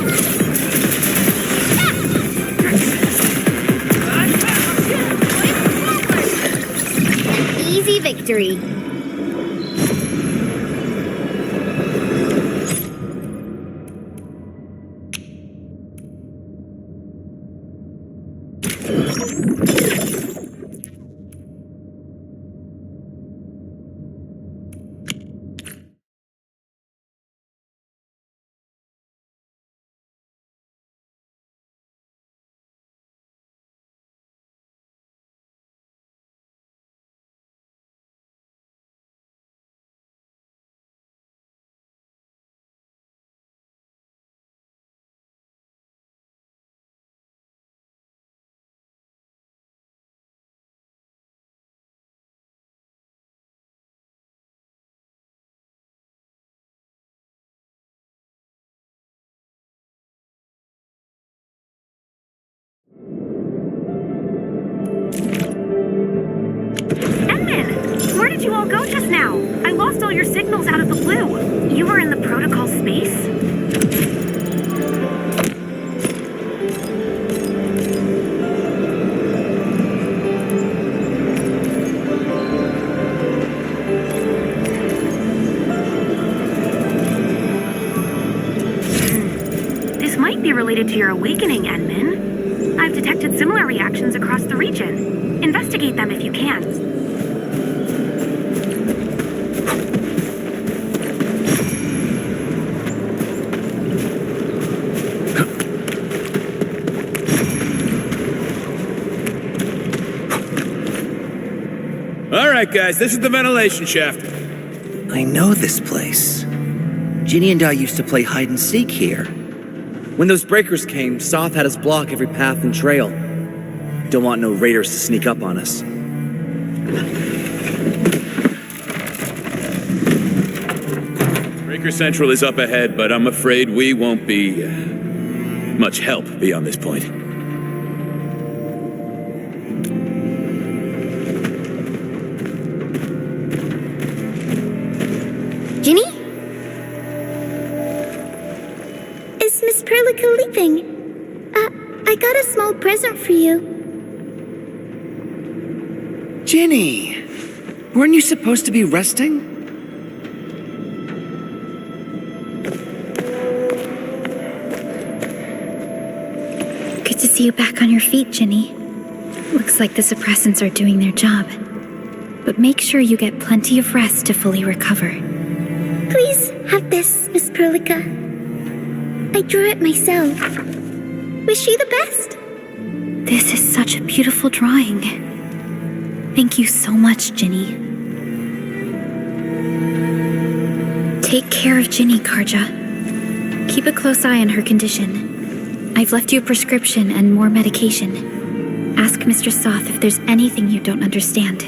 An easy victory. Enman! Where did you all go just now? I lost all your signals out of the blue. You were in the protocol space? This might be related to your awakening, Enman. I've detected similar reactions across the region. Investigate them if you can. Alright, guys, this is the ventilation shaft. I know this place. Ginny and I used to play hide and seek here. When those breakers came, Soth had us block every path and trail. Don't want no raiders to sneak up on us. Breaker Central is up ahead, but I'm afraid we won't be much help beyond this point. Ginny? Is Miss Perlica leaving? I got a small present for you. Ginny! Weren't you supposed to be resting? Good to see you back on your feet, Ginny. Looks like the suppressants are doing their job. But make sure you get plenty of rest to fully recover. Please have this, Miss Perlica. I drew it myself. Wish you the best. This is such a beautiful drawing. Thank you so much, Ginny. Take care of Ginny, Karja. Keep a close eye on her condition. I've left you a prescription and more medication. Ask Mr. Soth if there's anything you don't understand.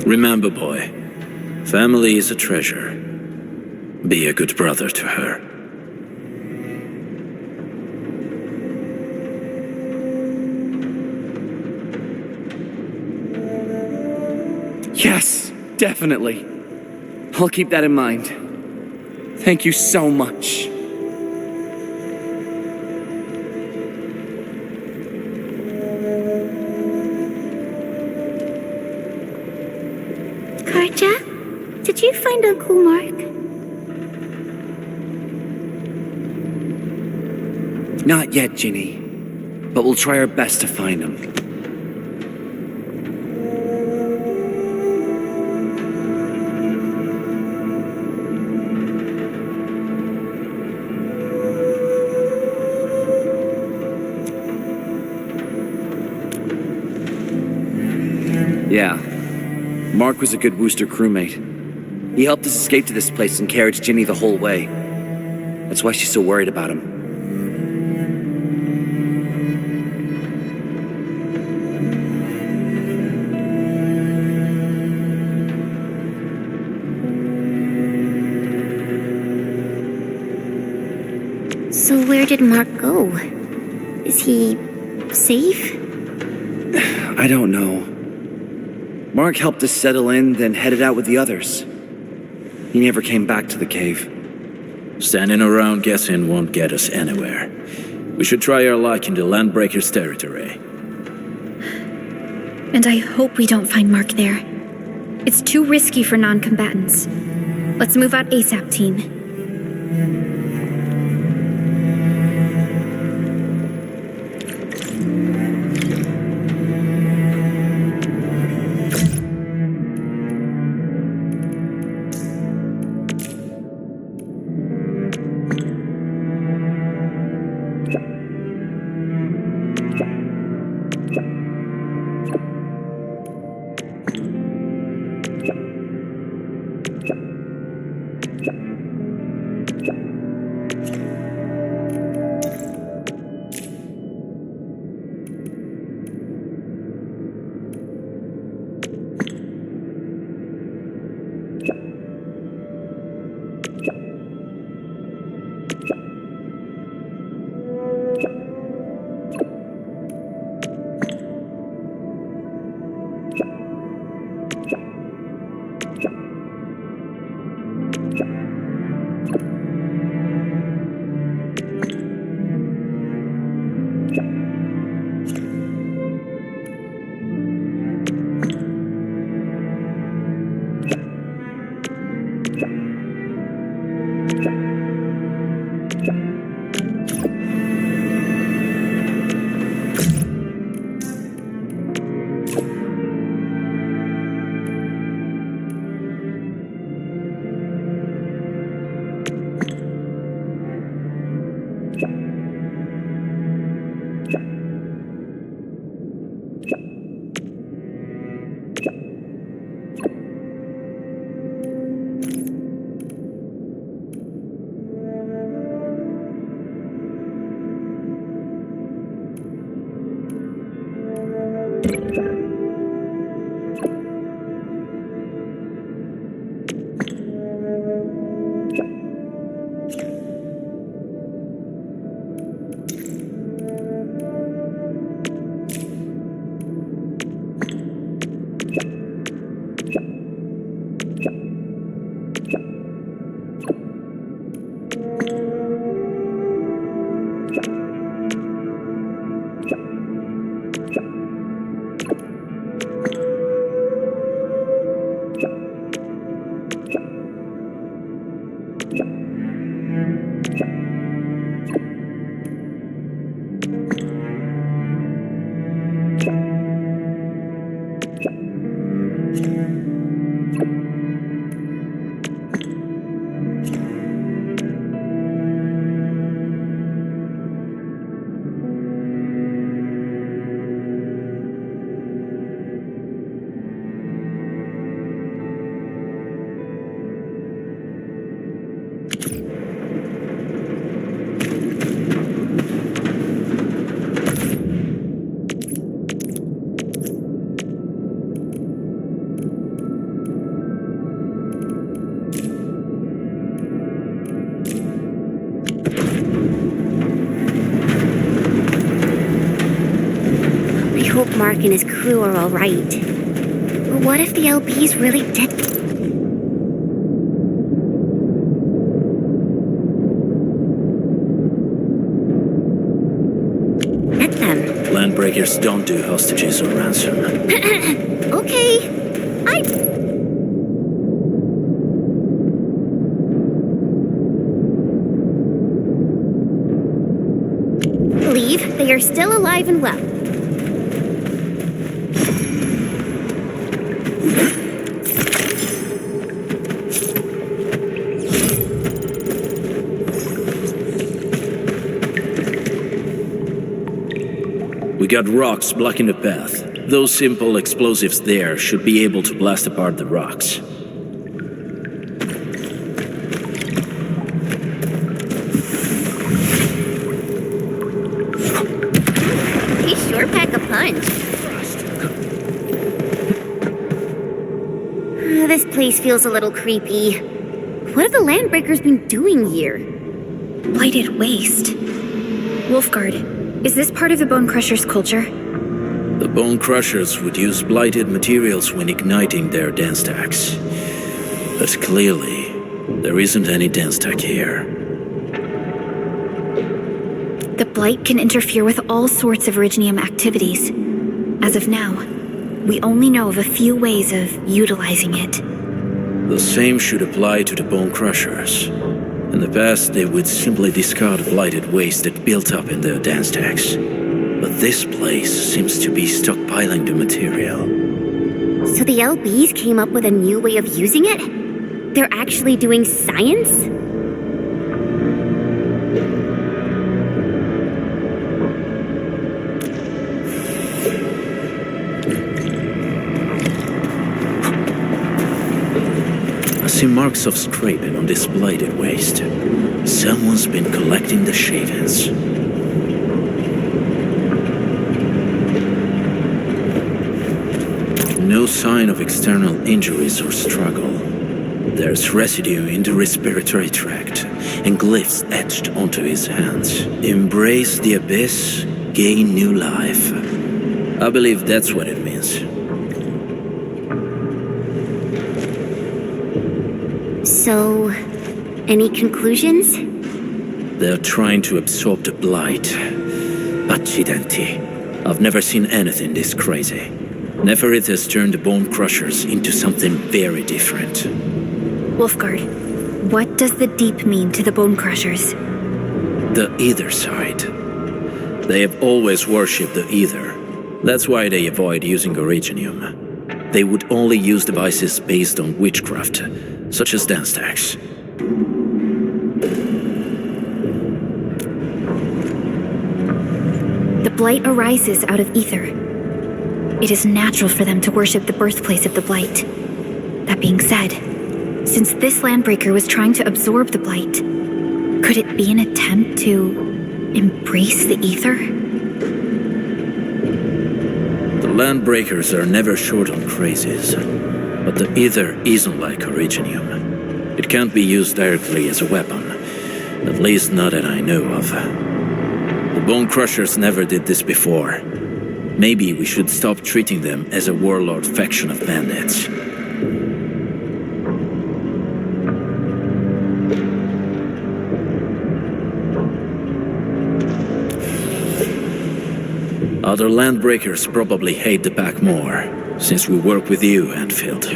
Remember, boy, family is a treasure. Be a good brother to her. Yes, definitely. I'll keep that in mind. Thank you so much. Karja, did you find Uncle Mark? Not yet, Ginny. But we'll try our best to find him. Yeah. Mark was a good Wooster crewmate. He helped us escape to this place and carried Ginny the whole way. That's why she's so worried about him. So where did Mark go? Is he safe? I don't know. Mark helped us settle in, then headed out with the others. He never came back to the cave. Standing around guessing won't get us anywhere. We should try our luck in the Landbreakers' territory. And I hope we don't find Mark there. It's too risky for non-combatants. Let's move out ASAP, team. Mark and his crew are all right. But what if the LBs really did... Get them. Landbreakers don't do hostages or ransom. Okay. Believe they are still alive and well. We got rocks blocking the path. Those simple explosives there should be able to blast apart the rocks. They sure pack a punch. This place feels a little creepy. What have the Landbreakers been doing here? Blighted waste. Wolfguard, is this part of the Bone Crusher's culture? The Bone Crushers would use blighted materials when igniting their dance stacks. But clearly, there isn't any dance stack here. The Blight can interfere with all sorts of Originium activities. As of now, we only know of a few ways of utilizing it. The same should apply to the Bone Crushers. In the past, they would simply discard blighted waste that built up in their dance stacks. But this place seems to be stockpiling the material. So the LBs came up with a new way of using it? They're actually doing science? I see marks of scraping on this blighted waste. Someone's been collecting the shavings. No sign of external injuries or struggle. There's residue in the respiratory tract and glyphs etched onto his hands. Embrace the abyss, gain new life. I believe that's what it means. So, any conclusions? They're trying to absorb the blight. Accidenti. I've never seen anything this crazy. Neferith has turned the Bone Crushers into something very different. Wolfguard, what does the Deep mean to the Bone Crushers? The Ether side. They have always worshipped the Ether. That's why they avoid using Originium. They would only use devices based on witchcraft, such as dance stacks. The Blight arises out of Ether. It is natural for them to worship the birthplace of the Blight. That being said, since this Landbreaker was trying to absorb the Blight, could it be an attempt to embrace the Ether? The Landbreakers are never short on crazes, but the Ether isn't like Originium. It can't be used directly as a weapon, at least not that I know of. The Bone Crushers never did this before. Maybe we should stop treating them as a warlord faction of bandits. Other landbreakers probably hate the pack more, since we work with you, Endfield.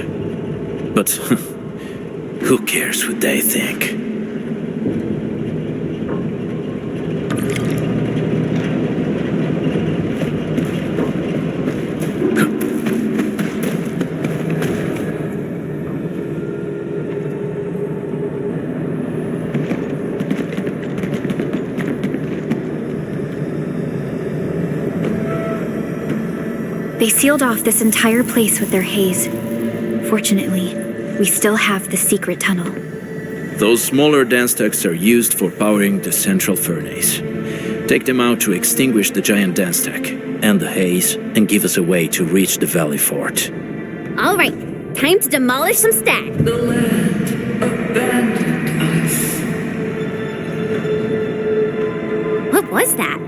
But who cares what they think? They sealed off this entire place with their haze. Fortunately, we still have the secret tunnel. Those smaller dance stacks are used for powering the central furnace. Take them out to extinguish the giant dance stack and the haze, and give us a way to reach the valley fort. All right, time to demolish some stack. The land abandoned us. What was that?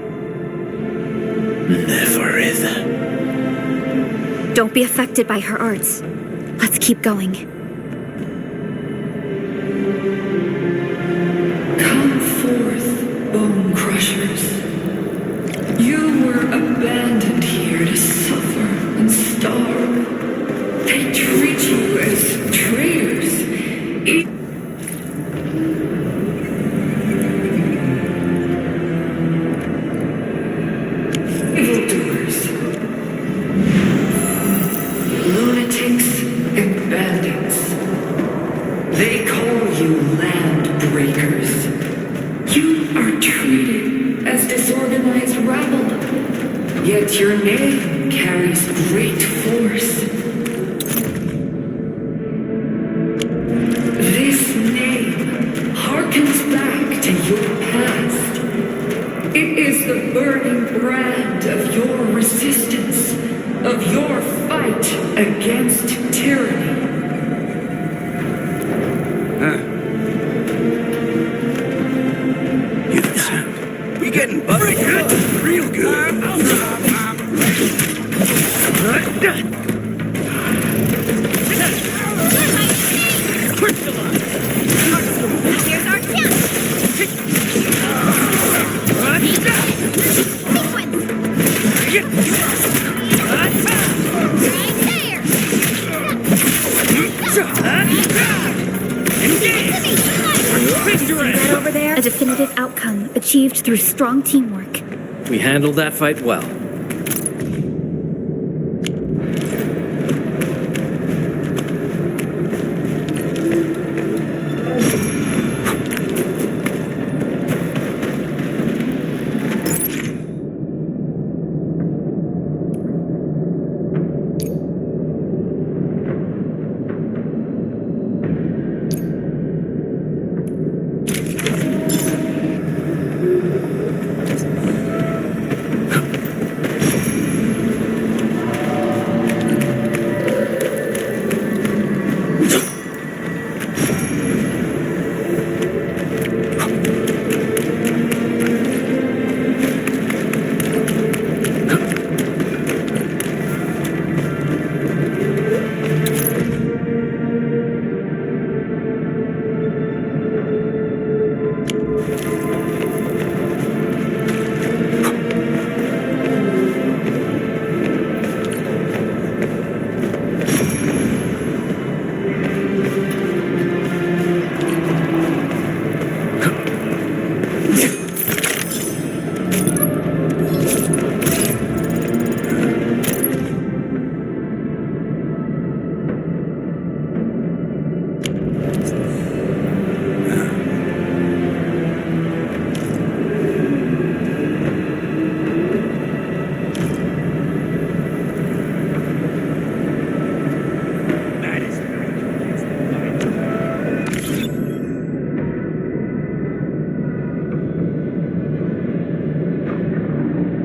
Neverith. Don't be affected by her arts. Let's keep going. Come forth, bone crushers. You were abandoned here to suffer and starve. They treat you as traitors. Evildoers. Lunatics and bandits. They call you land breakers. You are treated as disorganized rabble, yet your name carries great force. This name harkens back to your past. It is the burning brand of your resistance, of your fight against tyranny. Hear that sound? We getting buffed up real good. Here's our Over there, a definitive outcome achieved through strong teamwork. We handled that fight well.